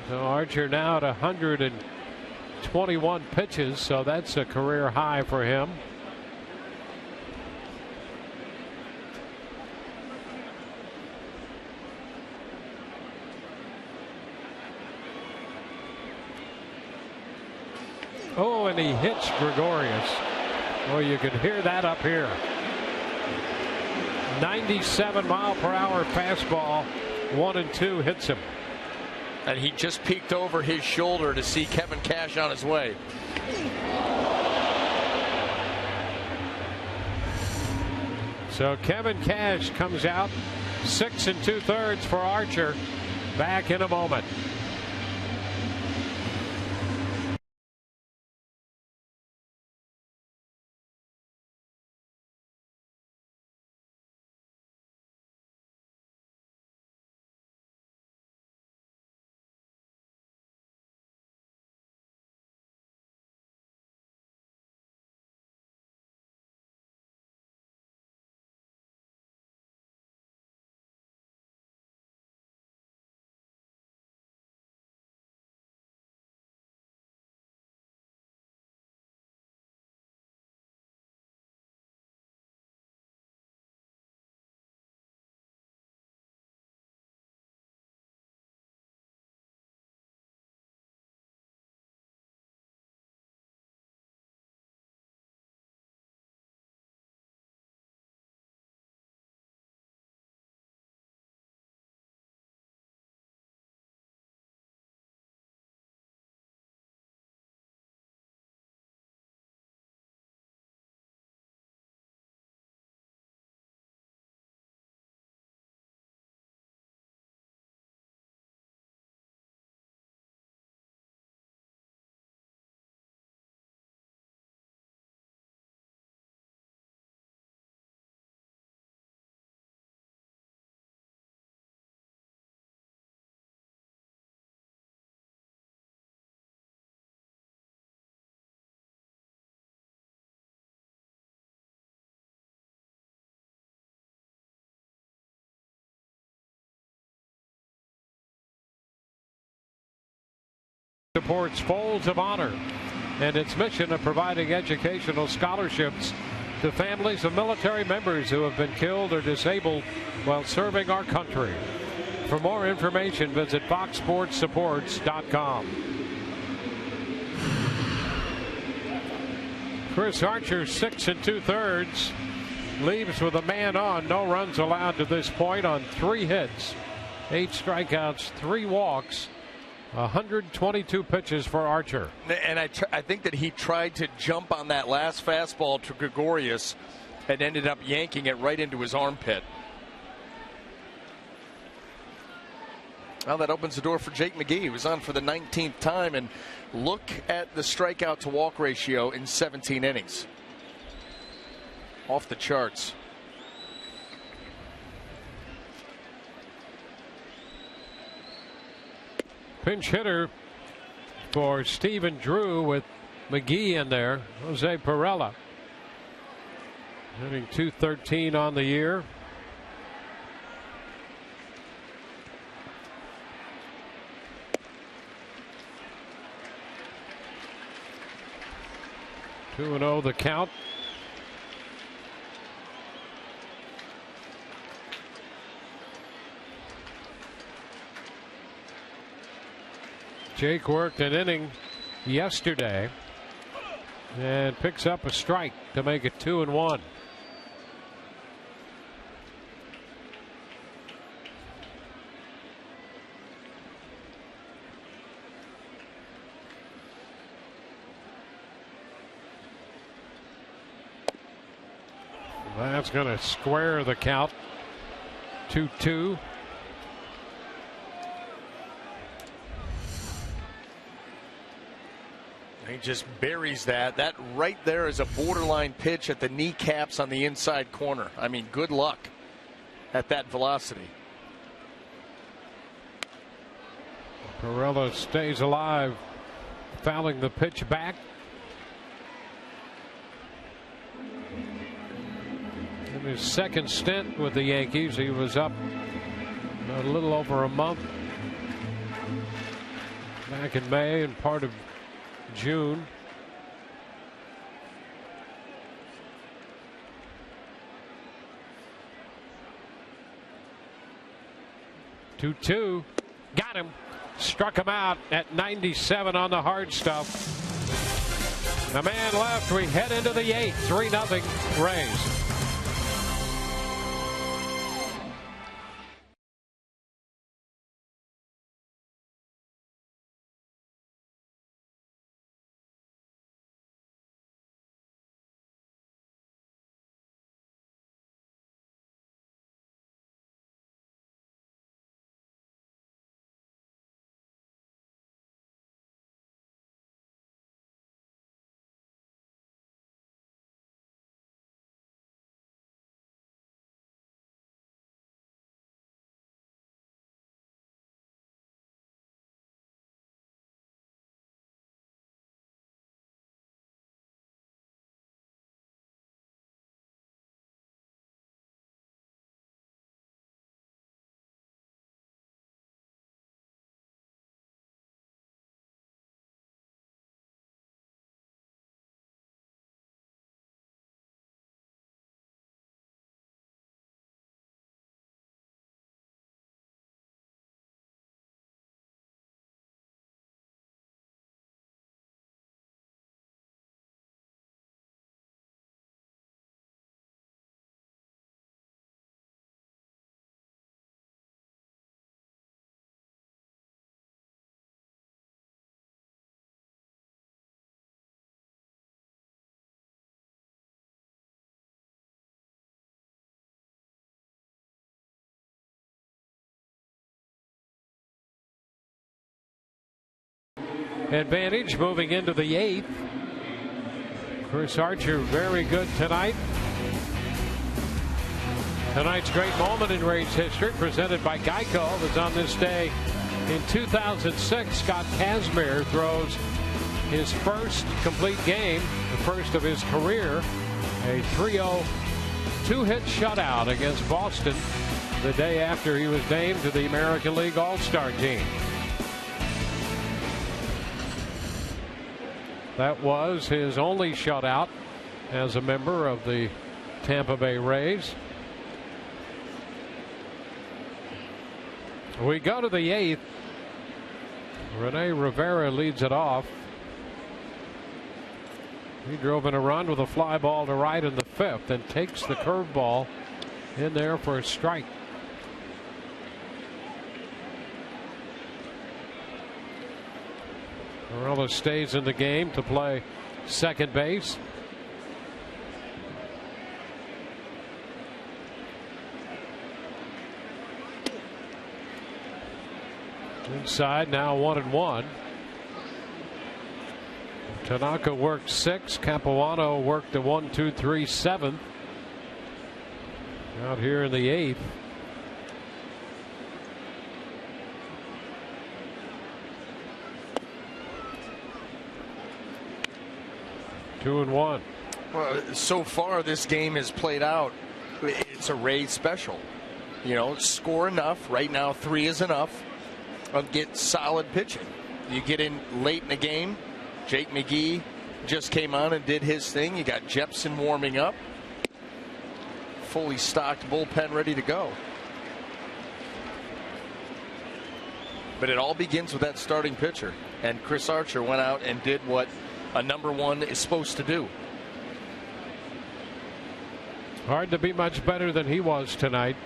A: So Archer now at 121 pitches, so that's a career high for him. Oh, and he hits Gregorius. Oh, you can hear that up here. 97-mile-per-hour fastball, 1-2 hits him.
C: And he just peeked over his shoulder to see Kevin Cash on his way.
A: So Kevin Cash comes out 6 2/3 for Archer. Back in a moment. Supports Folds of Honor and its mission of providing educational scholarships to families of military members who have been killed or disabled while serving our country. For more information, visit foxsportssupports.com. Chris Archer, 6 2/3, leaves with a man on. No runs allowed to this point on 3 hits, 8 strikeouts, 3 walks. 122 pitches for Archer.
C: And I think that he tried to jump on that last fastball to Gregorius and ended up yanking it right into his armpit. Well, that opens the door for Jake McGee, who was on for the 19th time. And look at the strikeout to walk ratio in 17 innings. Off the charts.
A: Pinch hitter for Stephen Drew with McGee in there. Jose Perella hitting .213 on the year. 2-0 the count. Jake worked an inning yesterday and picks up a strike to make it 2-1. That's going to square the count. 2-2.
C: He just buries that. That right there is a borderline pitch at the kneecaps on the inside corner. I mean, good luck at that velocity.
A: Perella stays alive, fouling the pitch back. In his second stint with the Yankees, he was up a little over a month back in May and part of June. Two, got him, struck him out at 97 on the hard stuff. The man left. We head into the 8th, 3-0 Rays. Advantage moving into the 8th. Chris Archer very good tonight. Tonight's great moment in Rays history presented by Geico was on this day in 2006. Scott Kazmir throws his first complete game, the first of his career, a 3-0 two-hit shutout against Boston the day after he was named to the American League All-Star team. That was his only shutout as a member of the Tampa Bay Rays. We go to the 8th. Rene Rivera leads it off. He drove in a run with a fly ball to right in the 5th and takes the curveball in there for a strike. Perella stays in the game to play second base. Inside now 1-1. Tanaka worked 6. Capuano worked the 1, 2, 3, 7th. Out here in the 8th. Two and one.
C: Well, so far this game has played out. It's a Rays special. You know, score enough. Right now 3 is enough. Get solid pitching. You get in late in the game. Jake McGee just came on and did his thing. You got Jepsen warming up. Fully stocked bullpen ready to go. But it all begins with that starting pitcher. And Chris Archer went out and did what a number one is supposed to do.
A: Hard to be much better than he was tonight.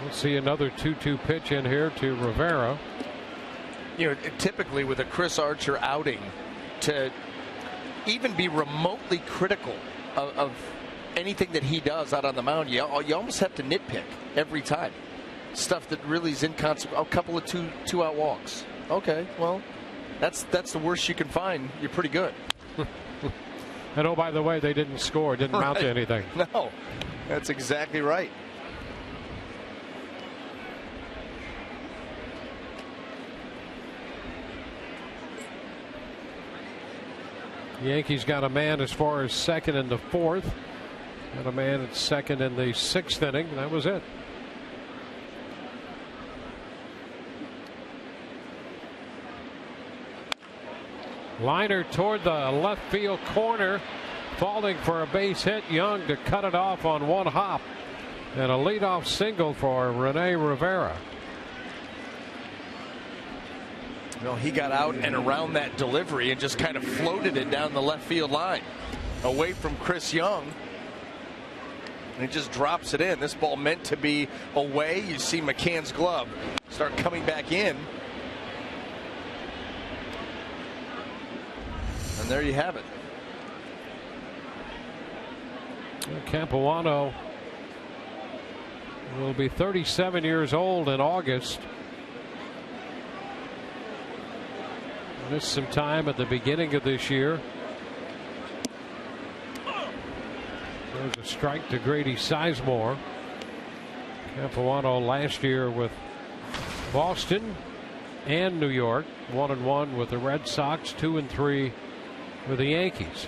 A: We'll see another 2-2 pitch in here to Rivera.
C: You know, typically with a Chris Archer outing, to even be remotely critical of anything that he does out on the mound, you almost have to nitpick every time. Stuff that really is inconsequential. A couple of two-out walks. Okay, well, that's the worst you can find. You're pretty good.
A: And oh, by the way, they didn't score. Didn't amount to anything.
C: No, that's exactly right.
A: The Yankees got a man as far as second in the fourth. Got a man at second in the sixth inning. That was it. Liner toward the left field corner. Falling for a base hit. Young to cut it off on one hop. And a leadoff single for Rene Rivera.
C: Well, he got out and around that delivery and just kind of floated it down the left field line away from Chris Young. And he just drops it in. This ball meant to be away. You see McCann's glove start coming back in. And there you have it.
A: Capuano will be 37 years old in August. Missed some time at the beginning of this year. There's a strike to Grady Sizemore. Capuano last year with Boston and New York. 1-1 with the Red Sox. 2-3 with the Yankees.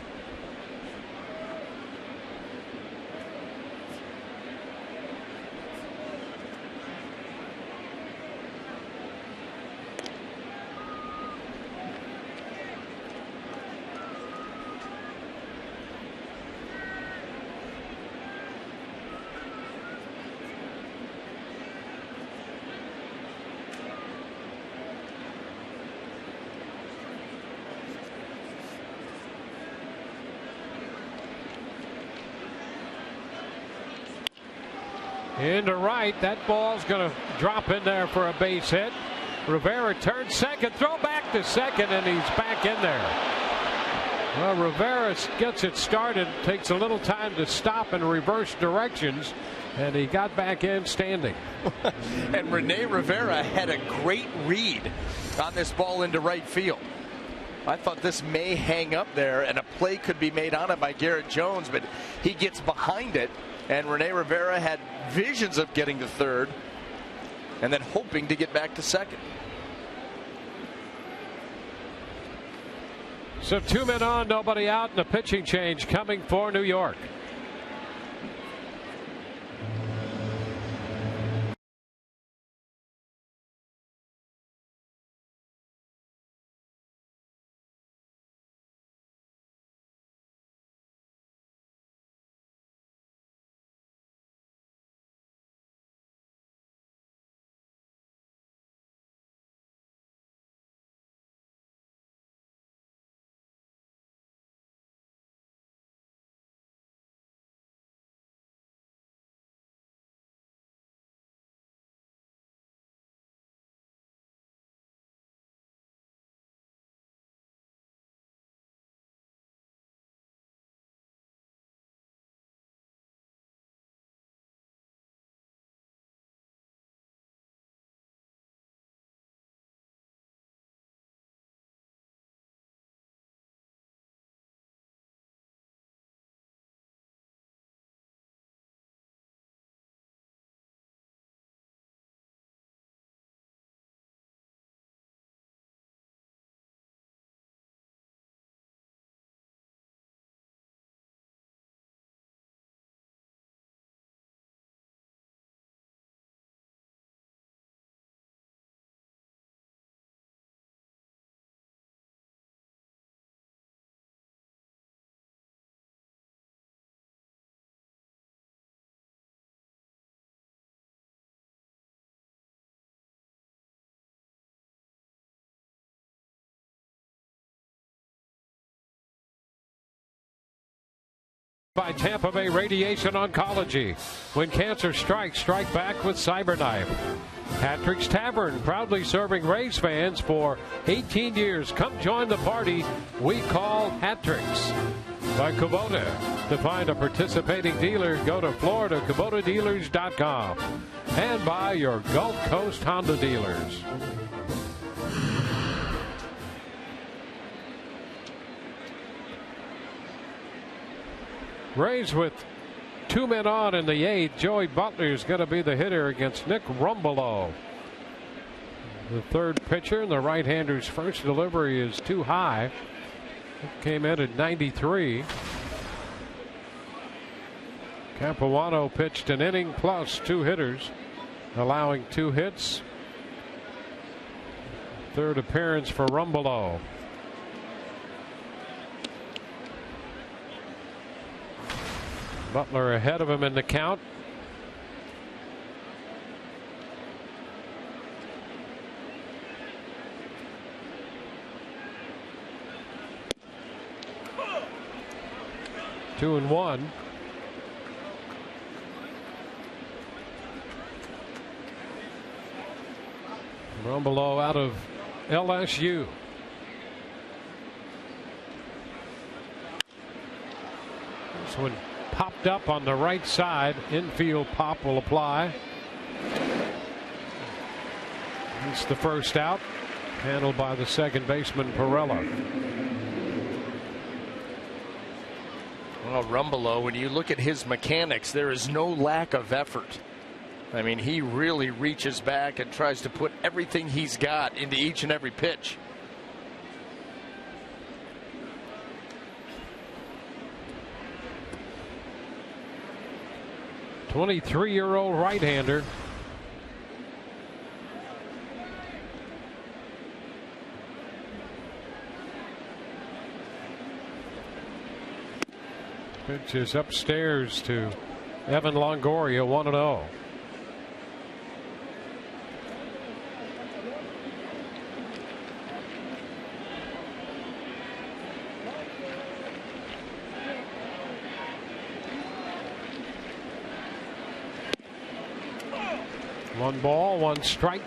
A: Into right. That ball's going to drop in there for a base hit. Rivera turns second, throw back to second, and he's back in there. Well, Rivera gets it started, takes a little time to stop and reverse directions, and he got back in standing.
C: And Rene Rivera had a great read on this ball into right field. I thought this may hang up there and a play could be made on it by Garrett Jones, but he gets behind it, and Rene Rivera had visions of getting to third and then hoping to get back to second.
A: So 2 men on, nobody out, and a pitching change coming for New York. By Tampa Bay Radiation Oncology. When cancer strikes, strike back with Cyberknife. Patrick's Tavern, proudly serving Rays fans for 18 years. Come join the party we call Hat-Tricks. By Kubota. To find a participating dealer, go to FloridaKubotaDealers.com. And by your Gulf Coast Honda dealers. Rays with 2 men on in the 8th. Joey Butler is going to be the hitter against Nick Rumbelow. The third pitcher, and the right-hander's first delivery is too high. It came in at 93. Capuano pitched an inning plus 2 hitters, allowing 2 hits. Third appearance for Rumbelow. Butler ahead of him in the count. Two and one. Rumbelow out of LSU. This one popped up on the right side. Infield pop will apply. It's the first out, handled by the second baseman Perella.
C: Well, Rumbelow, when you look at his mechanics, there is no lack of effort. I mean, he really reaches back and tries to put everything he's got into each and every pitch.
A: 23-year-old right-hander. Pitch is upstairs to Evan Longoria, 1-0. One ball, one strike.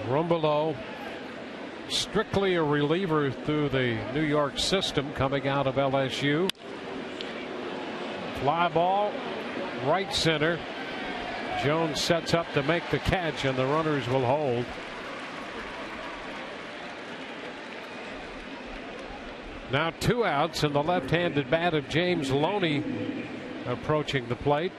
A: Rumbelow, strictly a reliever through the New York system, coming out of LSU. Fly ball, right center. Jones sets up to make the catch, and the runners will hold. Now 2 outs, and the left-handed bat of James Loney approaching the plate.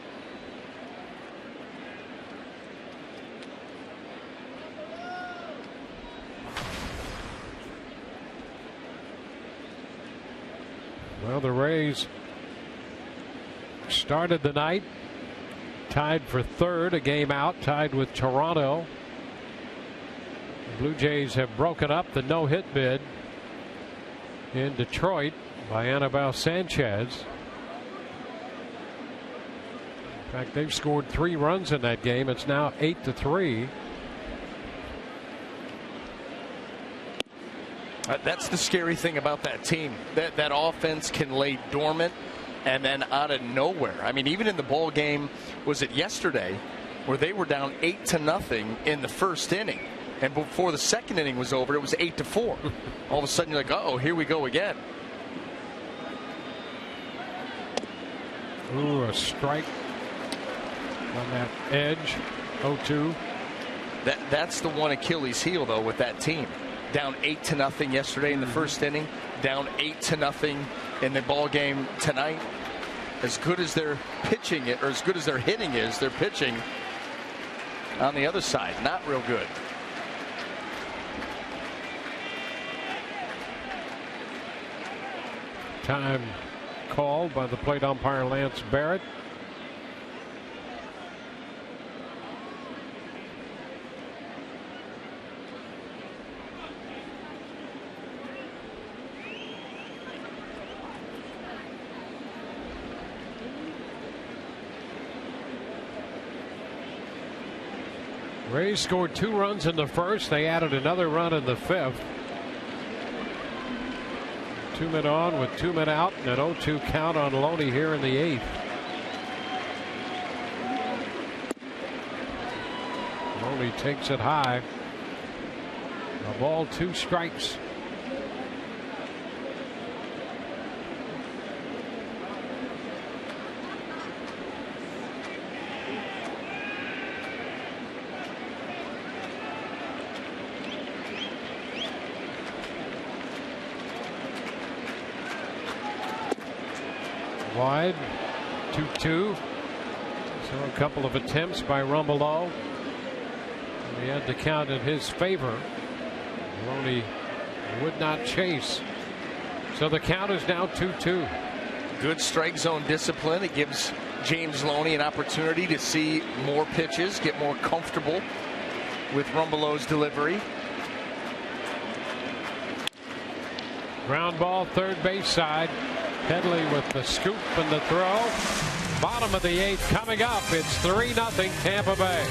A: Well, the Rays started the night tied for third, a game out, tied with Toronto. The Blue Jays have broken up the no-hit bid in Detroit by Anibal Sanchez. In fact, they've scored 3 runs in that game. It's now 8-3.
C: That's the scary thing about that team. That offense can lay dormant and then out of nowhere. I mean, even in the ball game, was it yesterday, where they were down 8-0 in the first inning, and before the second inning was over, it was 8-4. All of a sudden, you're like, oh, here we go again.
A: Ooh, a strike on that edge. 0-2.
C: That's the one Achilles heel, though, with that team. Down 8-0 yesterday in the first inning. Down 8-0 in the ball game tonight. As good as their pitching, or as good as their hitting is, their pitching on the other side, not real good.
A: Time called by the plate umpire Lance Barrett. Rays scored 2 runs in the first. They added another run in the 5th. 2 men on with 2 men out, and an 0-2 count on Loney here in the 8th. Loney takes it high. A ball, 2 strikes. Wide, 2-2. So a couple of attempts by Rumbelow. He had the count in his favor. Loney would not chase. So the count is now 2-2.
C: Good strike zone discipline. It gives James Loney an opportunity to see more pitches, get more comfortable with Rumbelow's delivery.
A: Ground ball, third base side. Headley with the scoop and the throw. Bottom of the 8th coming up. It's 3-0 Tampa Bay.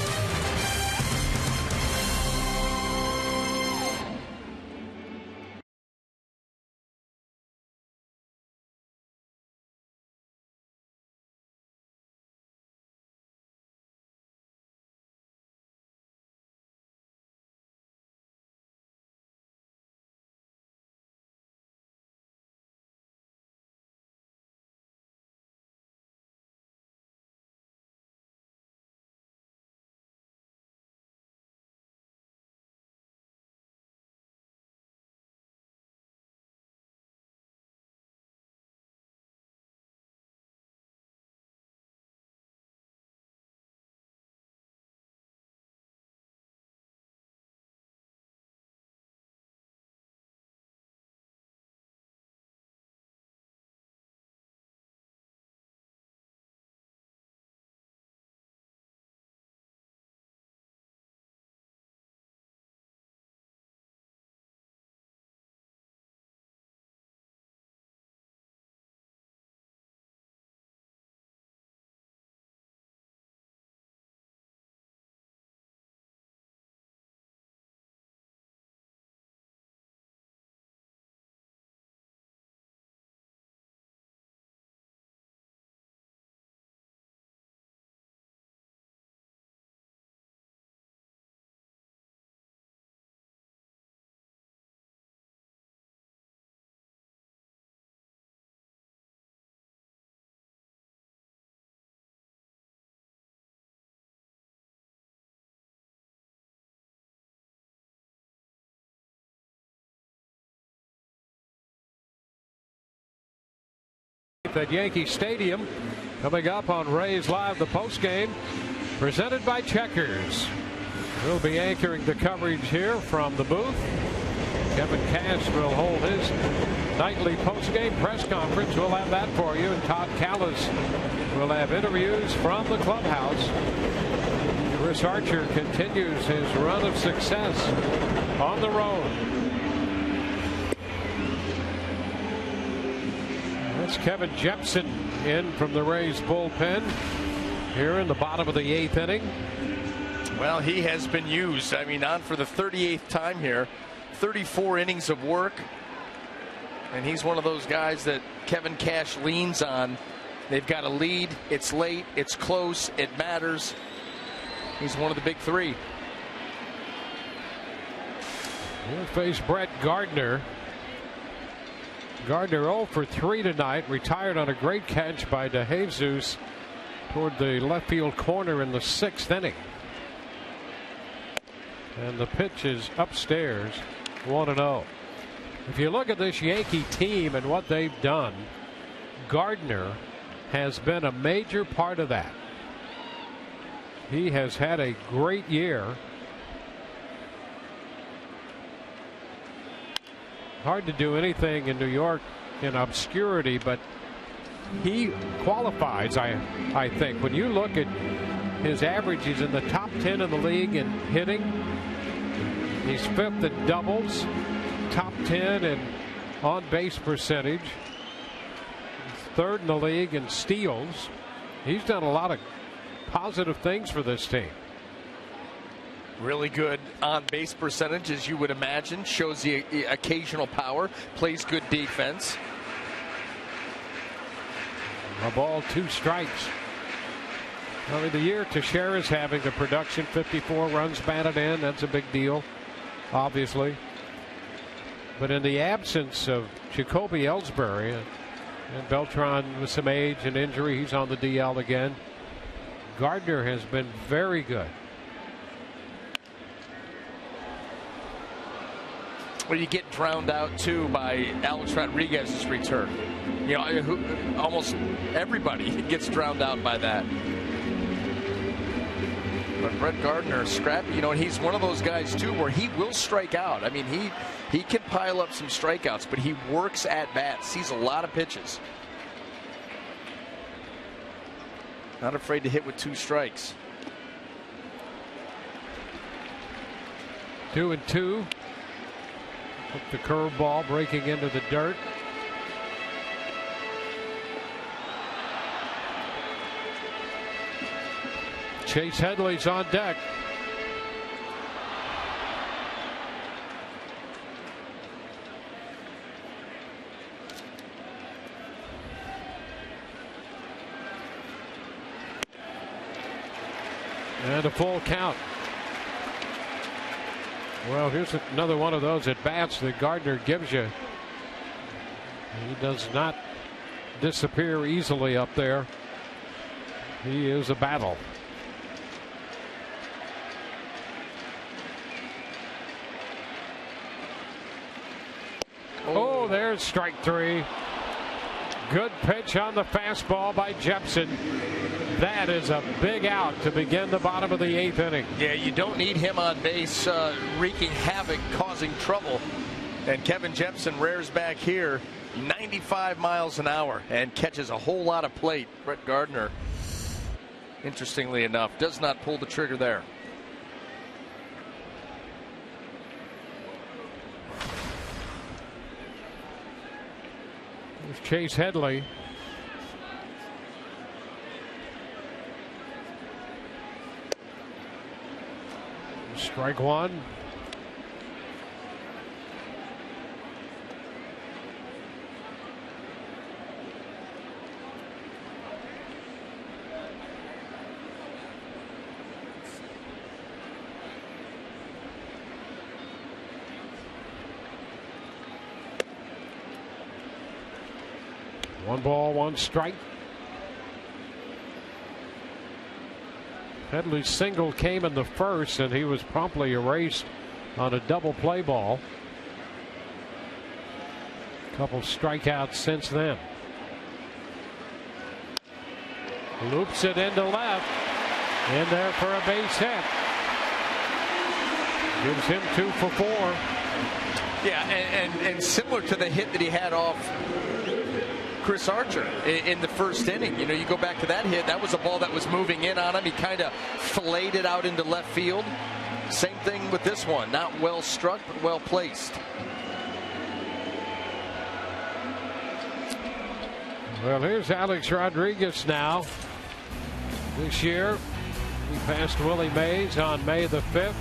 A: At Yankee Stadium, coming up on Rays Live, the postgame presented by Checkers. We'll be anchoring the coverage here from the booth. Kevin Cash will hold his nightly postgame press conference. We'll have that for you, and Todd Callis will have interviews from the clubhouse. Chris Archer continues his run of success on the road. That's Kevin Jepson in from the Rays bullpen here in the bottom of the 8th inning.
C: Well, he has been used. I mean, on for the 38th time here. 34 innings of work. And he's one of those guys that Kevin Cash leans on. They've got a lead. It's late. It's close. It matters. He's one of the big 3.
A: We'll face Brett Gardner. Gardner 0 for 3 tonight, retired on a great catch by DeJesus toward the left field corner in the 6th inning. And the pitch is upstairs, 1-0. If you look at this Yankee team and what they've done, Gardner has been a major part of that. He has had a great year. Hard to do anything in New York in obscurity, but he qualifies, I think. When you look at his average, he's in the top 10 in the league in hitting. He's 5th in doubles, top 10 in on-base percentage, 3rd in the league in steals. He's done a lot of positive things for this team.
C: Really good on base percentage, as you would imagine. Shows the occasional power. Plays good defense.
A: A ball, 2 strikes. I mean, the year Teixeira's having the production, 54 runs batted in. That's a big deal, obviously. But in the absence of Jacoby Ellsbury and Beltran with some age and injury, he's on the DL again. Gardner has been very good.
C: Well, you get drowned out too by Alex Rodriguez's return. You know, almost everybody gets drowned out by that. But Brett Gardner, scrappy, you know, and he's one of those guys too where he will strike out. I mean, he can pile up some strikeouts, but he works at bats, sees a lot of pitches. Not afraid to hit with 2 strikes.
A: 2-2. Took the curveball, breaking into the dirt. Chase Headley's on deck. And a full count. Well, here's another one of those at bats that Gardner gives you. He does not disappear easily up there. He is a battle. Oh, there's strike 3. Good pitch on the fastball by Jepson. That is a big out to begin the bottom of the 8th inning.
C: Yeah, you don't need him on base wreaking havoc, causing trouble. And Kevin Jepson rears back here 95 miles an hour and catches a whole lot of plate. Brett Gardner, interestingly enough, does not pull the trigger there.
A: There's Chase Headley. Strike 1. One ball, 1 strike. Headley's single came in the first, and he was promptly erased on a double play ball. Couple strikeouts since then. Loops it into left. In there for a base hit. Gives him 2 for 4.
C: Yeah, and similar to the hit that he had off Chris Archer in the first inning. You know, you go back to that hit, that was a ball that was moving in on him. He kind of filleted it out into left field. Same thing with this one. Not well struck, but well placed.
A: Well, here's Alex Rodriguez now. This year, he passed Willie Mays on May the 5th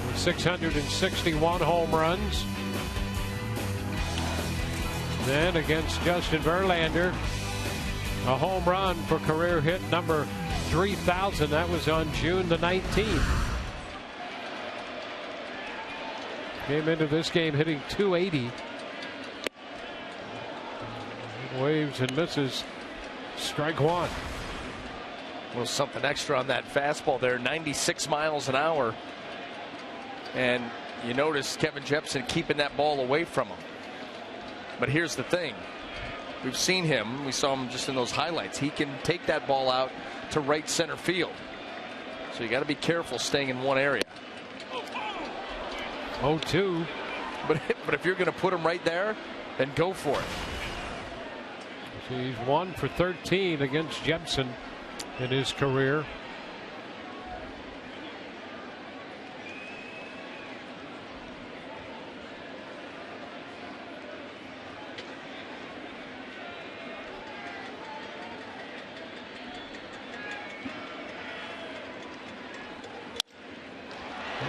A: with 661 home runs. Then against Justin Verlander, a home run for career hit number 3,000. That was on June the 19th. Came into this game hitting .280. Waves and misses. Strike 1.
C: Well, something extra on that fastball there. 96 miles an hour. And you notice Kevin Jepson keeping that ball away from him. But here's the thing. We've seen him. We saw him just in those highlights. He can take that ball out to right center field. So you got to be careful staying in one area.
A: 0-2.
C: But if you're going to put him right there, then go for it.
A: He's 1 for 13 against Jepson in his career.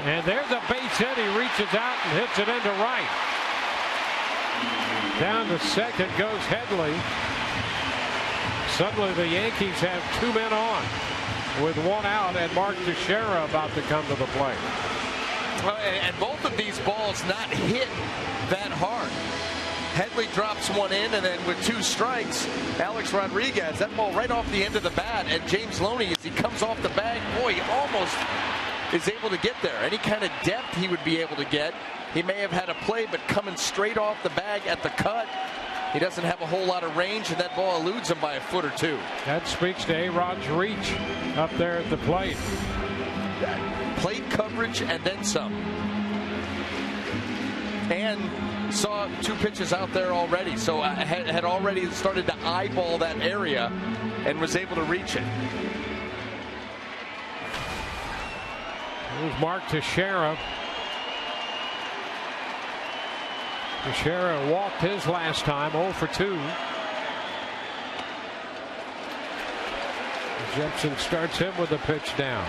A: And there's a base hit. He reaches out and hits it into right. Down to second goes Headley. Suddenly the Yankees have 2 men on with 1 out, and Mark Teixeira about to come to the plate.
C: Well, and both of these balls not hit that hard. Headley drops one in, and then with 2 strikes, Alex Rodriguez, that ball right off the end of the bat, and James Loney, as he comes off the bag, boy, he almost is able to get there. Any kind of depth he would be able to get. He may have had a play, but coming straight off the bag at the cut, he doesn't have a whole lot of range, and that ball eludes him by a foot or 2.
A: That speaks to A-Rod's reach up there at the plate.
C: Plate coverage and then some. And saw 2 pitches out there already, so had already started to eyeball that area and was able to reach it.
A: Here's Mark Teixeira. Teixeira walked his last time, 0 for 2. Jepsen starts him with a pitch down.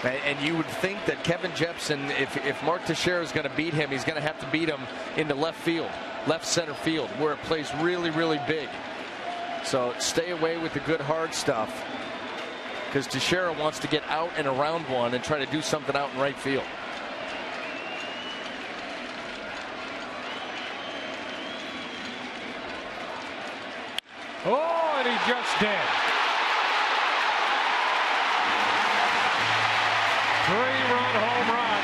C: And you would think that Kevin Jepsen, if Mark Teixeira is going to beat him, he's going to have to beat him into left field, left center field, where it plays really, really big. So stay away with the good hard stuff, because Teixeira wants to get out and around one and try to do something out in right field.
A: Oh, and he just did. 3-run home run.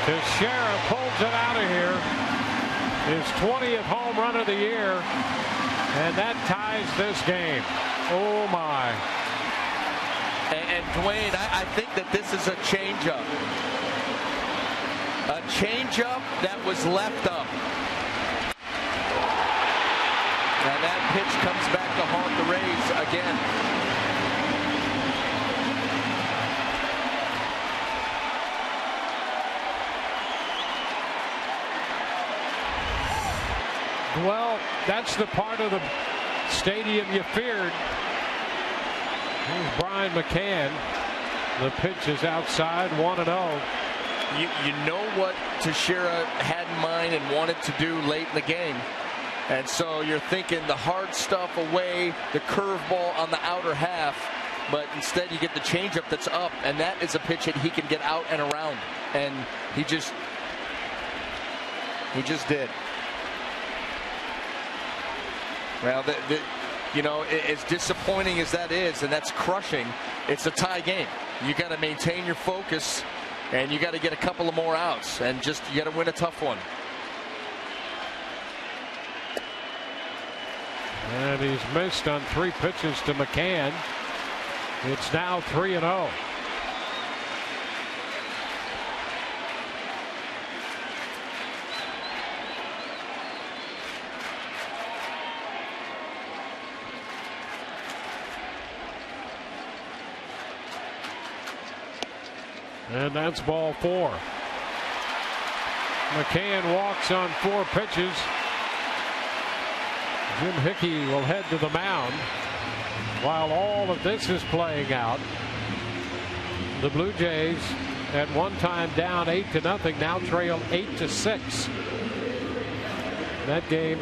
A: Teixeira pulls it out of here. His 20th home run of the year. And that ties this game. Oh, my.
C: And Dwayne, I think that this is a changeup. A changeup that was left up. And that pitch comes back to haunt the Rays again.
A: Well, that's the part of the stadium you feared. Here's Brian McCann. The pitch is outside, 1-0.
C: You know what Teixeira had in mind and wanted to do late in the game. And so you're thinking the hard stuff away, the curveball on the outer half, but instead you get the changeup that's up, and that is a pitch that he can get out and around. And he just did. Well, you know, as disappointing as that is, and that's crushing, it's a tie game. You got to maintain your focus, and you got to get a couple of more outs, and you got to win a tough one.
A: And he's missed on 3 pitches to McCann. It's now 3-0. And that's ball 4. McCann walks on 4 pitches. Jim Hickey will head to the mound while all of this is playing out. The Blue Jays at one time down 8-0, now trail 8-6. That game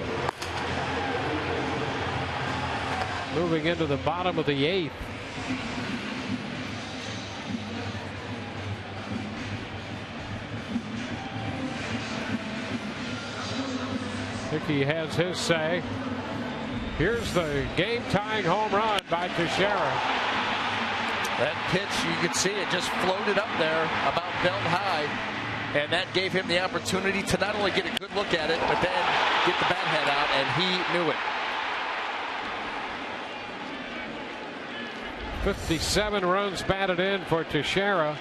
A: moving into the bottom of the 8th. Hickey has his say. Here's the game-tying home run by Teixeira.
C: That pitch, you could see it just floated up there about belt high, and that gave him the opportunity to not only get a good look at it, but then get the bat head out, and he knew it.
A: 57 runs batted in for Teixeira.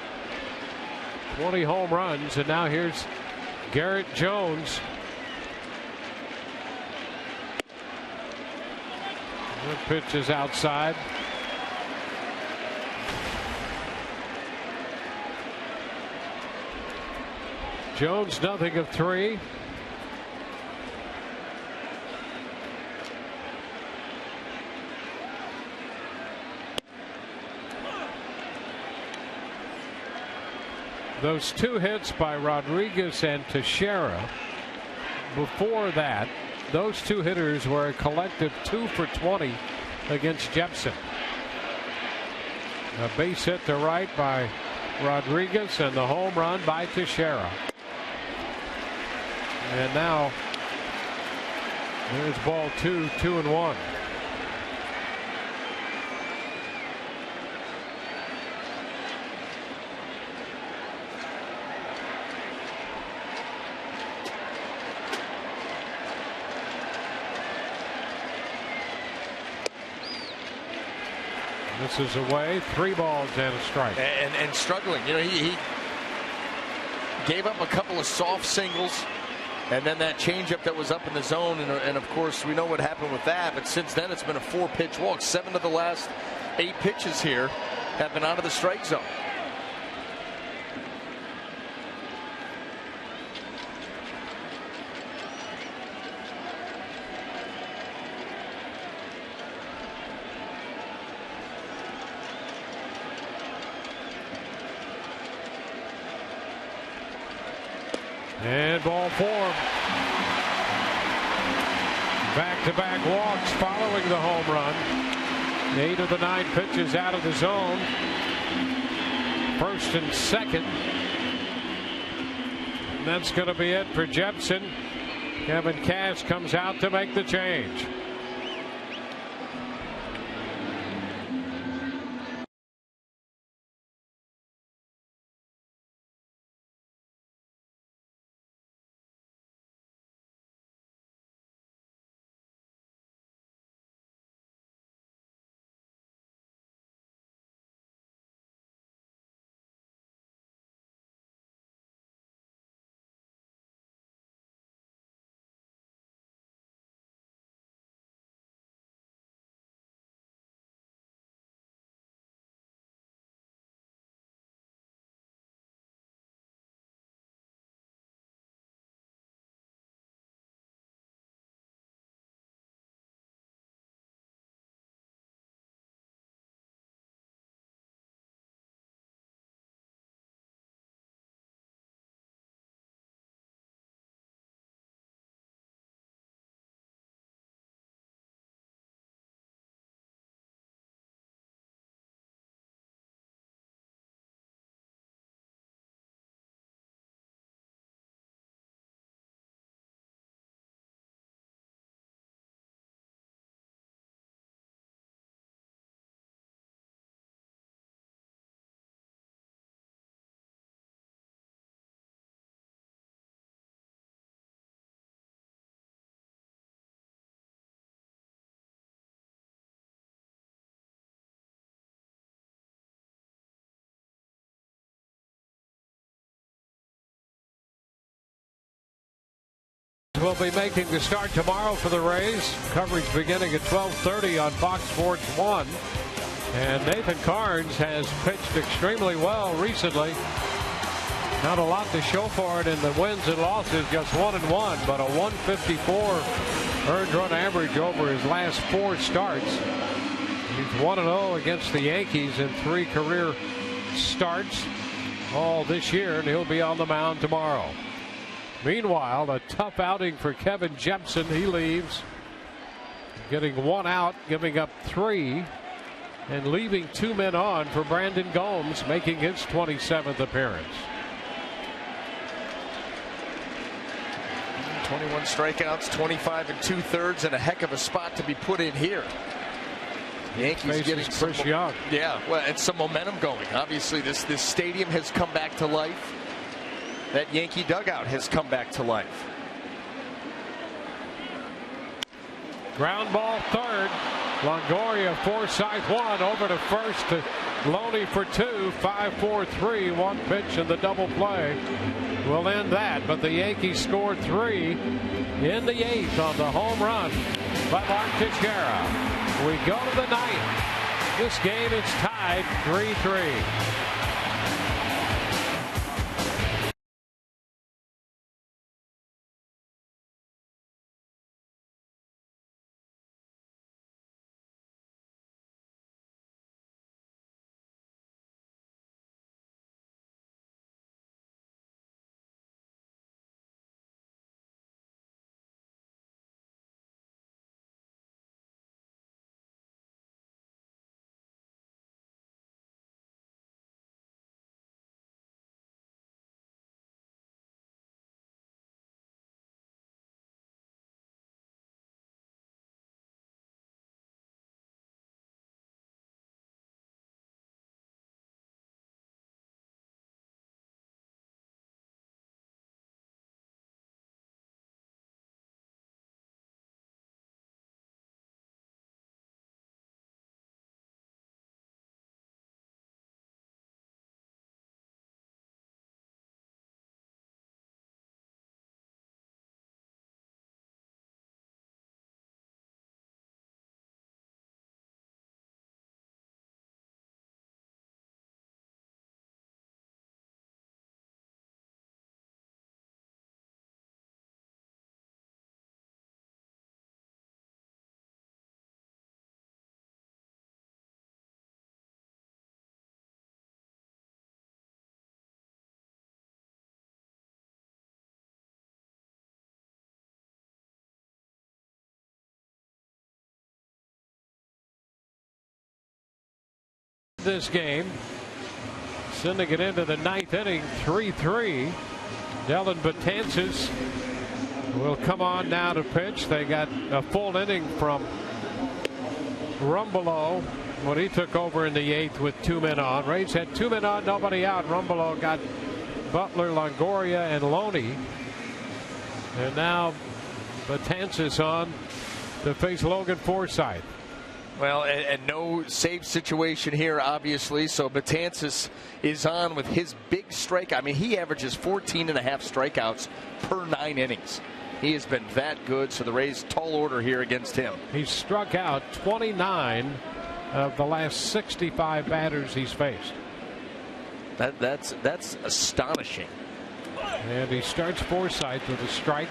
A: 20 home runs, and now here's Garrett Jones. The pitch is outside. Jones nothing of 3. Those 2 hits by Rodriguez and Teixeira. Before that, those 2 hitters were a collective 2 for 20 against Jepsen. A base hit to right by Rodriguez and the home run by Teixeira. And now there's ball 2, 2-1. This is away. 3 balls and a strike.
C: And struggling. You know, he gave up a couple of soft singles, and then that changeup that was up in the zone. And of course, we know what happened with that. But since then, it's been a 4-pitch walk. 7 of the last 8 pitches here have been out of the strike zone.
A: And ball 4. Back-to-back walks following the home run. 8 of the 9 pitches out of the zone. First and second. And that's going to be it for Jepsen. Kevin Cash comes out to make the change. Will be making the start tomorrow for the Rays. Coverage beginning at 12:30 on Fox Sports 1. And Nathan Carnes has pitched extremely well recently. Not a lot to show for it in the wins and losses, just 1-1, but a 154 earned run average over his last 4 starts. He's 1-0 against the Yankees in 3 career starts all this year, and he'll be on the mound tomorrow. Meanwhile, a tough outing for Kevin Jepsen. He leaves, getting 1 out, giving up 3, and leaving 2 men on for Brandon Gomes, making his 27th appearance.
C: 21 strikeouts, 25 2/3, and a heck of a spot to be put in here. The Yankees getting some,
A: Young.
C: Yeah, well, and some momentum going. Obviously, this stadium has come back to life. That Yankee dugout has come back to life.
A: Ground ball 3rd. Longoria, Forsythe 1 over to first to Loney for 2. 5-4-3. 1 pitch and the double play will end that. But the Yankees scored 3 in the 8th on the home run by Mark Teixeira. We go to the 9th. This game is tied 3-3. this game. Sending it into the ninth inning, 3-3. Dellin Betances will come on now to pitch. They got a full inning from Rumbelow when he took over in the 8th with 2 men on. Rays had 2 men on, nobody out. Rumbelow got Butler, Longoria, and Loney. And now Betances on to face Logan Forsythe.
C: Well, and no save situation here, obviously. So Betances is on with his big strike. I mean, he averages 14.5 strikeouts per 9 innings. He has been that good. So the Rays tall order here against him.
A: He's struck out 29 of the last 65 batters he's faced.
C: That's astonishing.
A: And he starts Forsythe with a strike.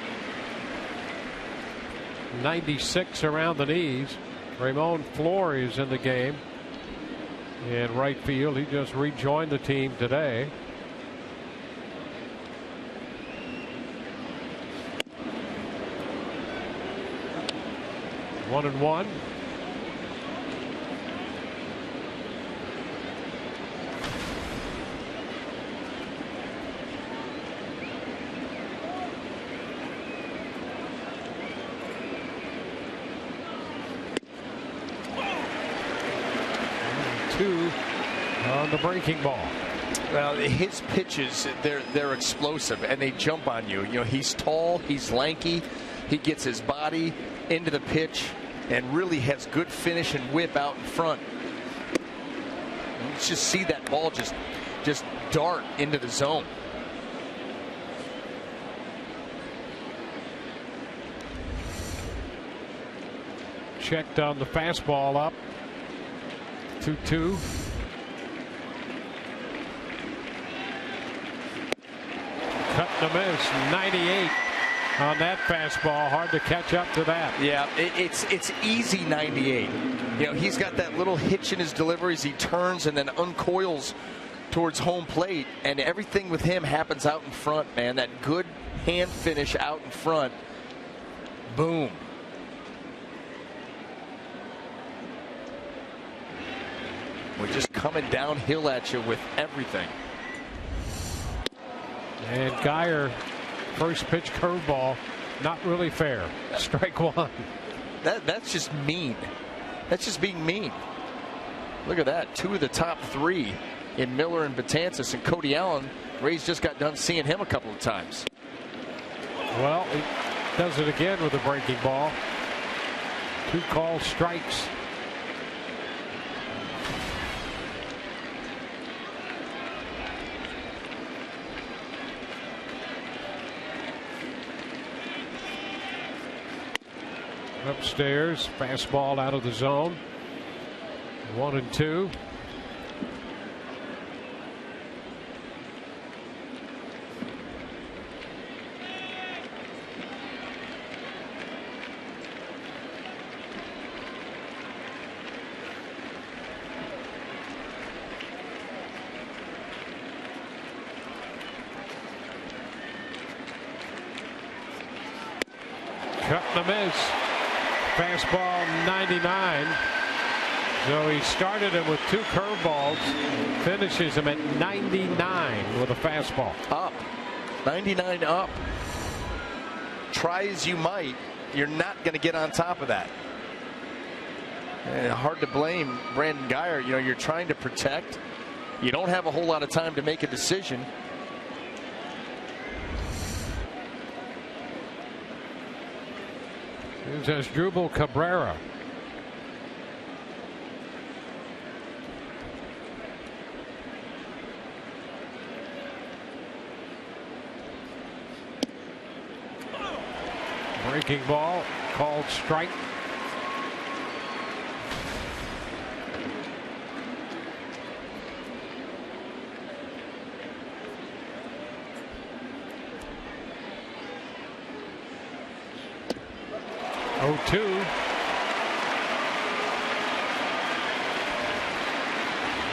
A: 96 around the knees. Ramon Flores in the game in right field. He just rejoined the team today. One and one. Two on the breaking ball.
C: Well, his pitches, they're explosive and they jump on you. You know, he's tall, he's lanky, he gets his body into the pitch and really has good finish and whip out in front. You just see that ball just dart into the zone.
A: Checked on the fastball up. 2-2. Cut and a miss. 98 on that fastball. Hard to catch up to that.
C: Yeah, it's easy 98. You know, he's got that little hitch in his deliveries. He turns and then uncoils towards home plate, and everything with him happens out in front, man. That good hand finish out in front. Boom. We're just coming downhill at you with everything.
A: And Geyer, first pitch curveball, not really fair. Strike one.
C: That's just mean. That's just being mean. Look at that. 2 of the top 3 in Miller and Betances, and Cody Allen. Rays just got done seeing him a couple of times.
A: Well, he does it again with a breaking ball. 2 called strikes. Upstairs, fastball out of the zone. 1-2. Cut and a miss. Fastball 99. So he started him with 2 curveballs, finishes him at 99 with a fastball.
C: Up. 99 up. Try as you might, you're not going to get on top of that. And hard to blame Brandon Geyer. You know, you're trying to protect. You don't have a whole lot of time to make a decision.
A: Here's Asdrubal Cabrera. Breaking ball called strike. Oh, 2.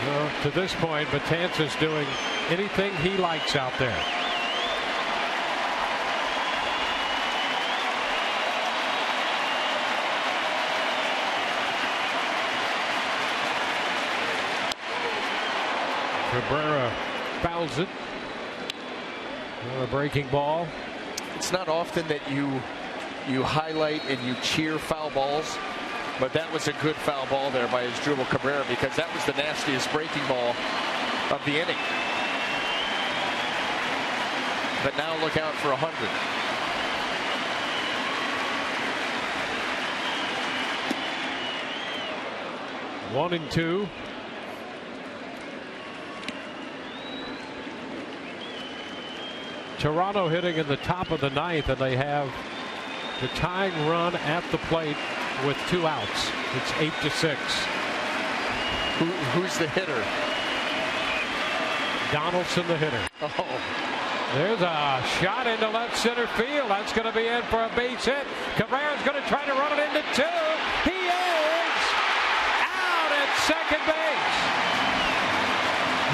A: Well, to this point, Betances doing anything he likes out there. Cabrera fouls it. A breaking ball.
C: It's not often that you highlight and you cheer foul balls, but that was a good foul ball there by Asdrubal Cabrera, because that was the nastiest breaking ball of the inning. But now look out for 100.
A: One and two. Toronto hitting in the top of the ninth, and they have the tying run at the plate with 2 outs. It's 8-6.
C: Who's the hitter?
A: Donaldson, the hitter.
C: Oh.
A: There's a shot into left center field. That's going to be in for a base hit. Cabrera's going to try to run it into 2. He is out at second base.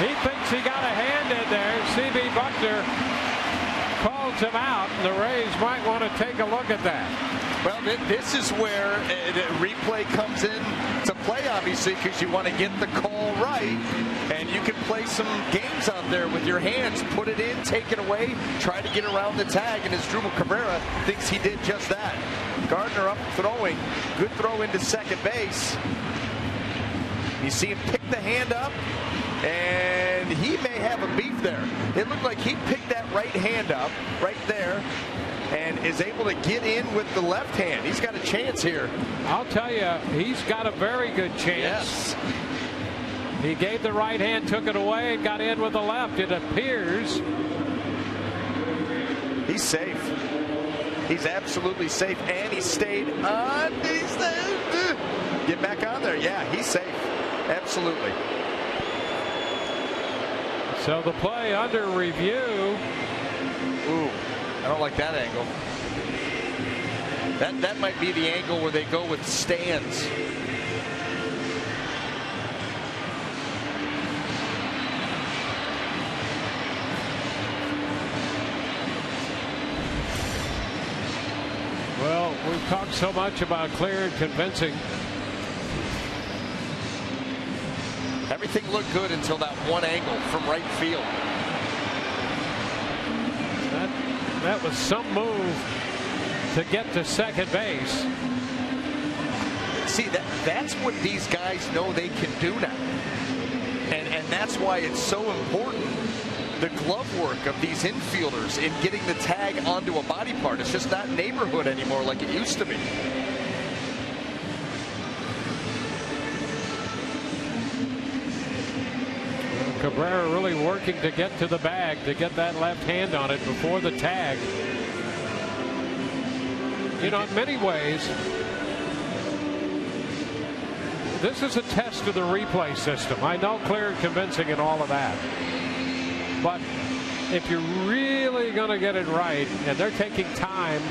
A: He thinks he got a hand in there. C.B. Buckner calls him out. The Rays might want to take a look at that.
C: Well, this is where the replay comes in to play, obviously, because you want to get the call right, and you can play some games out there with your hands. Put it in, take it away, try to get around the tag, and Asdrubal Cabrera thinks he did just that. Gardner up throwing. Good throw into second base. You see him pick the hand up, and he may have a beef there. It looked like he picked that right hand up right there and is able to get in with the left hand. He's got a chance here.
A: I'll tell you, he's got a very good chance.
C: Yes.
A: He gave the right hand, took it away, and got in with the left. It appears
C: he's safe. He's absolutely safe, and he stayed on. Get back on there. Yeah, he's safe. Absolutely.
A: So the play under review.
C: Ooh, I don't like that angle. That might be the angle where they go with stands.
A: Well, we've talked so much about clear and convincing.
C: Everything looked good until that one angle from right field.
A: That was some move to get to second base.
C: See, that's what these guys know they can do now. And that's why it's so important, the glove work of these infielders in getting the tag onto a body part. It's just not neighborhood anymore like it used to be.
A: Cabrera really working to get to the bag, to get that left hand on it before the tag. You know, in many ways, this is a test of the replay system. I know clear and convincing and all of that. But if you're really going to get it right, and they're taking time,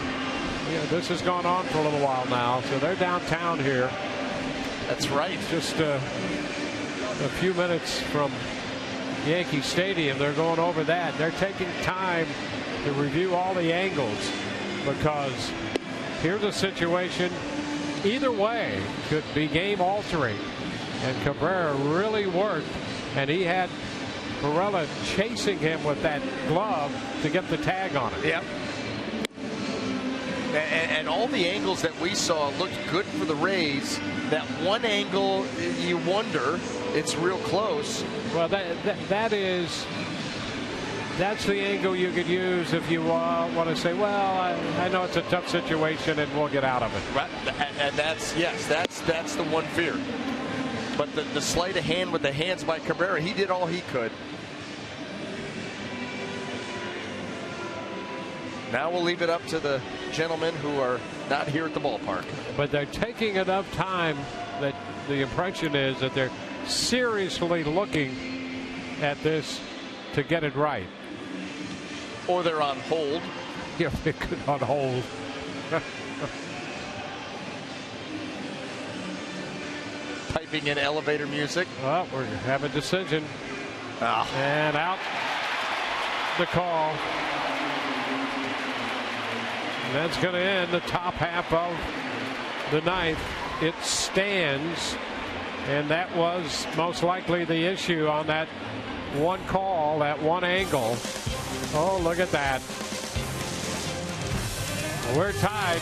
A: you know, this has gone on for a little while now, so they're downtown here.
C: That's right.
A: Just a few minutes from Yankee Stadium. They're going over that. They're taking time to review all the angles, because here's a situation either way could be game altering, and Cabrera really worked, and he had Perella chasing him with that glove to get the tag on it.
C: Yep. And all the angles that we saw looked good for the Rays. That one angle, you wonder, it's real close.
A: Well, that's the angle you could use if you want to say, well, I know it's a tough situation and we'll get out of it.
C: Right. And that's the one fear. But the sleight of hand with the hands by Cabrera, he did all he could. Now we'll leave it up to the gentlemen who are not here at the ballpark.
A: But they're taking enough time that the impression is that they're seriously looking at this to get it right.
C: Or they're on hold.
A: Yeah, they're on hold.
C: Typing in elevator music.
A: Well, we have a decision.
C: Oh.
A: And out the call. And that's going to end the top half of the ninth. It stands, and that was most likely the issue on that one call, that one angle. Oh, look at that. We're tied.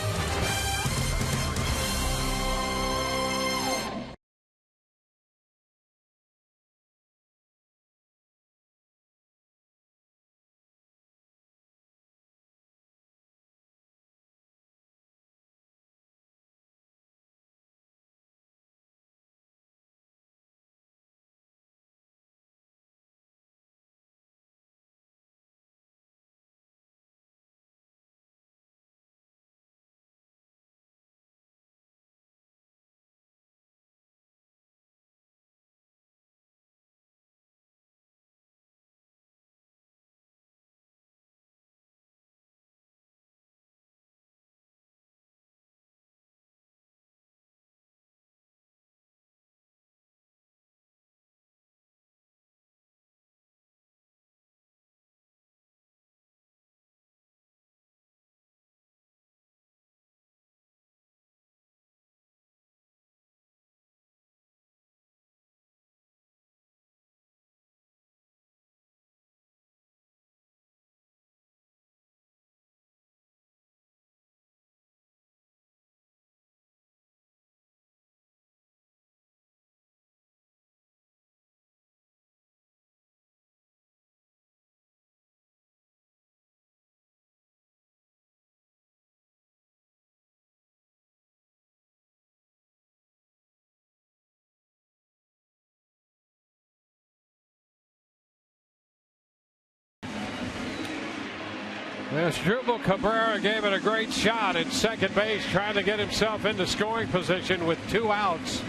A: Asdrubal Cabrera gave it a great shot at second base, trying to get himself into scoring position with 2 outs.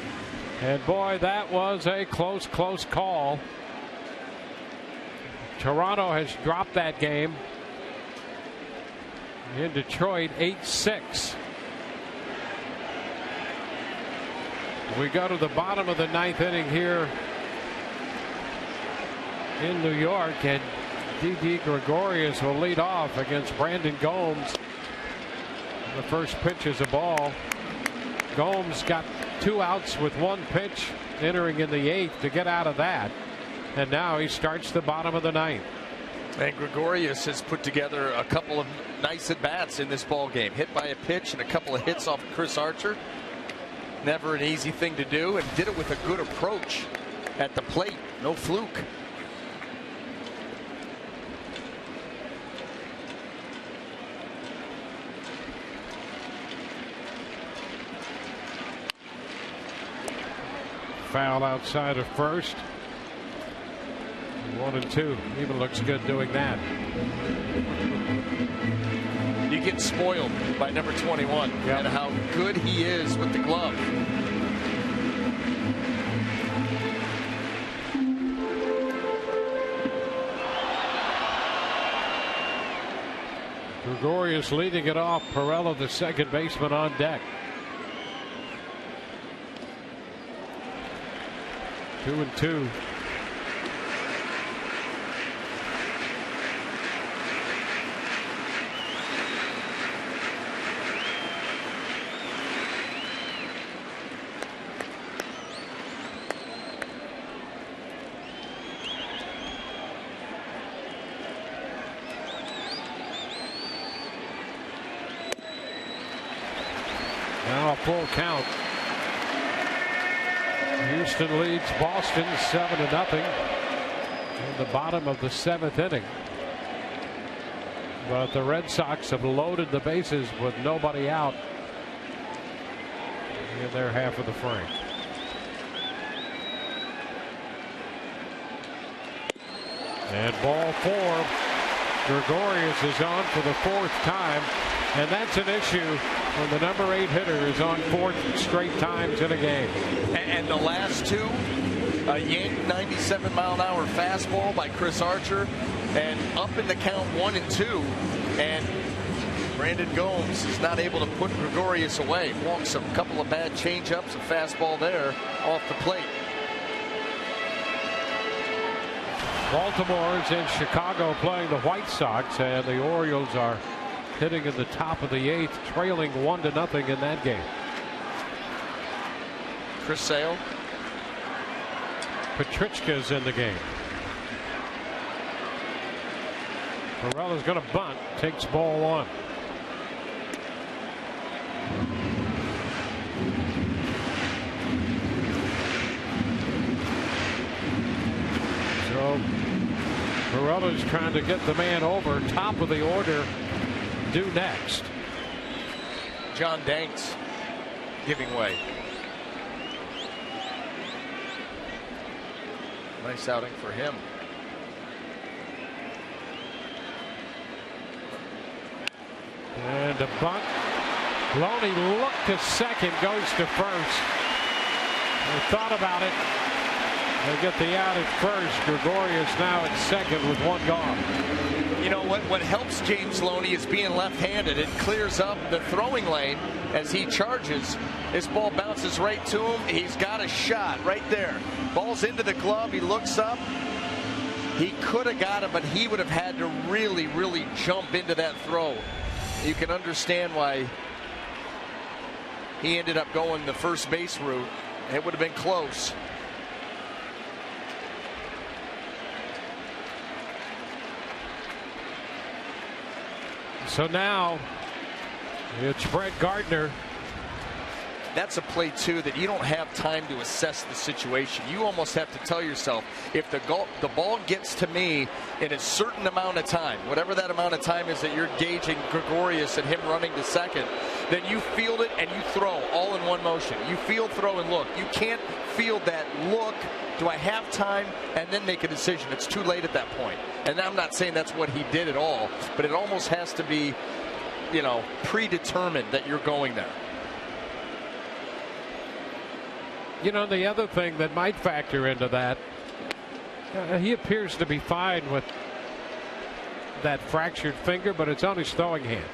A: And boy, that was a close call. Toronto has dropped that game in Detroit 8-6. We go to the bottom of the 9th inning here in New York, and Didi Gregorius will lead off against Brandon Gomes. The first pitch is a ball. Gomes got 2 outs with 1 pitch entering in the 8th to get out of that. And now he starts the bottom of the 9th.
C: And Gregorius has put together a couple of nice at-bats in this ball game. Hit by a pitch and a couple of hits off Chris Archer. Never an easy thing to do, and did it with a good approach at the plate. No fluke.
A: Foul outside of first. 1-2. Even looks good doing that.
C: You get spoiled by number 21 and how good he is with the glove.
A: Gregorius leading it off. Perella, the second baseman, on deck. 2-2. Now a full count. Houston leads Boston 7-0 in the bottom of the 7th inning. But the Red Sox have loaded the bases with nobody out in their half of the frame. And ball 4. Gregorius is on for the 4th time. And that's an issue when the number 8 hitter is on 4th straight times in a game.
C: And the last 2, a yanked 97-mile-an-hour fastball by Chris Archer, and up in the count 1-2. And Brandon Gomes is not able to put Gregorius away. Walks a couple of bad changeups, a fastball there off the plate.
A: Baltimore is in Chicago playing the White Sox, and the Orioles are hitting in the top of the 8th, trailing 1-0 in that game.
C: Chris Sale.
A: Petrichka's in the game. Morella's going to bunt. Takes ball one. So Morella's trying to get the man over. Top of the order due next.
C: John Danks giving way. Nice outing for him.
A: And a bunt. Loney looked to second, goes to first. They thought about it. They get the out at first. Gregorius now at second with one gone.
C: You know what helps James Loney is being left-handed. It clears up the throwing lane as he charges. This ball bounces right to him. He's got a shot right there. Ball's into the glove. He looks up. He could have got it, but he would have had to really, really jump into that throw. You can understand why he ended up going the first base route. It would have been close.
A: So now it's Brett Gardner.
C: That's a play, too, that you don't have time to assess the situation. You almost have to tell yourself, if the ball gets to me in a certain amount of time, whatever that amount of time is that you're gauging Gregorius and him running to second, then you field it and you throw all in one motion. You field, throw, and look. You can't field that look. Do I have time? And then make a decision. It's too late at that point. And I'm not saying that's what he did at all, but it almost has to be, you know, predetermined that you're going there.
A: You know, the other thing that might factor into that, he appears to be fine with that fractured finger, but it's on his throwing hand.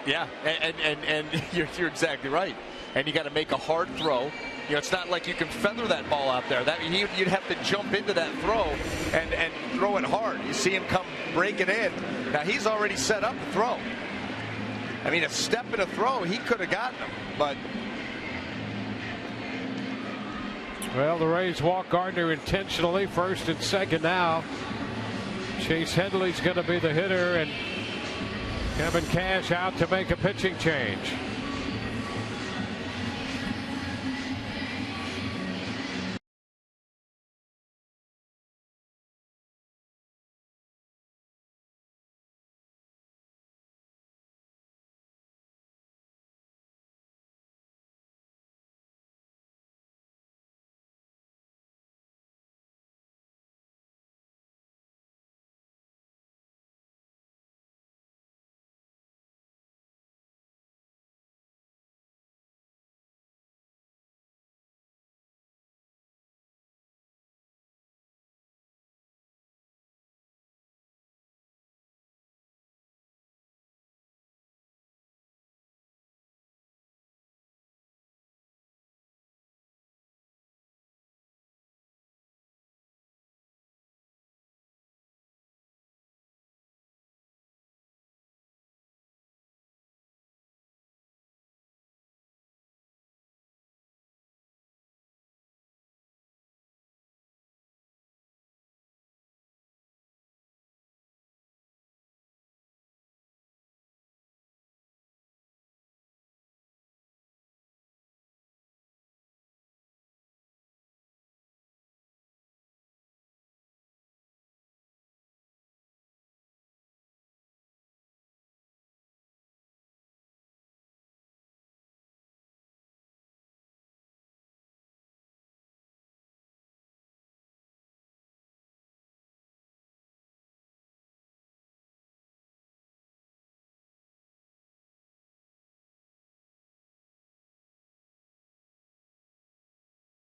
C: Yeah, and you're exactly right. And you got to make a hard throw. You know, it's not like you can feather that ball out there. You'd have to jump into that throw and throw it hard. You see him come break it in. Now he's already set up the throw. I mean, a step and a throw, he could have gotten him, but.
A: Well, the Rays walk Gardner intentionally, first and second now. Chase Headley's going to be the hitter, and Kevin Cash out to make a pitching change.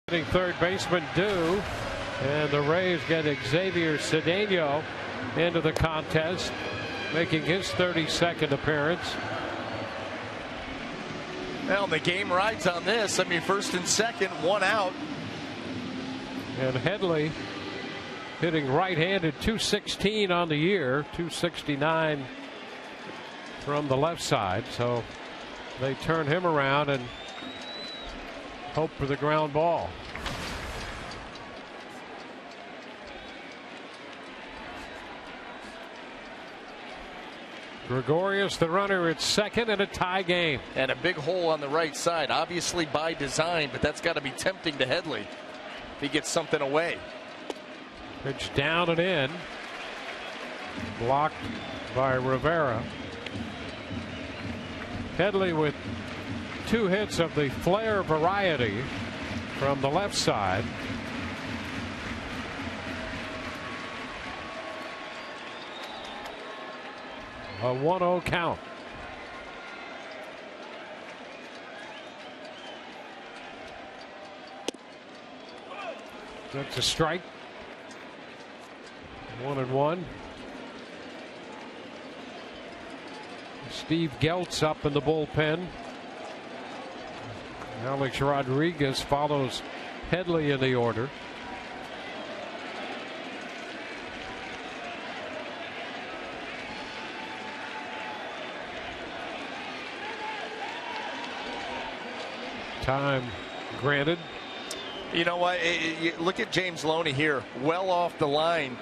A: Third baseman due, and the Rays get Xavier Cedeno into the contest, making his 32nd appearance.
C: Well, the game rides on this. I mean, first and second, one out.
A: And Headley hitting right-handed, 216 on the year, 269 from the left side. So they turn him around and hope for the ground ball. Gregorius, the runner, at second in a tie game.
C: And a big hole on the right side, obviously by design, but that's got to be tempting to Headley if he gets something away.
A: Pitch down and in. Blocked by Rivera. Headley with 2 hits of the flare variety from the left side. A 1-0 count. That's a strike. 1-1. Steve Geltz up in the bullpen. Alex Rodriguez follows Headley in the order. Time granted.
C: You know what? Look at James Loney here, well off the line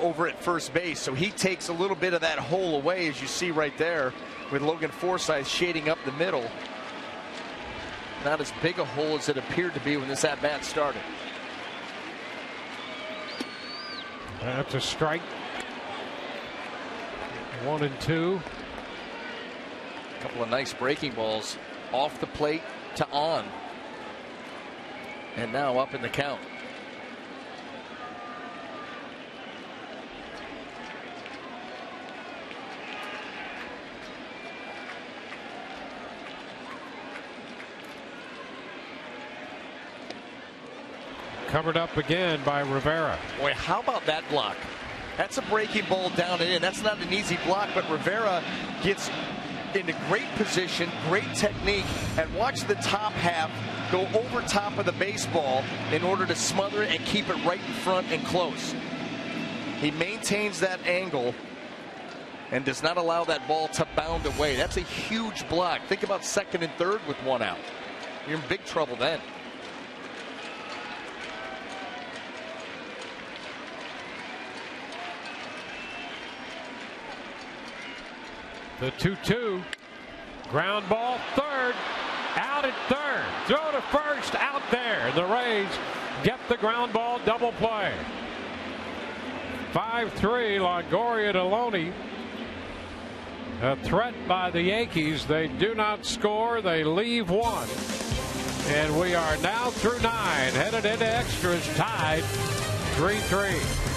C: over at first base. So he takes a little bit of that hole away, as you see right there, with Logan Forsythe shading up the middle. Not as big a hole as it appeared to be when this at-bat started.
A: That's a strike. 1-2.
C: A couple of nice breaking balls off the plate to on. And now up in the count.
A: Covered up again by Rivera.
C: Boy, how about that block? That's a breaking ball down and in. That's not an easy block, but Rivera gets into great position, great technique, and watch the top half go over top of the baseball in order to smother it and keep it right in front and close. He maintains that angle and does not allow that ball to bound away. That's a huge block. Think about second and third with 1 out. You're in big trouble then.
A: The 2-2. Ground ball, third. Out at third. Throw to first. Out there. The Rays get the ground ball double play. 5-3. Longoria to Loney. A threat by the Yankees. They do not score. They leave 1. And we are now through 9. Headed into extras. Tied 3-3.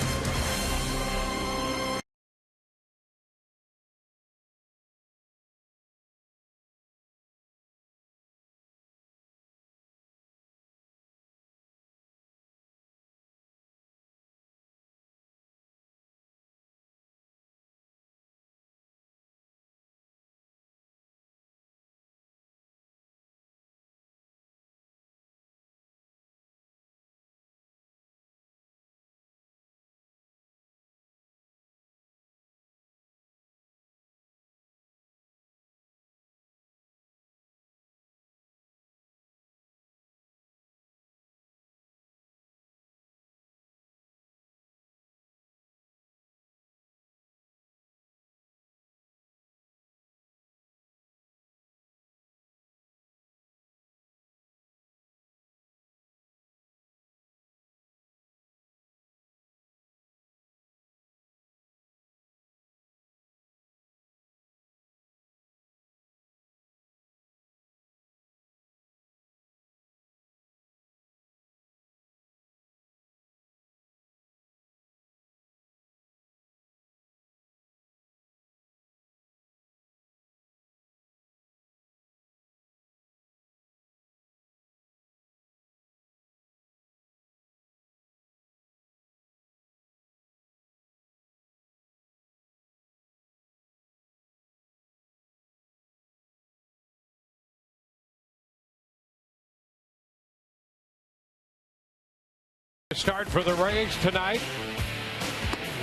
A: Start for the Rays tonight.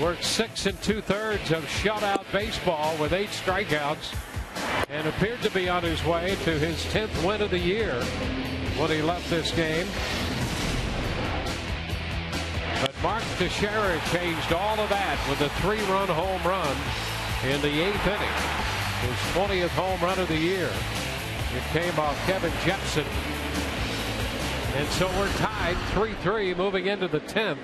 A: Worked 6 2/3 of shutout baseball with 8 strikeouts and appeared to be on his way to his 10th win of the year when he left this game. But Mark Teixeira changed all of that with a 3-run home run in the 8th inning. His 20th home run of the year. It came off Kevin Jepson. And so we're tied 3-3 moving into the 10th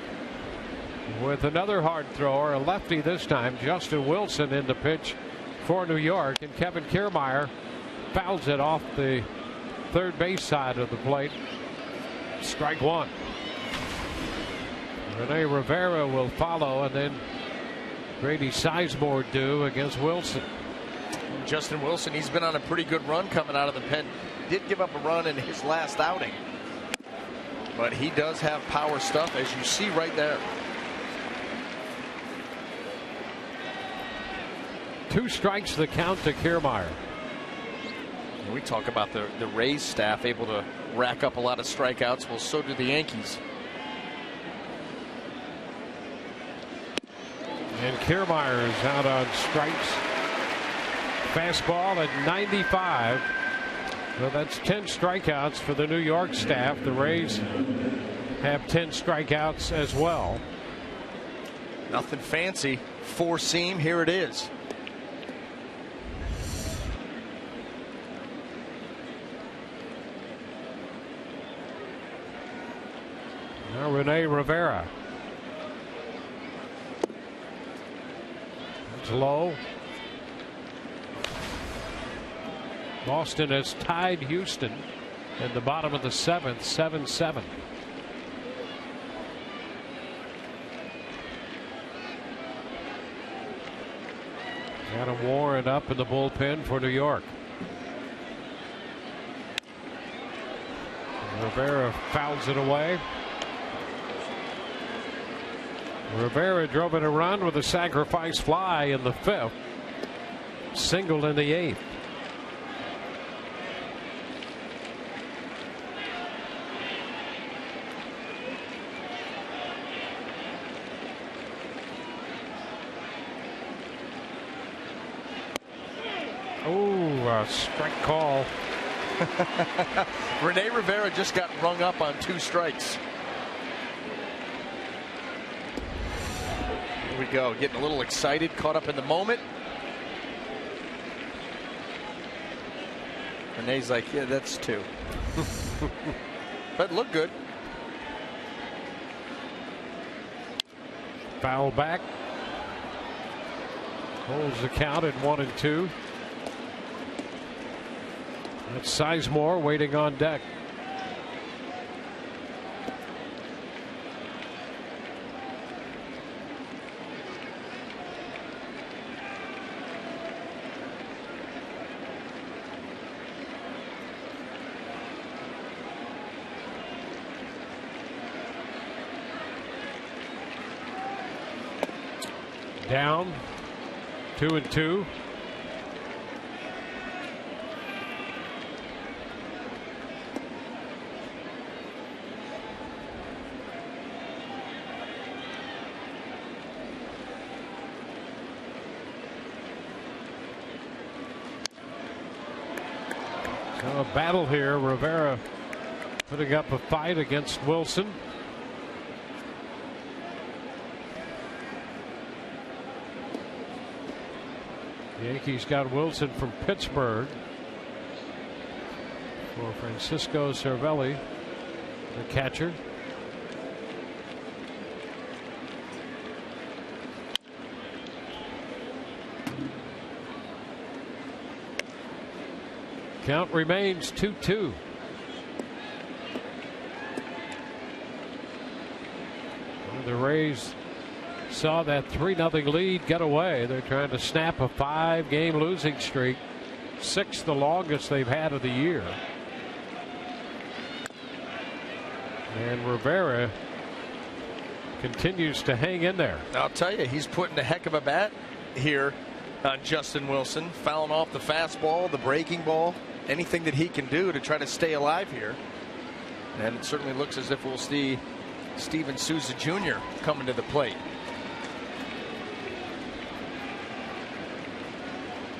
A: with another hard thrower, a lefty this time, Justin Wilson in the pitch for New York, and Kevin Kiermaier fouls it off the third base side of the plate. Strike one. Rene Rivera will follow, and then Grady Sizemore due against Wilson.
C: Justin Wilson, he's been on a pretty good run coming out of the pen. Did give up a run in his last outing, but he does have power stuff, as you see right there.
A: 2 strikes the count to Kiermaier.
C: We talk about the Rays staff able to rack up a lot of strikeouts. Well, so do the Yankees.
A: And Kiermaier is out on strikes. Fastball at 95. Well, that's 10 strikeouts for the New York staff. The Rays have 10 strikeouts as well.
C: Nothing fancy. 4-seam. Here it is.
A: Now Rene Rivera. It's low. Boston has tied Houston in the bottom of the 7th, 7-7. Adam Warren up in the bullpen for New York. Rivera fouls it away. Rivera drove in a run with a sacrifice fly in the 5th. Singled in the 8th. Oh, a strike call.
C: Rene Rivera just got rung up on 2 strikes. Here we go, getting a little excited, caught up in the moment. Rene's like, yeah, that's 2. But look good.
A: Foul back. Holds the count at 1-2. That's Sizemore waiting on deck. Down 2-2. So a battle here. Rivera putting up a fight against Wilson. The Yankees got Wilson from Pittsburgh for Francisco Cervelli, the catcher. Count remains 2-2. The Rays saw that 3-0 lead get away. They're trying to snap a 5-game losing streak, 6th the longest they've had of the year. And Rivera continues to hang in there.
C: I'll tell you, he's putting a heck of a bat here on Justin Wilson, fouling off the fastball, the breaking ball, anything that he can do to try to stay alive here. And it certainly looks as if we'll see Steven Souza Jr. coming to the plate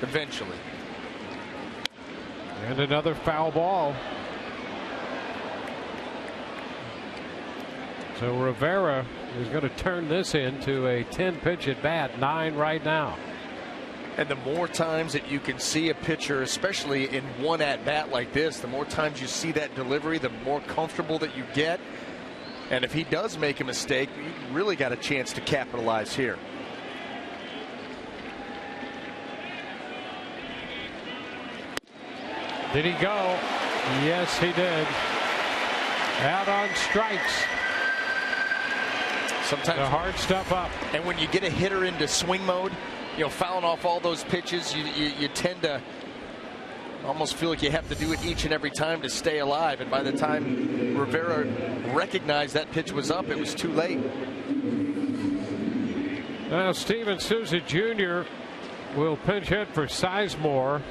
C: eventually.
A: And another foul ball. So Rivera is going to turn this into a 10-pitch at bat, 9 right now.
C: And the more times that you can see a pitcher, especially in one at-bat like this, the more times you see that delivery, the more comfortable that you get. And if he does make a mistake, you really got a chance to capitalize here.
A: Did he go? Yes, he did. Out on strikes.
C: Sometimes
A: the hard stuff up.
C: And when you get a hitter into swing mode, you know, fouling off all those pitches, you tend to almost feel like you have to do it each and every time to stay alive. And by the time Rivera recognized that pitch was up, it was too late.
A: Now Steven Souza Jr. will pinch hit for Sizemore.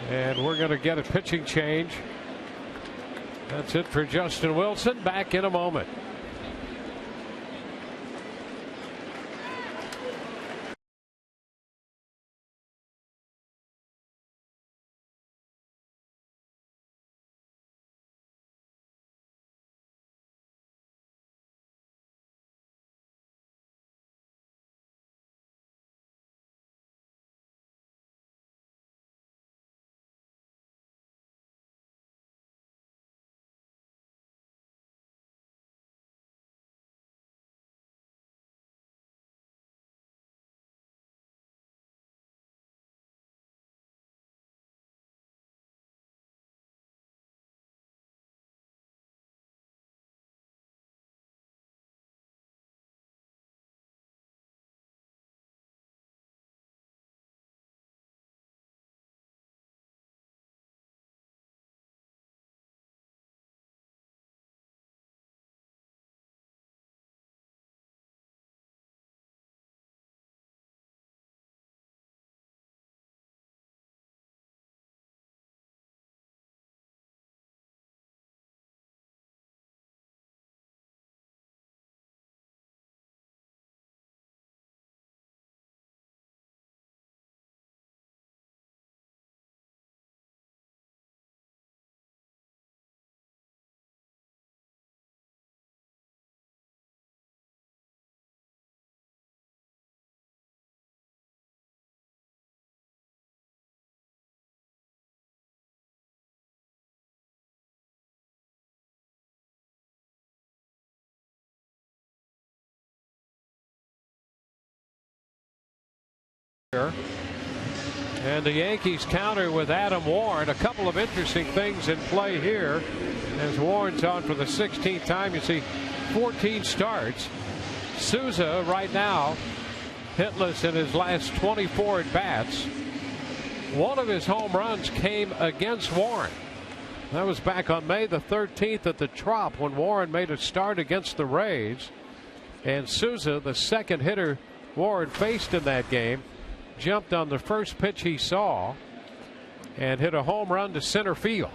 A: And we're going to get a pitching change. That's it for Justin Wilson. Back in a moment. And the Yankees counter with Adam Warren. A couple of interesting things in play here as Warren's on for the 16th time. You see 14 starts. Souza right now hitless in his last 24 at bats. One of his home runs came against Warren. That was back on May the 13th at the Trop when Warren made a start against the Rays. And Souza, the second hitter Warren faced in that game, jumped on the first pitch he saw and hit a home run to center field.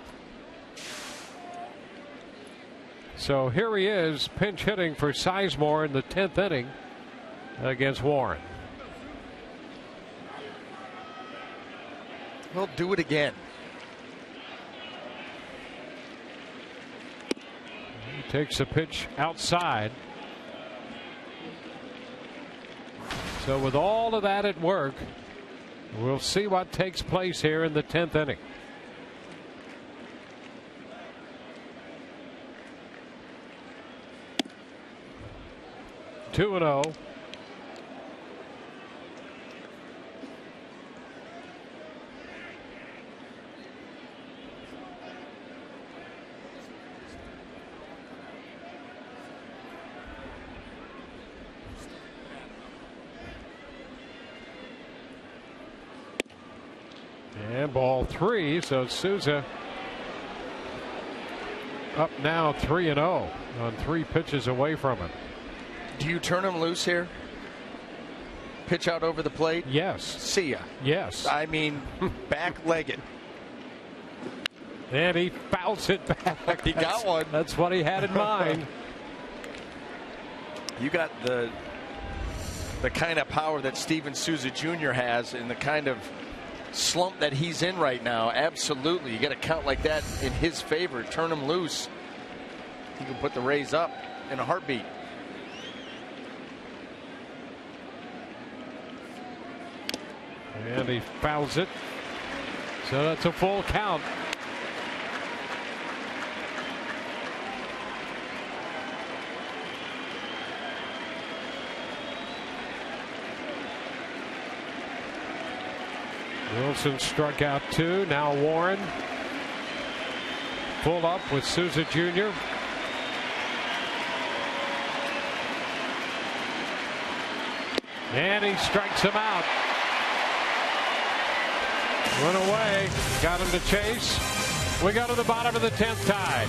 A: So here he is pinch hitting for Sizemore in the 10th inning against Warren.
C: We'll do it again.
A: He takes a pitch outside. So with all of that at work, we'll see what takes place here in the 10th inning. Two and 0. And ball 3, so Souza up now 3-0 on 3 pitches away from him.
C: Do you turn him loose here? Pitch out over the plate?
A: Yes.
C: See ya.
A: Yes.
C: I mean, back-legged.
A: And he fouls it back.
C: He got one.
A: That's what he had in mind.
C: You got the kind of power that Steven Souza Jr. has and the kind of slump that he's in right now. Absolutely. You got to count like that in his favor. Turn him loose. He can put the Rays up in a heartbeat.
A: And he fouls it. So that's a full count. Wilson struck out 2. Now Warren. Full up with Souza Jr. And he strikes him out. Went away. Got him to chase. We go to the bottom of the 10th tied.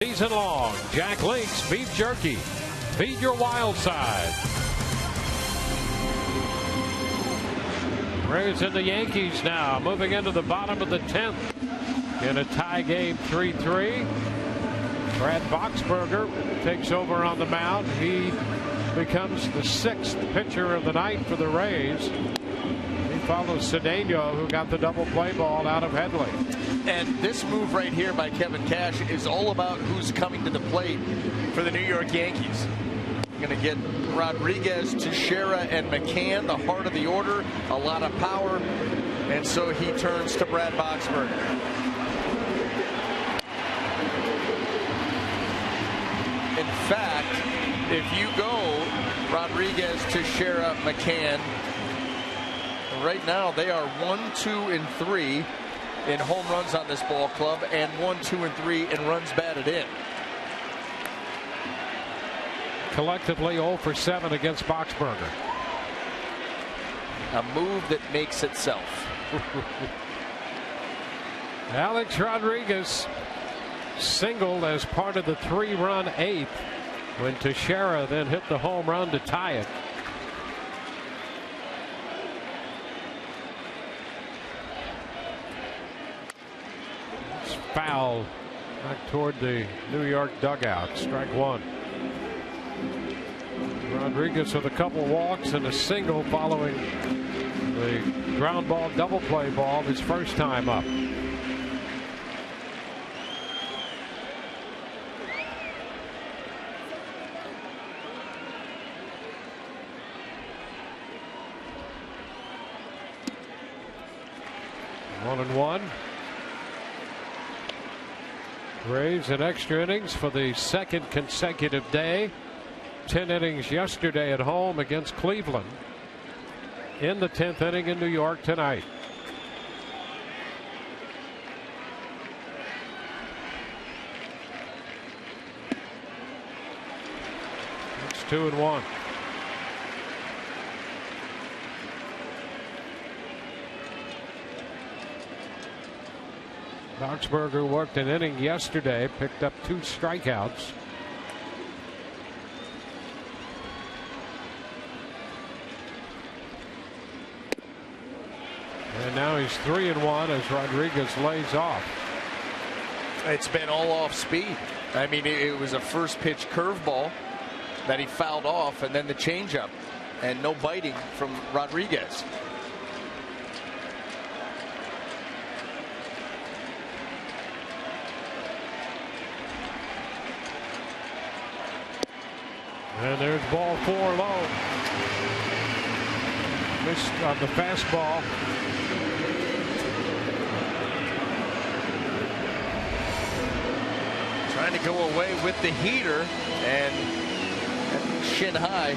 A: Season long, Jack Link's Beef Jerky. Feed your wild side. Braves and the Yankees now moving into the bottom of the 10th in a tie game 3-3. Brad Boxberger takes over on the mound. He becomes the 6th pitcher of the night for the Rays. He follows Cedeno, who got the double play ball out of Headley.
C: And this move right here by Kevin Cash is all about who's coming to the plate for the New York Yankees. Going to get Rodriguez, Teixeira, and McCann, the heart of the order, a lot of power, and so he turns to Brad Boxberger. In fact, if you go Rodriguez, Teixeira, McCann, right now they are 1, 2, and 3 in home runs on this ball club, and 1, 2, and 3 in runs batted in.
A: Collectively 0 for 7 against Boxberger.
C: A move that makes itself.
A: Alex Rodriguez singled as part of the 3-run 8th when Teixeira then hit the home run to tie it. Foul back toward the New York dugout. Strike 1. Rodriguez with a couple walks and a single following the ground ball double play ball his first time up. One and one. Braves in extra innings for the 2nd consecutive day. 10 innings yesterday at home against Cleveland. In the 10th inning in New York tonight. It's 2-1. Boxberger worked an inning yesterday, picked up 2 strikeouts. And now he's 3-1 as Rodriguez lays off.
C: It's been all off speed. I mean, it was a first pitch curveball that he fouled off, and then the changeup, and no biting from Rodriguez.
A: And there's ball 4 low. Missed on the fastball.
C: Trying to go away with the heater and shin high.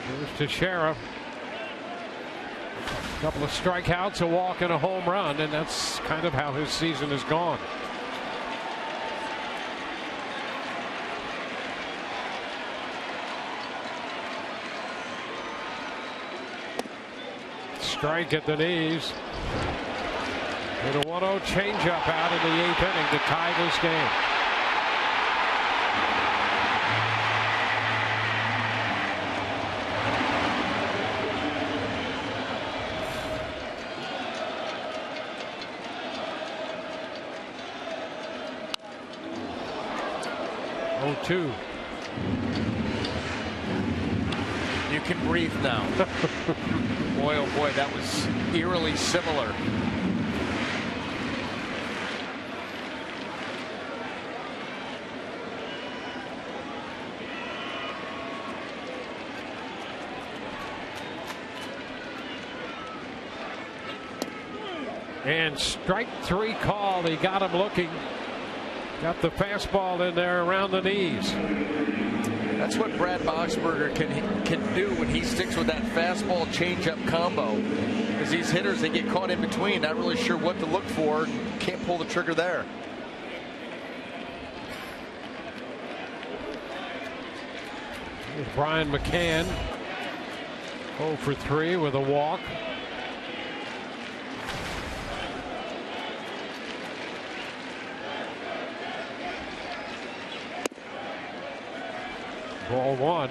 A: Here's Teixeira. A couple of strikeouts, a walk, and a home run, and that's kind of how his season has gone. Strike at the knees. And a 1-0 changeup out in the 8th inning to tie this game. Oh, 2.
C: You can breathe now. Boy, oh boy, that was eerily similar.
A: And strike 3 called. He got him looking. Got the fastball in there around the knees.
C: That's what Brad Boxberger can do when he sticks with that fastball changeup combo. Because these hitters, they get caught in between, not really sure what to look for, can't pull the trigger there.
A: Here's Brian McCann, 0 for 3 with a walk. Ball 1.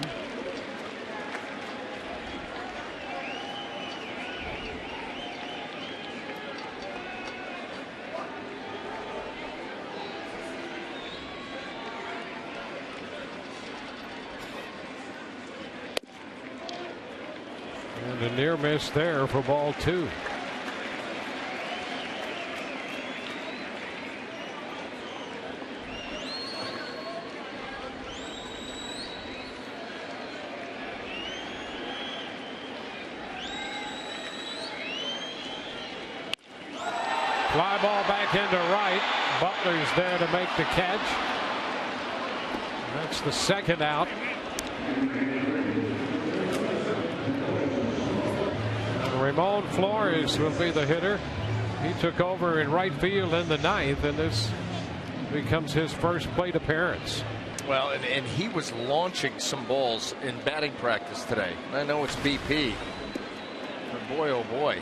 A: And a near miss there for ball 2. Fly ball back into right. Butler's there to make the catch. That's the second out. And Ramon Flores will be the hitter. He took over in right field in the 9th, and this becomes his first plate appearance.
C: Well, and he was launching some balls in batting practice today. I know it's BP, but boy, oh boy.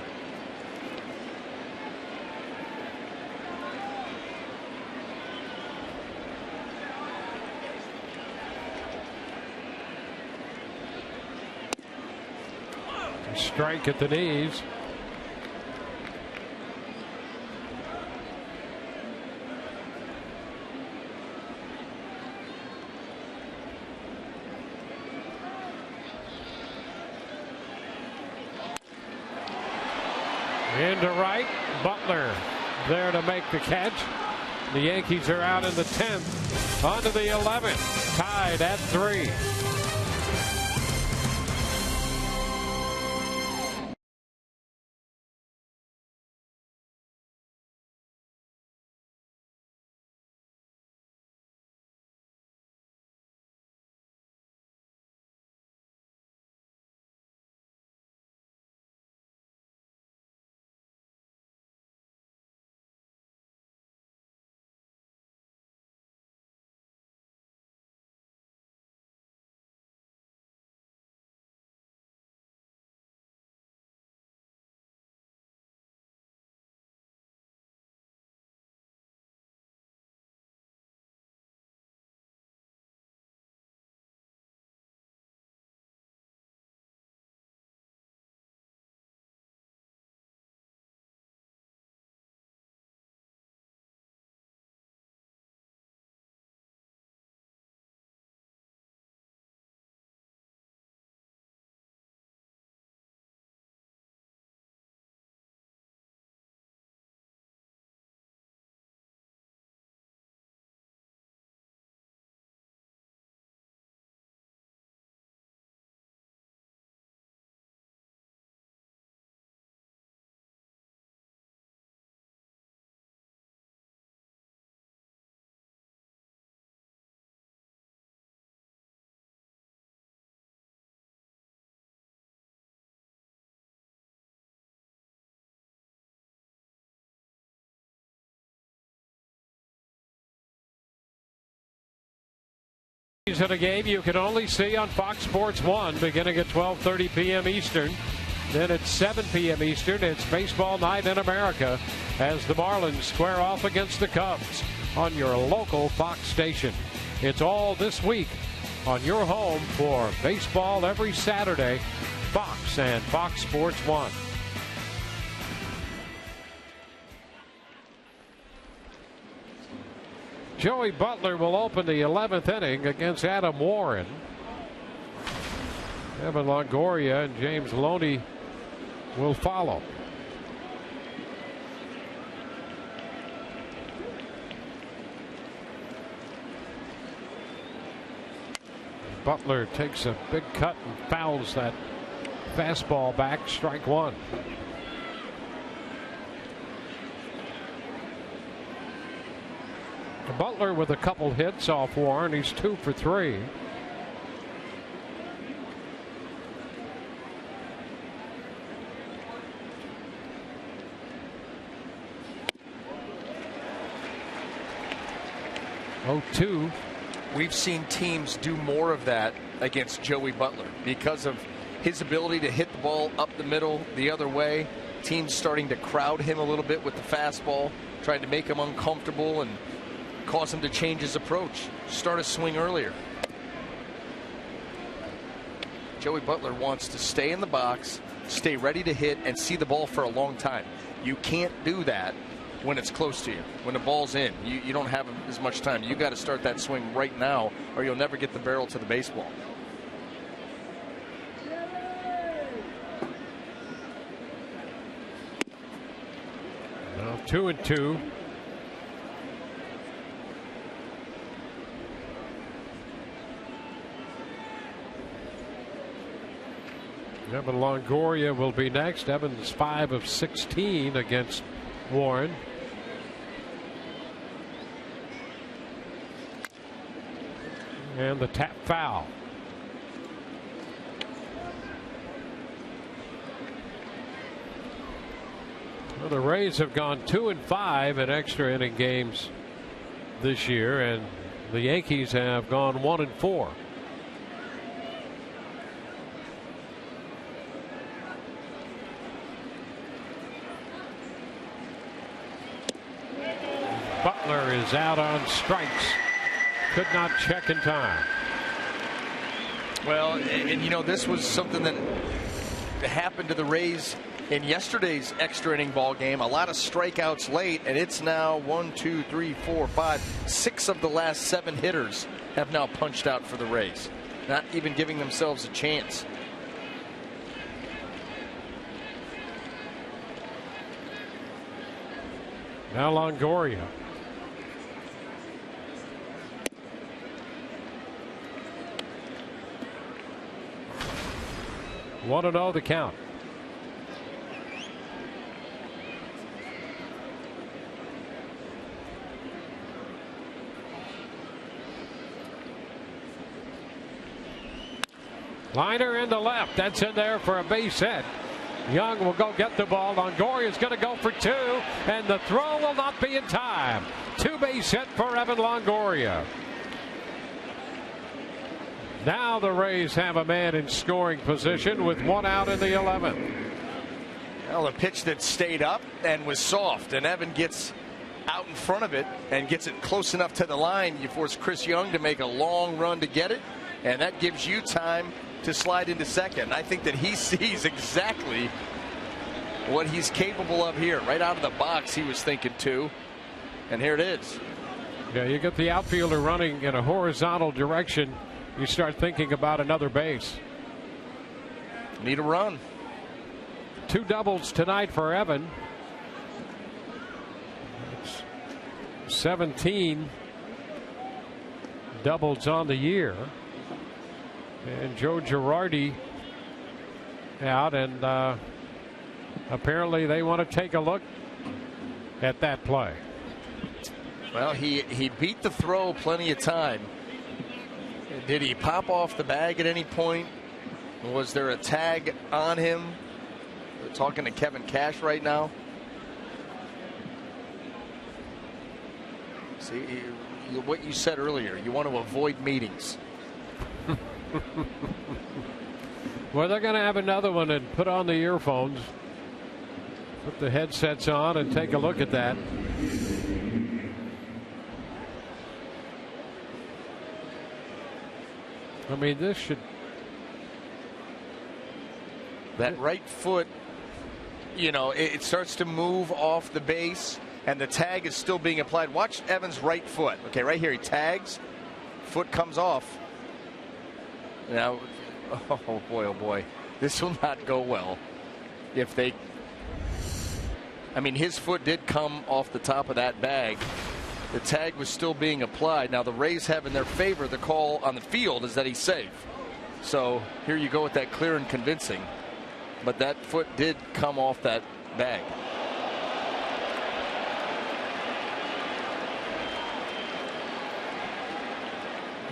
A: Strike at the knees. Into right. Butler there to make the catch. The Yankees are out in the 10th. On to the 11th. Tied at 3. In a game you can only see on Fox Sports 1 beginning at 12:30 p.m. Eastern. Then at 7 p.m. Eastern, it's Baseball Night in America as the Marlins square off against the Cubs on your local Fox station. It's all this week on your home for baseball every Saturday, Fox and Fox Sports 1. Joey Butler will open the 11th inning against Adam Warren. Evan Longoria and James Loney will follow. Butler takes a big cut and fouls that fastball back, strike one. Butler with a couple hits off Warren. He's 2 for 3. Oh-2.
C: We've seen teams do more of that against Joey Butler because of his ability to hit the ball up the middle the other way. Teams starting to crowd him a little bit with the fastball, trying to make him uncomfortable and cause him to change his approach, start a swing earlier. Joey Butler wants to stay in the box, stay ready to hit, and see the ball for a long time. You can't do that when it's close to you. When the ball's in, you don't have as much time. You got to start that swing right now, or you'll never get the barrel to the baseball.
A: Now 2-2. Evan Longoria will be next. Evans 5 of 16 against Warren. And the tap foul. Well, the Rays have gone 2-5 in extra inning games this year, and the Yankees have gone 1-4. Butler is out on strikes. Could not check in time.
C: Well, and you know, this was something that happened to the Rays in yesterday's extra inning ball game. A lot of strikeouts late, and it's now 1, 2, 3, 4, 5, 6 of the last 7 hitters have now punched out for the Rays, not even giving themselves a chance.
A: Now Longoria. Want to know the count. Liner into left. That's in there for a base hit. Young will go get the ball. Longoria is going to go for 2, and the throw will not be in time. 2-base hit for Evan Longoria. Now the Rays have a man in scoring position with 1 out in the 11th.
C: Well, a pitch that stayed up and was soft, and Evan gets out in front of it and gets it close enough to the line. You force Chris Young to make a long run to get it, and that gives you time to slide into second. I think that he sees exactly what he's capable of here. Right out of the box, he was thinking 2, and here it is.
A: Yeah, you get the outfielder running in a horizontal direction, you start thinking about another base.
C: Need a run.
A: 2 doubles tonight for Evan. It's 17 doubles on the year. And Joe Girardi out, and apparently they want to take a look at that play.
C: Well, he beat the throw plenty of time. Did he pop off the bag at any point? Was there a tag on him? We're talking to Kevin Cash right now. See, what you said earlier, you want to avoid meetings.
A: Well, they're going to have another one and put on the earphones, put the headsets on, and take a look at that. I mean, this should.
C: That right foot, you know, it starts to move off the base, and the tag is still being applied. Watch Evans' right foot. Okay, right here, he tags, foot comes off. Now, oh boy, this will not go well if they. I mean, his foot did come off the top of that bag. The tag was still being applied. Now the Rays have in their favor the call on the field is that he's safe. So here you go with that clear and convincing. But that foot did come off that bag.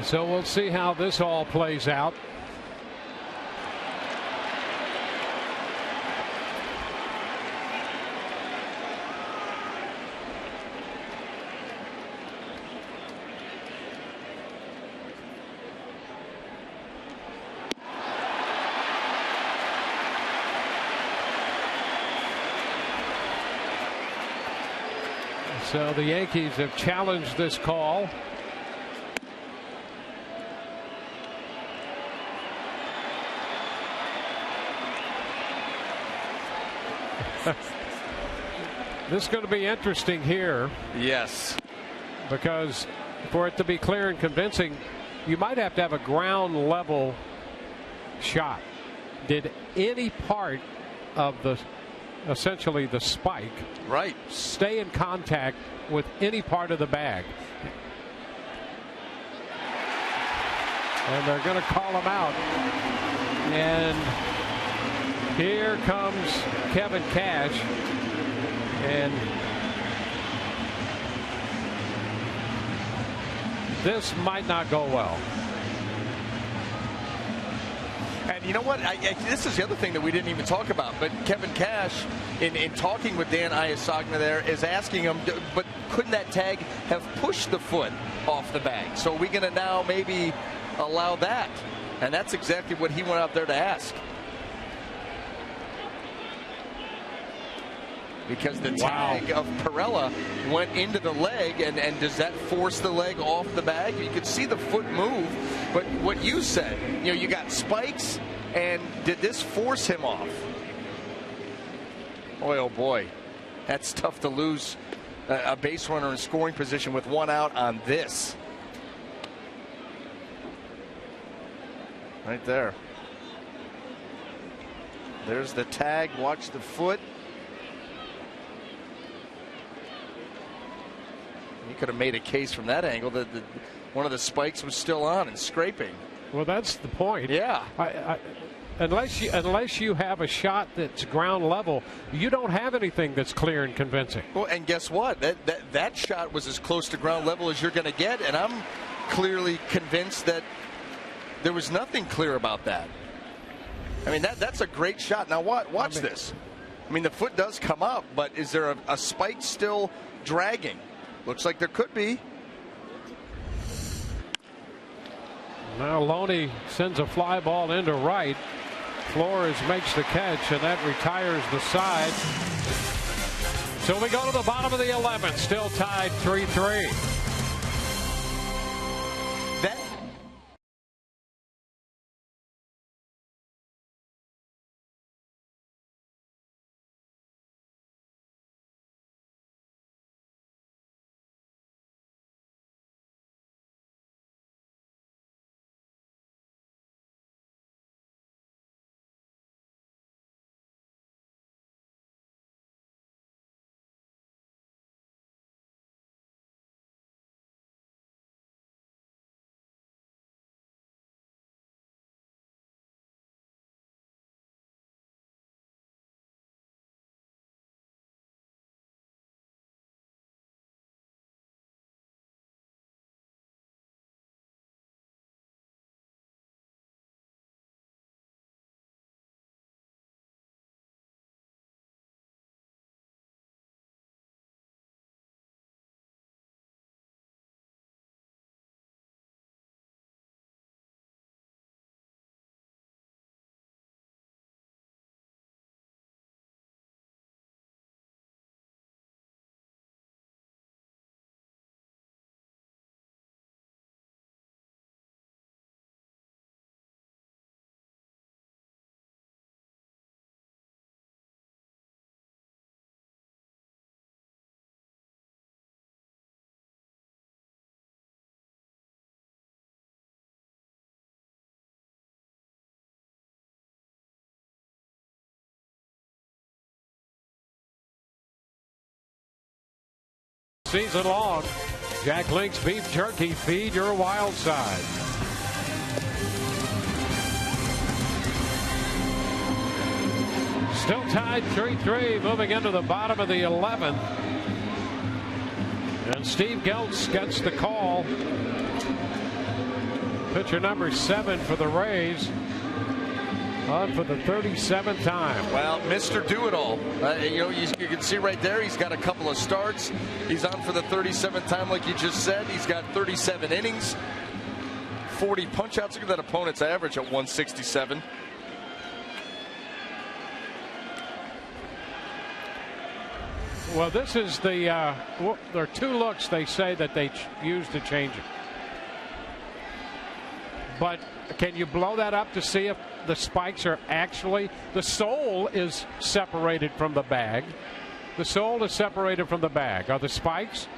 A: So we'll see how this all plays out. So the Yankees have challenged this call. This is going to be interesting here.
C: Yes.
A: Because for it to be clear and convincing, you might have to have a ground level shot. Did any part of the essentially the spike stay in contact with any part of the bag? And they're going to call him out. And here comes Kevin Cash. And this might not go well.
C: And you know what? This is the other thing that we didn't even talk about. But Kevin Cash, in talking with Dan Iasagna there, is asking him, but couldn't that tag have pushed the foot off the bag? So are we going to now maybe allow that? And that's exactly what he went out there to ask. Because the tag of Pirela went into the leg, and does that force the leg off the bag? You could see the foot move, but what you said, you know, you got spikes, and did this force him off? Boy, oh boy, that's tough to lose a base runner in scoring position with one out on this. Right there. There's the tag. Watch the foot. You could have made a case from that angle that one of the spikes was still on and scraping.
A: Well, that's the point.
C: Yeah.
A: Unless you have a shot that's ground level, you don't have anything that's clear and convincing.
C: Well, and guess what? That shot was as close to ground level as you're going to get, and I'm clearly convinced that there was nothing clear about that. I mean, that's a great shot. Now, watch this. I mean, the foot does come up, but is there a spike still dragging? Looks like there could be.
A: Now Loney sends a fly ball into right. Flores makes the catch, and that retires the side. So we go to the bottom of the 11th, still tied 3-3. Season long, Jack Link's beef jerky. Feed your wild side. Still tied 3-3, moving into the bottom of the 11th. And Steve Geltz gets the call. Pitcher number 7 for the Rays. On for the 37th time.
C: Well, Mr. Do-It-All. You can see right there he's got a couple of starts. He's on for the 37th time, like you just said. He's got 37 innings, 40 punch-outs. Look at that opponent's average at 167.
A: Well, this is the there are 2 looks they say that they use to change it. But can you blow that up to see if the spikes are actually, the sole is separated from the bag. The sole is separated from the bag. Are the spikes?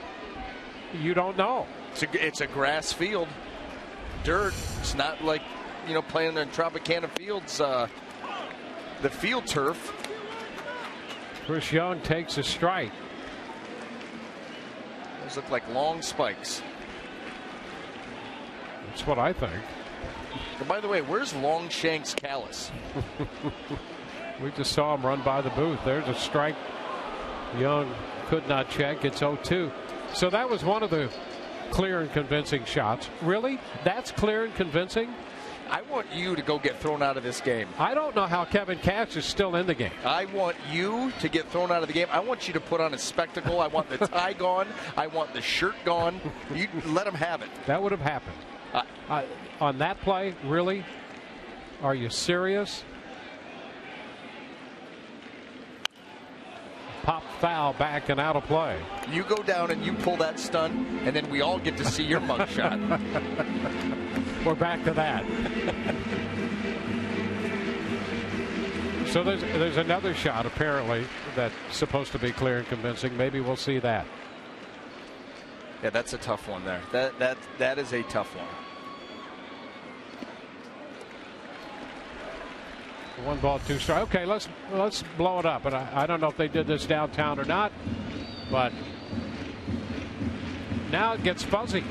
A: You don't know.
C: It's a grass field. Dirt. It's not like, playing in Tropicana Fields, the field turf.
A: Chris Young takes a strike.
C: Those look like long spikes.
A: That's what I think.
C: And by the way, where's Longshank's callus?
A: We just saw him run by the booth. There's a strike. Young could not check. It's 0-2. So that was one of the clear and convincing shots. Really? That's clear and convincing?
C: I want you to go get thrown out of this game.
A: I don't know how Kevin Cash is still in the game.
C: I want you to get thrown out of the game. I want you to put on a spectacle. I want the tie gone. I want the shirt gone. You let him have it.
A: That would have happened. On that play, really? Are you serious? Pop foul back and out of play.
C: You go down and you pull that stunt, and then we all get to see your mugshot.
A: We're back to that. So there's another shot apparently that's supposed to be clear and convincing. Maybe we'll see that.
C: Yeah, that's a tough one there. That is a tough one.
A: 1 ball, 2 strikes. Okay, let's blow it up. And I don't know if they did this downtown or not, but now it gets fuzzy.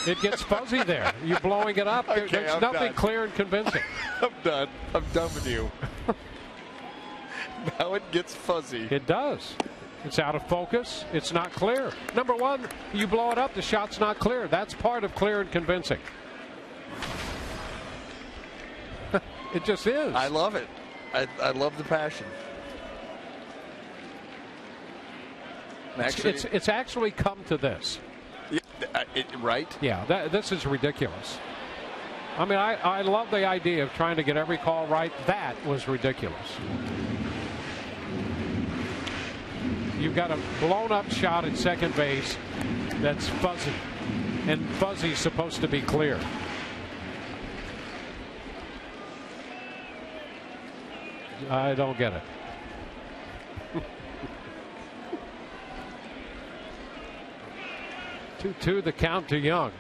A: It gets fuzzy there. You're blowing it up.
C: Okay,
A: There's nothing clear and convincing.
C: I'm done. I'm done with you. Now it gets fuzzy.
A: It does. It's out of focus. It's not clear. Number one, you blow it up, the shot's not clear. That's part of clear and convincing. It just is.
C: I love it. I love the passion. Actually,
A: it's actually come to this.
C: Right?
A: Yeah, this is ridiculous. I mean, I love the idea of trying to get every call right. That was ridiculous. You've got a blown up shot at second base that's fuzzy, and fuzzy's supposed to be clear. I don't get it. 2-2 the count to Young.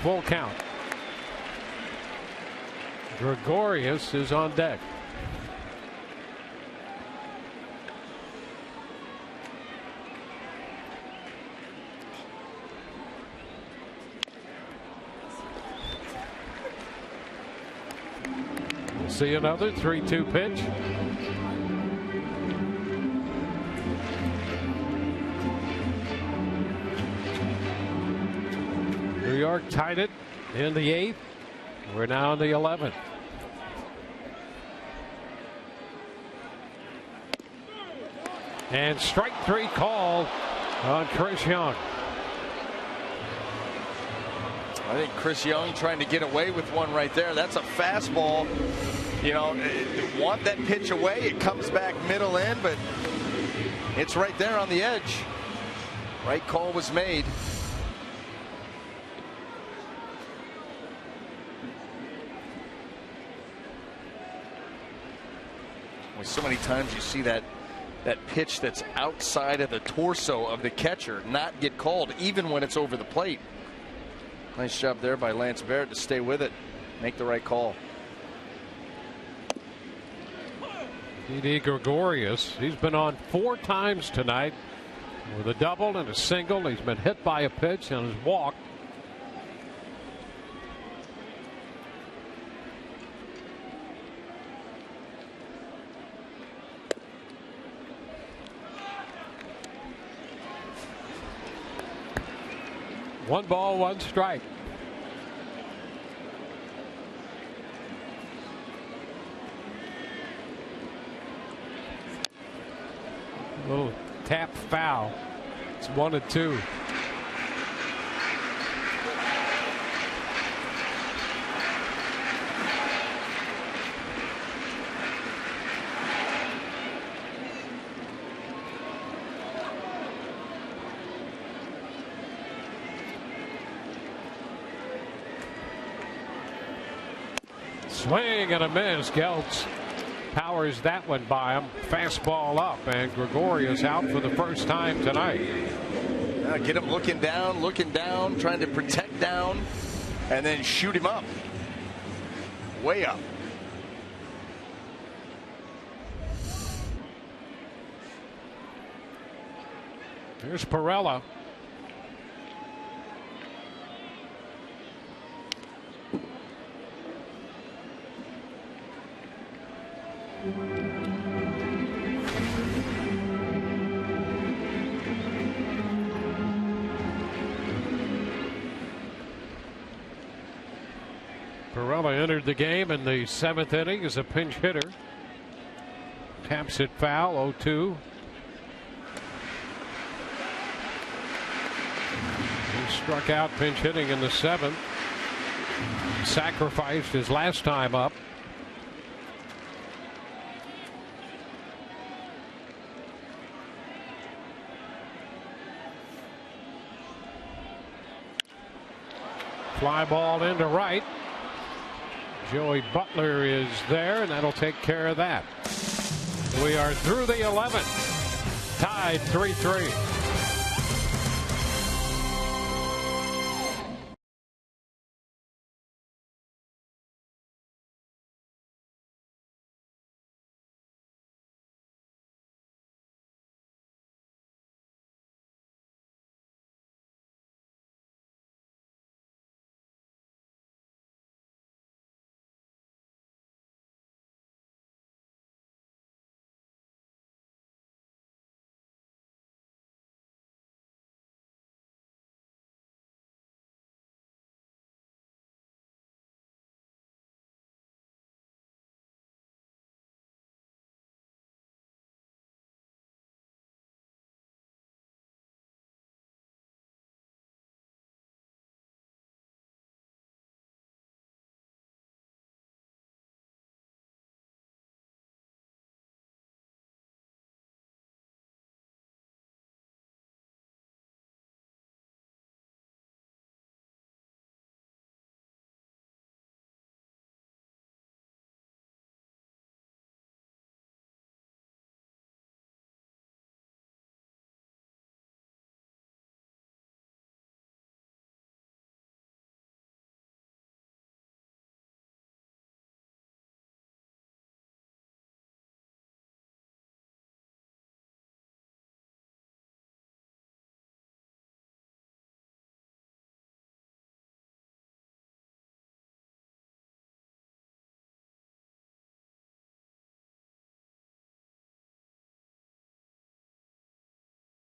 A: Full count. Gregorius is on deck. We'll see another 3-2 pitch. New York tied it in the 8th. We're now in the 11th. And strike 3 call on Chris Young.
C: I think Chris Young trying to get away with one right there. That's a fastball. You know, want that pitch away. It comes back middle in, but it's right there on the edge. Right call was made. So many times you see that pitch that's outside of the torso of the catcher not get called, even when it's over the plate. Nice job there by Lance Barrett to stay with it, make the right call.
A: Didi Gregorius, he's been on 4 times tonight with a double and a single. He's been hit by a pitch and has walked. One ball, one strike. Little tap foul. It's 1-2. Swing and a miss. Geltz powers that one by him. Fastball up, and Gregorius out for the first time tonight.
C: Get him looking down, trying to protect down, and then shoot him up. Way up.
A: Here's Perella. Perella entered the game in the 7th inning as a pinch hitter. Taps it foul, 0-2. He struck out pinch hitting in the 7th. Sacrificed his last time up. Fly ball into right. Joey Butler is there, and that'll take care of that. We are through the 11th. Tied 3-3.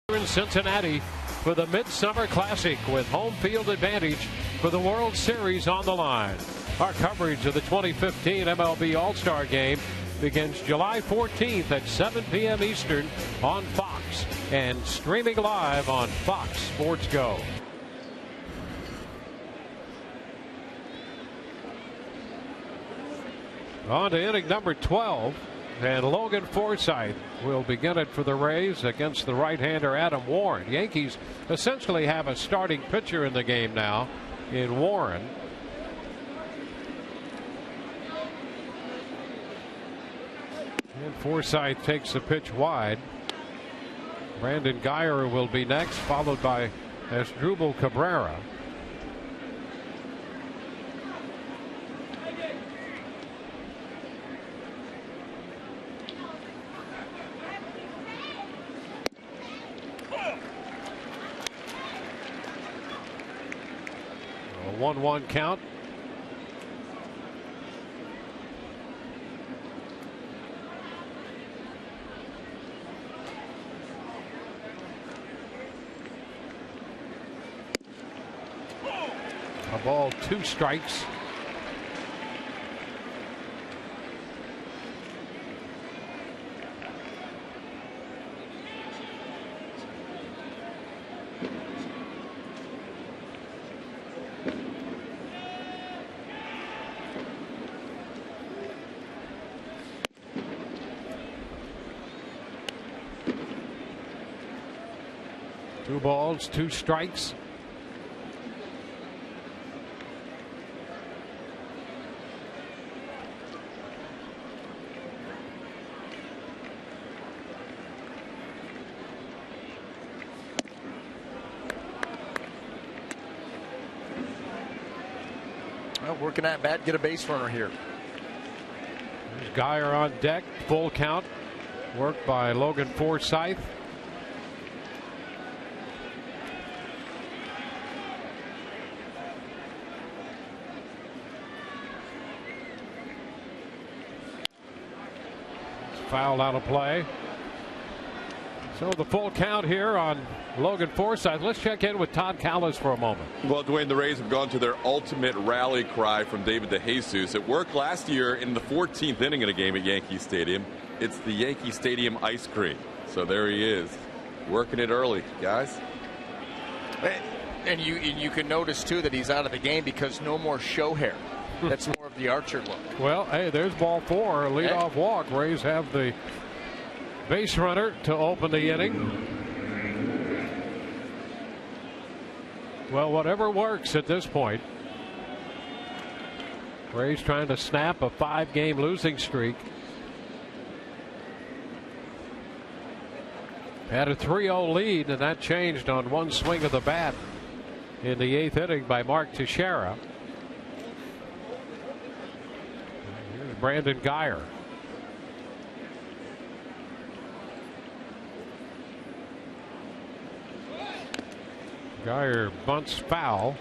A: In Cincinnati for the Midsummer Classic with home field advantage for the World Series on the line. Our coverage of the 2015 MLB All-Star Game begins July 14th at 7 p.m. Eastern on Fox and streaming live on Fox Sports Go. On to inning number 12. And Logan Forsythe will begin it for the Rays against the right-hander Adam Warren. Yankees essentially have a starting pitcher in the game now in Warren. And Forsythe takes the pitch wide. Brandon Guyer will be next, followed by Asdrubal Cabrera. 1-1 count. A ball, 2 strikes. Two balls, 2 strikes.
C: Well, working that bat, get a base runner here.
A: There's Geyer on deck, full count. Worked by Logan Forsythe. Fouled out of play. So the full count here on Logan Forsythe. Let's check in with Todd Callis for a moment.
D: Well, Dwayne, the Rays have gone to their ultimate rally cry from David DeJesus. It worked last year in the 14th inning in a game at Yankee Stadium. It's the Yankee Stadium ice cream. So there he is, working it early, guys.
C: And you can notice too that he's out of the game because no more show hair. That's more of the Archer look.
A: Well, hey, there's ball 4, a leadoff walk. Rays have the base runner to open the inning. Well, whatever works at this point. Rays trying to snap a 5-game losing streak. Had a 3-0 lead, and that changed on one swing of the bat in the 8th inning by Mark Teixeira. Here's Brandon Geyer. Geyer bunts foul.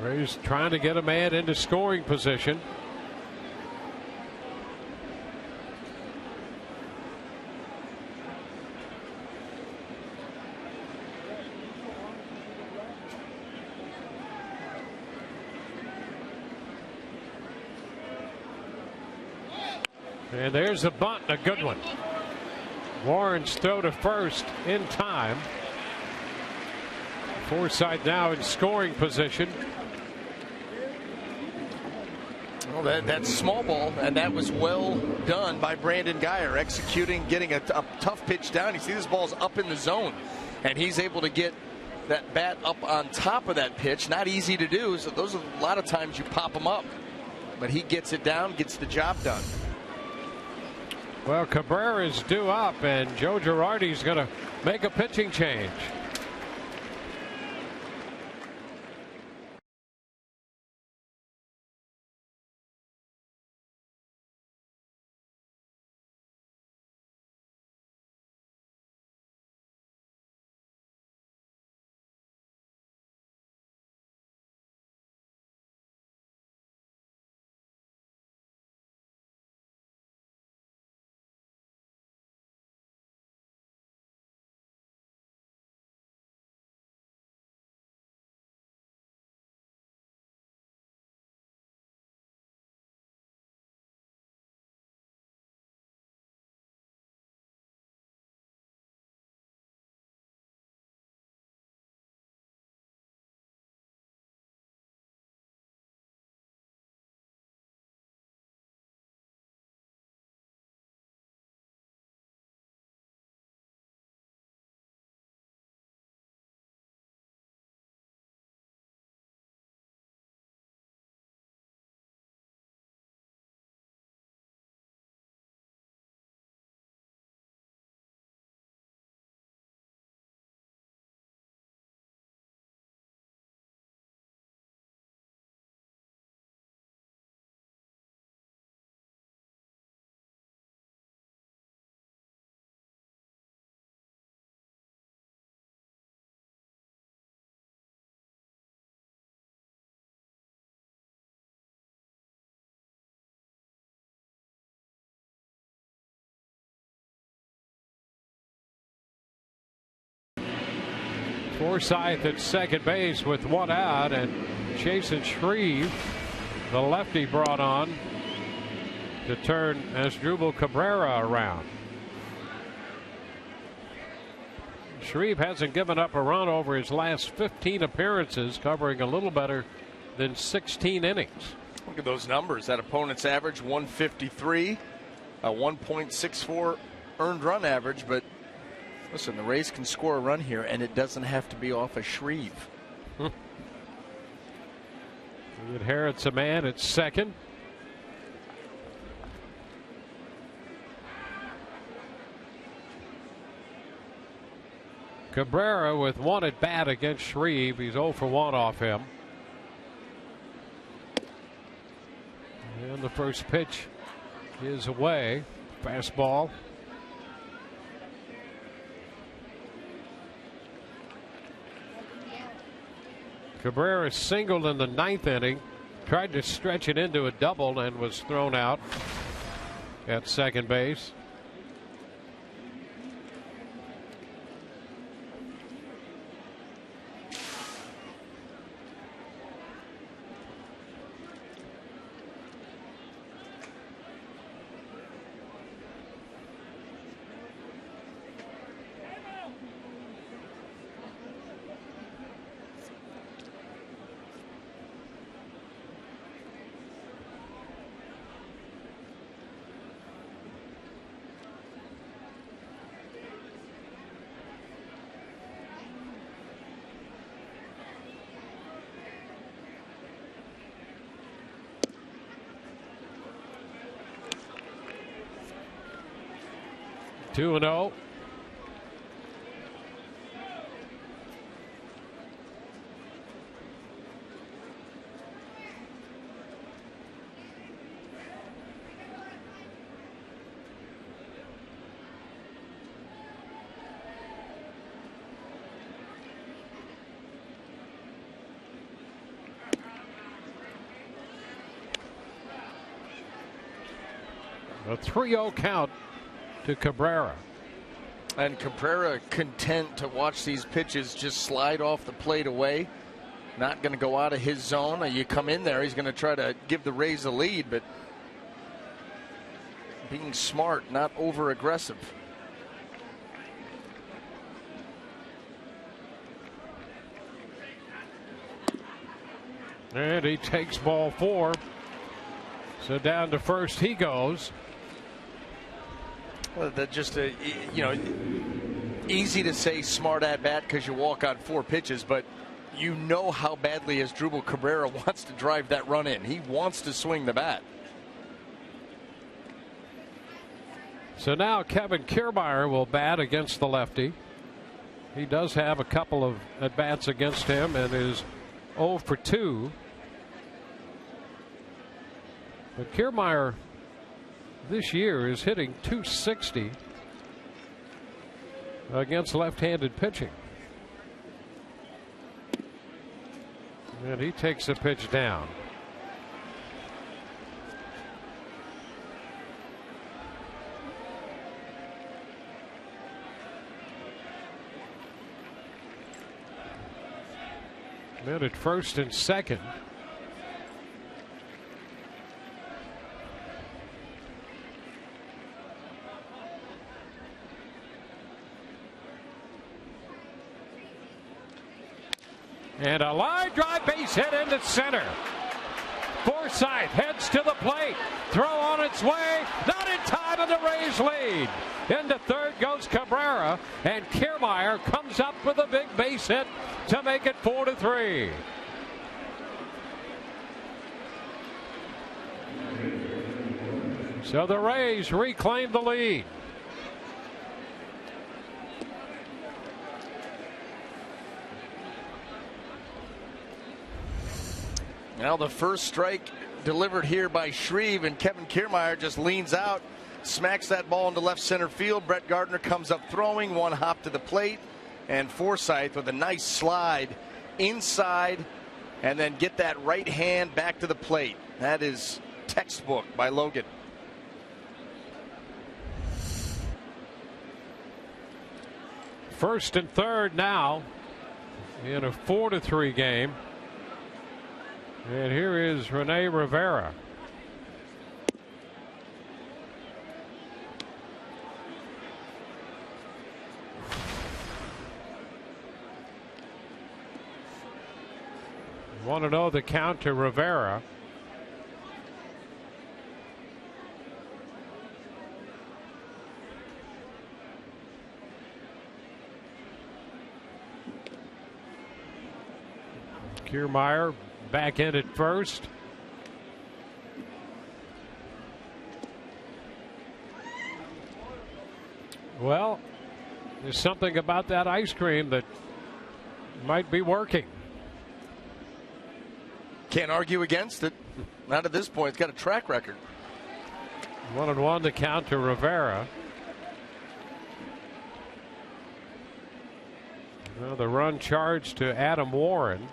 A: Rays trying to get a man into scoring position. And there's a bunt, a good one. Warren's throw to first in time. Forsythe now in scoring position.
C: Well, that's small ball, and that was well done by Brandon Geyer, executing, getting a tough pitch down. You see this ball's up in the zone, and he's able to get that bat up on top of that pitch. Not easy to do. So those are a lot of times you pop them up, but he gets it down, gets the job done.
A: Well, Cabrera's due up, and Joe Girardi's going to make a pitching change. Forsythe at second base with one out, and Jason Shreve, the lefty, brought on to turn Asdrubal Cabrera around. Shreve hasn't given up a run over his last 15 appearances, covering a little better than 16 innings.
C: Look at those numbers. That opponent's average 153, a 1.64 earned run average. But listen, the Rays can score a run here, and it doesn't have to be off a Shreve.
A: He inherits a man at second. Cabrera with one at bat against Shreve. He's 0 for 1 off him. And the first pitch is away. Fastball. Cabrera singled in the 9th inning. Tried to stretch it into a double and was thrown out at second base. Two and 0. A 3-0 count to Cabrera.
C: And Cabrera content to watch these pitches just slide off the plate away. Not going to go out of his zone. You come in there, he's going to try to give the Rays a lead, but being smart, not over aggressive.
A: And he takes ball 4. So down to first he goes.
C: Well, that's just a, easy to say smart at bat because you walk on 4 pitches, but you know how badly Asdrubal Cabrera wants to drive that run in. He wants to swing the bat.
A: So now Kevin Kiermaier will bat against the lefty. He does have a couple of at bats against him and is 0 for 2. But Kiermaier this year is hitting .260 against left-handed pitching. And he takes a pitch down. Men at first and second. And a line drive base hit into center. Forsythe heads to the plate. Throw on its way. Not in time, and the Rays lead. Into third goes Cabrera, and Kiermaier comes up with a big base hit to make it 4-3. So the Rays reclaim the lead.
C: Now the first strike delivered here by Shreve, and Kevin Kiermaier just leans out, smacks that ball into left center field. Brett Gardner comes up throwing, one hop to the plate, and Forsythe with a nice slide inside and then get that right hand back to the plate. That is textbook by Logan.
A: First and third now in a 4-3 game. And here is Rene Rivera. Want to know the count to Rivera. Kiermaier back in at first. Well, there's something about that ice cream that might be working.
C: Can't argue against it. Not at this point. It's got a track record.
A: 1-1 to count to Rivera. Well, the run charged to Adam Warren.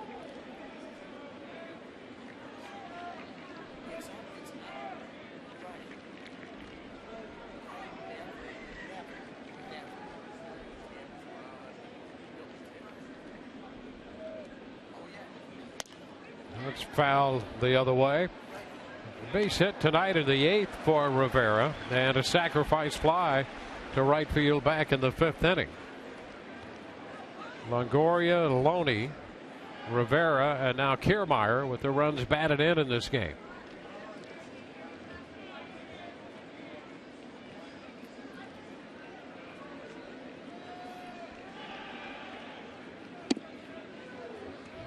A: That's foul the other way. Base hit tonight in the 8th for Rivera, and a sacrifice fly to right field back in the 5th inning. Longoria, Loney, Rivera, and now Kiermaier with the runs batted in this game.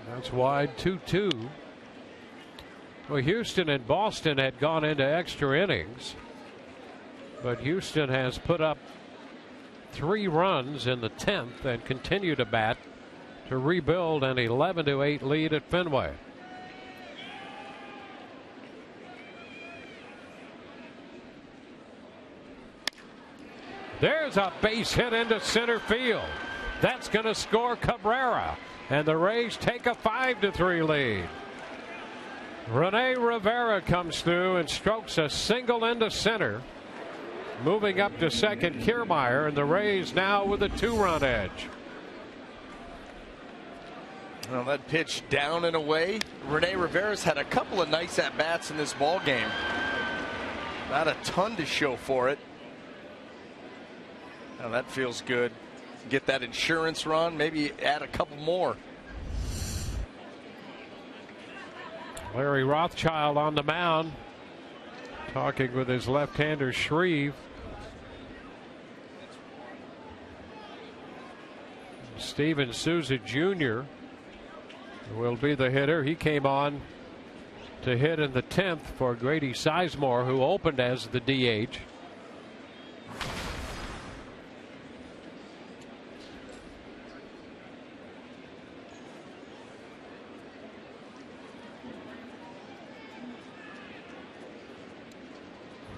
A: That's wide, 2-2. Well, Houston and Boston had gone into extra innings, but Houston has put up 3 runs in the 10th and continue to bat to rebuild an 11-8 lead at Fenway. There's a base hit into center field. That's going to score Cabrera, and the Rays take a 5-3 lead. Rene Rivera comes through and strokes a single into center. Moving up to second, Kiermaier, and the Rays now with a 2-run edge.
C: Well, that pitch down and away. Rene Rivera's had a couple of nice at-bats in this ball game. Not a ton to show for it. Now that feels good. Get that insurance run, maybe add a couple more.
A: Larry Rothschild on the mound, talking with his left-hander Shreve. Steven Souza Jr. will be the hitter. He came on to hit in the 10th for Grady Sizemore, who opened as the DH.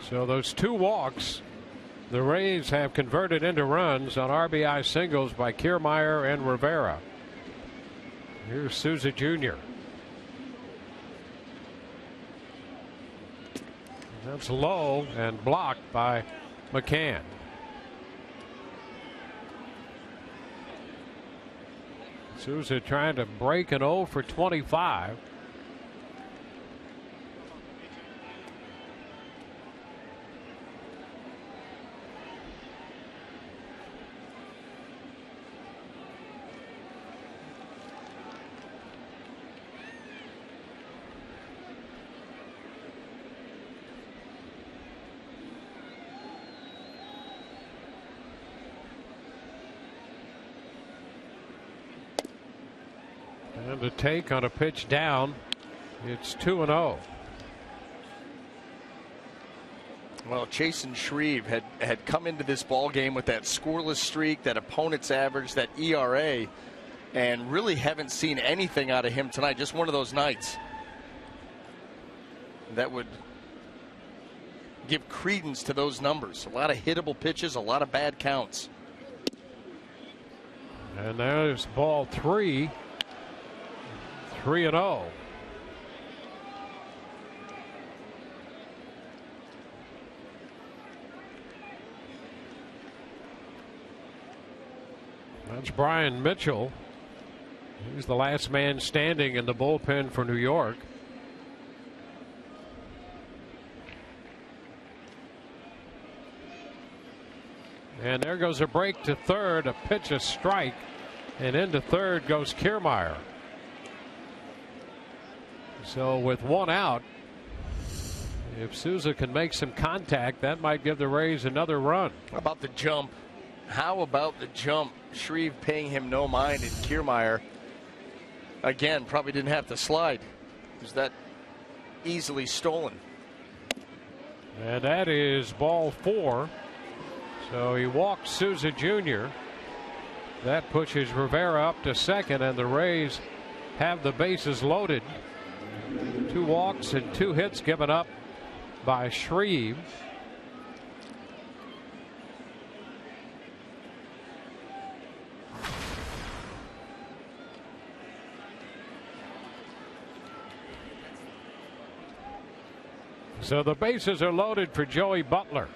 A: So those 2 walks the Rays have converted into runs on RBI singles by Kiermaier and Rivera. Here's Souza Jr. That's low and blocked by McCann. Souza trying to break an 0 for 25. And a take on a pitch down. It's 2-0.
C: Well, Chasen Shreve had come into this ball game with that scoreless streak, that opponent's average, that ERA, and really haven't seen anything out of him tonight. Just one of those nights that would give credence to those numbers. A lot of hittable pitches, a lot of bad counts.
A: And there's ball 3. 3-0. That's Brian Mitchell. He's the last man standing in the bullpen for New York. And there goes a break to third, a pitch, a strike, and into third goes Kiermaier. So with one out, if Souza can make some contact, that might give the Rays another run.
C: How about the jump? How about the jump? Shreve paying him no mind, and Kiermaier, again, probably didn't have to slide. It was that easily stolen.
A: And that is ball 4. So he walks Souza Jr. That pushes Rivera up to second, and the Rays have the bases loaded. 2 walks and 2 hits given up by Shreve. So the bases are loaded for Joey Butler.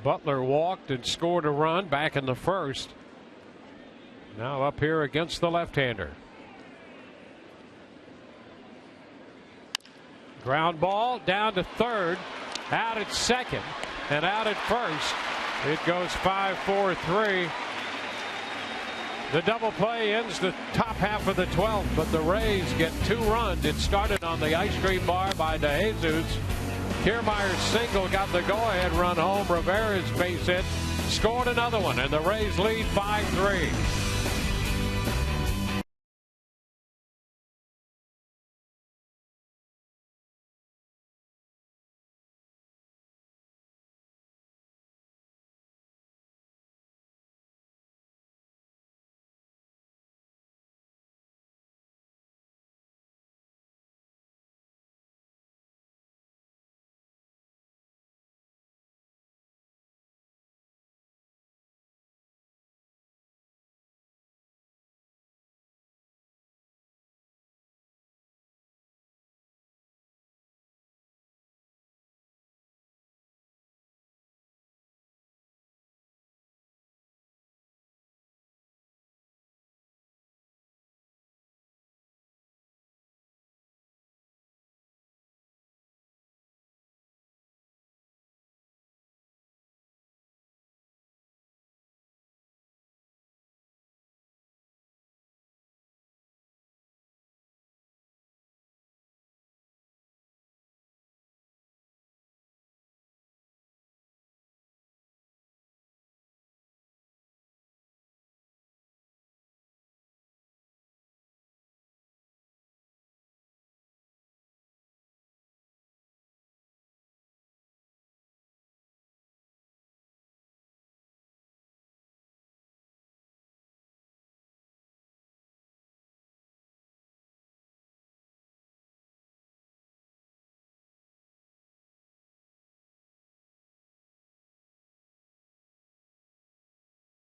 A: Butler walked and scored a run back in the first. Now up here against the left-hander. Ground ball down to third, out at second, and out at first. It goes 5-4-3. The double play ends the top half of the 12th, but the Rays get 2 runs. It started on the ice cream bar by DeJesus. Kiermaier's single got the go-ahead run home. Rivera's base hit scored another one, and the Rays lead 5-3.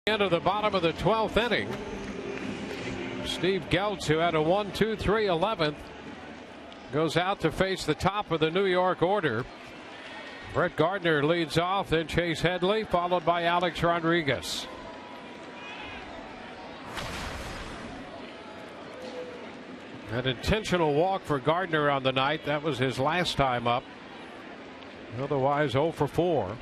A: End of the bottom of the 12th inning. Steve Geltz, who had a 1-2-3 11th, goes out to face the top of the New York order. Brett Gardner leads off, then Chase Headley, followed by Alex Rodriguez. An intentional walk for Gardner on the night. That was his last time up. Otherwise 0 for 4.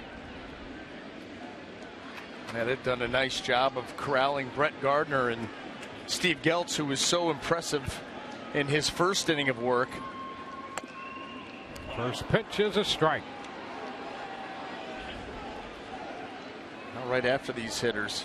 C: Yeah, they've done a nice job of corralling Brett Gardner and Steve Geltz, who was so impressive in his first inning of work.
A: First pitch is a strike.
C: Now right after these hitters.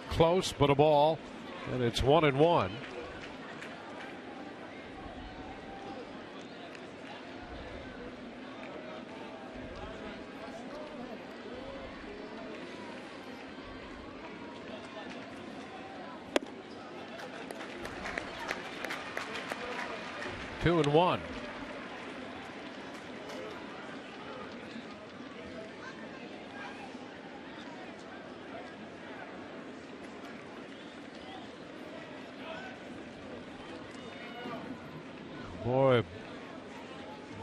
A: Close, but a ball, and it's 1-1. Two and one. Boy,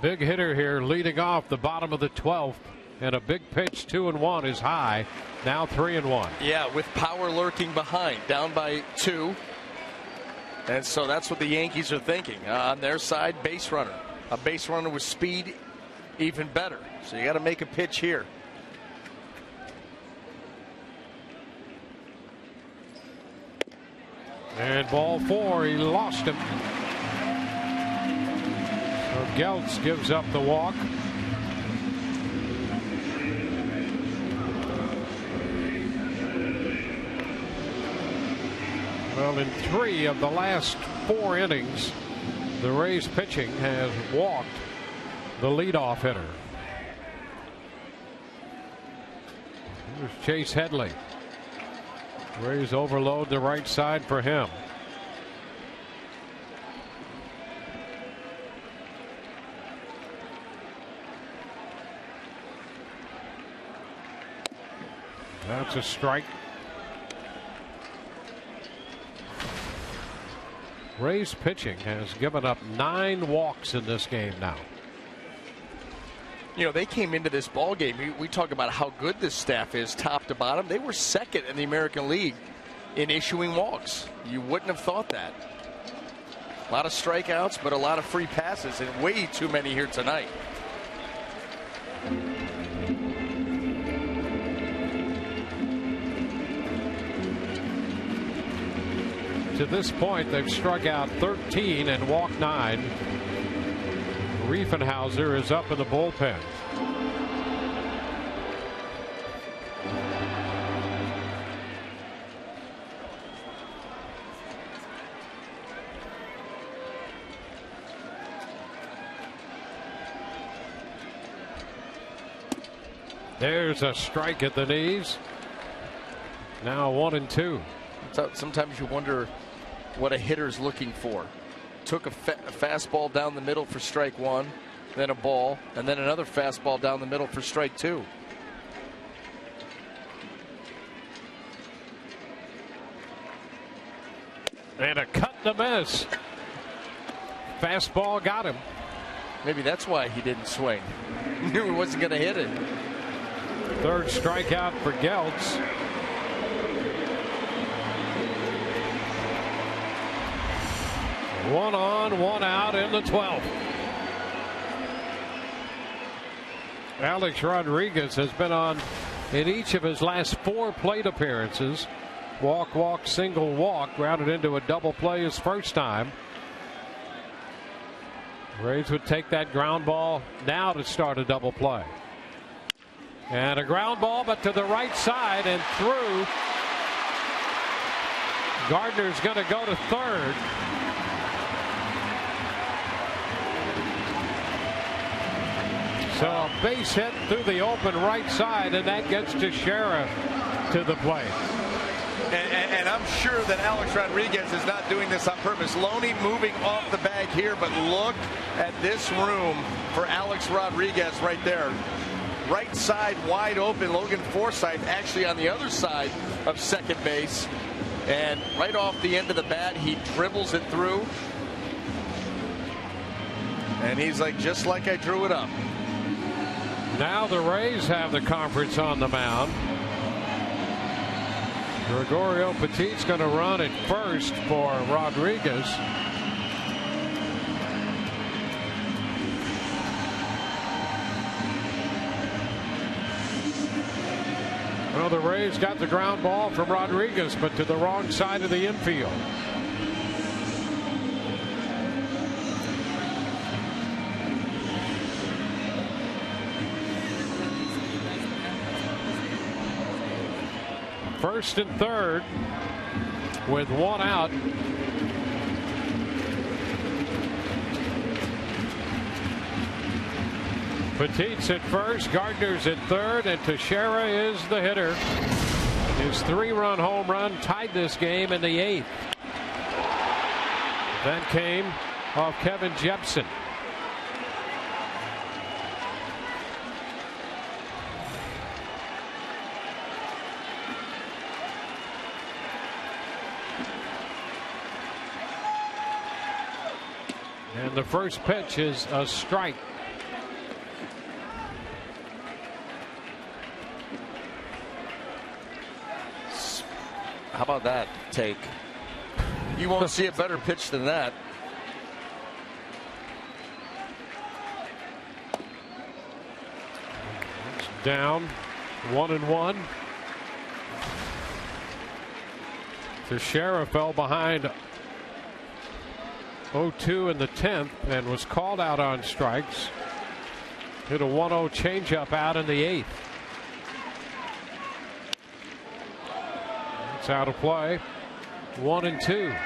A: big hitter here leading off the bottom of the 12th. And a big pitch, 2-1 is high. Now 3-1.
C: Yeah, with power lurking behind, down by 2. And so that's what the Yankees are thinking. On their side, base runner. A base runner with speed, even better. So you got to make a pitch here.
A: And ball 4, he lost him. So Geltz gives up the walk. Well, in 3 of the last 4 innings, the Rays pitching has walked the leadoff hitter. Here's Chase Headley. Rays overload the right side for him. That's a strike. Rays pitching has given up 9 walks in this game now.
C: You know, they came into this ball game. We talk about how good this staff is, top to bottom. They were second in the American League in issuing walks. You wouldn't have thought that. A lot of strikeouts, but a lot of free passes, and way too many here tonight.
A: To this point, they've struck out 13 and walked 9. Riefenhauser is up in the bullpen. There's a strike at the knees. Now 1-2.
C: Sometimes you wonder what a hitter's looking for. Took a fastball down the middle for strike 1, then a ball, and then another fastball down the middle for strike 2.
A: And a cut and a miss. Fastball got him.
C: Maybe that's why he didn't swing. He knew he wasn't going to hit it.
A: 3rd strikeout for Geltz. One on, one out in the 12th. Alex Rodriguez has been on in each of his last 4 plate appearances. Walk, walk, single walk, grounded into a double play his first time. Rays would take that ground ball now to start a double play. And a ground ball, but to the right side and through. Gardner's going to go to 3rd. So a base hit through the open right side, and that gets Teixeira to the plate.
C: And I'm sure that Alex Rodriguez is not doing this on purpose. Loney moving off the bag here, but look at this room for Alex Rodriguez right there. Right side wide open. Logan Forsythe actually on the other side of second base. And right off the end of the bat, he dribbles it through. And he's like, just like I drew it up.
A: Now the Rays have the conference on the mound. Gregorio Petit's going to run at first for Rodriguez. Well, the Rays got the ground ball from Rodriguez, but to the wrong side of the infield. First and 3rd with 1 out. Petit's at first, Gardner's at 3rd, and Teixeira is the hitter. His 3-run home run tied this game in the 8th. That came off Kevin Jepson. And the first pitch is a strike.
C: How about that take? You won't see a better pitch than that.
A: It's down 1-1. Teixeira fell behind 0-2 in the 10th and was called out on strikes. Hit a 1-0 changeup out in the 8th. It's out of play. 1-2.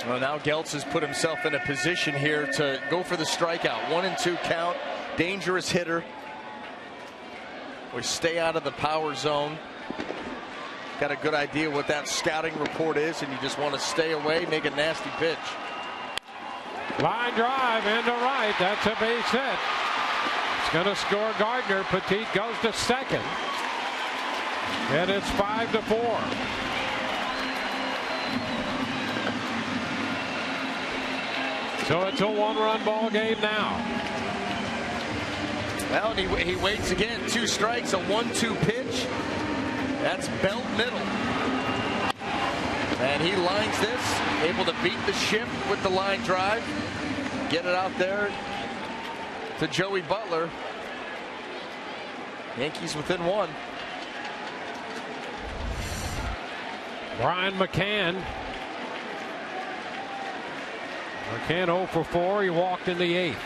C: Well, now Geltz has put himself in a position here to go for the strikeout. 1-2 count. Dangerous hitter. We stay out of the power zone. Got a good idea what that scouting report is, and you just want to stay away, make a nasty pitch.
A: Line drive into right. That's a base hit. It's going to score Gardner. Petit goes to second. And it's 5-4. So it's a one-run ball game now.
C: Well, and he waits again. 2 strikes, a 1-2 pitch. That's belt middle. And he lines this, able to beat the ship with the line drive. Get it out there to Joey Butler. Yankees within 1.
A: Brian McCann. McCann 0 for 4. He walked in the 8th.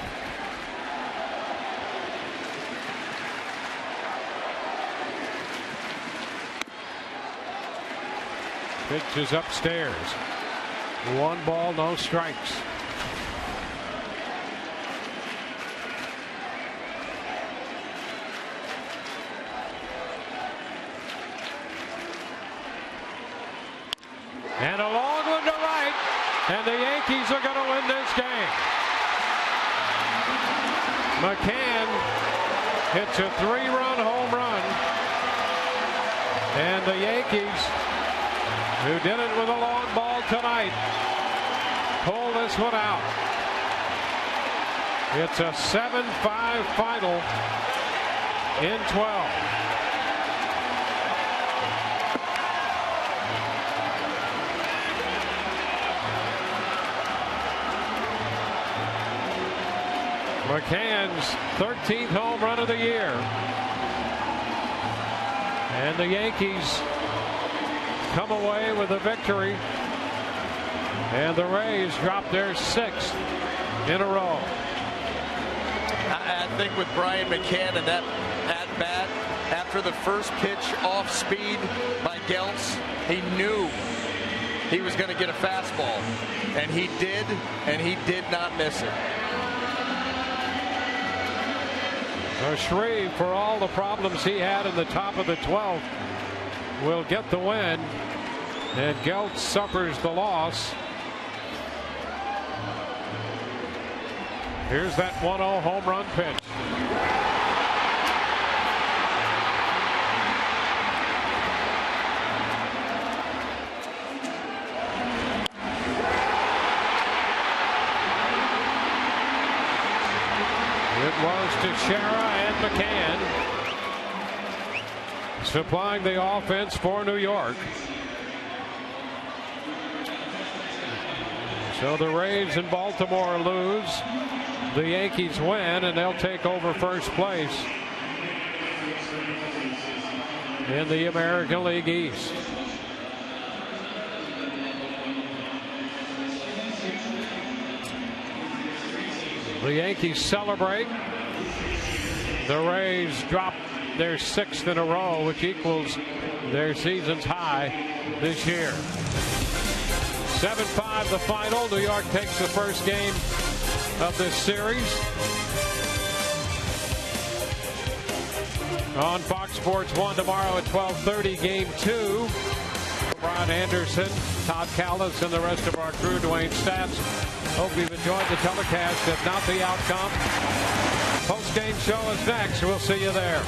A: Pitch is upstairs. 1 ball, no strikes. And a long one to right. And the Yankees are going to win this game. McCann hits a 3-run home run. And the Yankees, who did it with a long ball tonight, pull this one out. It's a 7-5 final in 12. McCann's 13th home run of the year. And the Yankees come away with a victory. And the Rays drop their 6th in a row.
C: I think with Brian McCann and that at bat, after the first pitch off speed by Geltz, he knew he was going to get a fastball. And he did not miss it.
A: Shreve, for all the problems he had in the top of the 12th, will get the win, and Geltz suffers the loss. Here's that 1-0 home run pitch. It was Teixeira and McCann supplying the offense for New York. So the Rays in Baltimore lose. The Yankees win, and they'll take over first place in the American League East. The Yankees celebrate. The Rays drop their 6th in a row, which equals their season's high this year. 7-5 the final. New York takes the first game of this series. On Fox Sports 1 tomorrow at 12:30, Game 2. Brian Anderson, Todd Callis, and the rest of our crew, Dwayne Stats. Hope you've enjoyed the telecast. If not, the outcome. Post-game show is next. We'll see you there.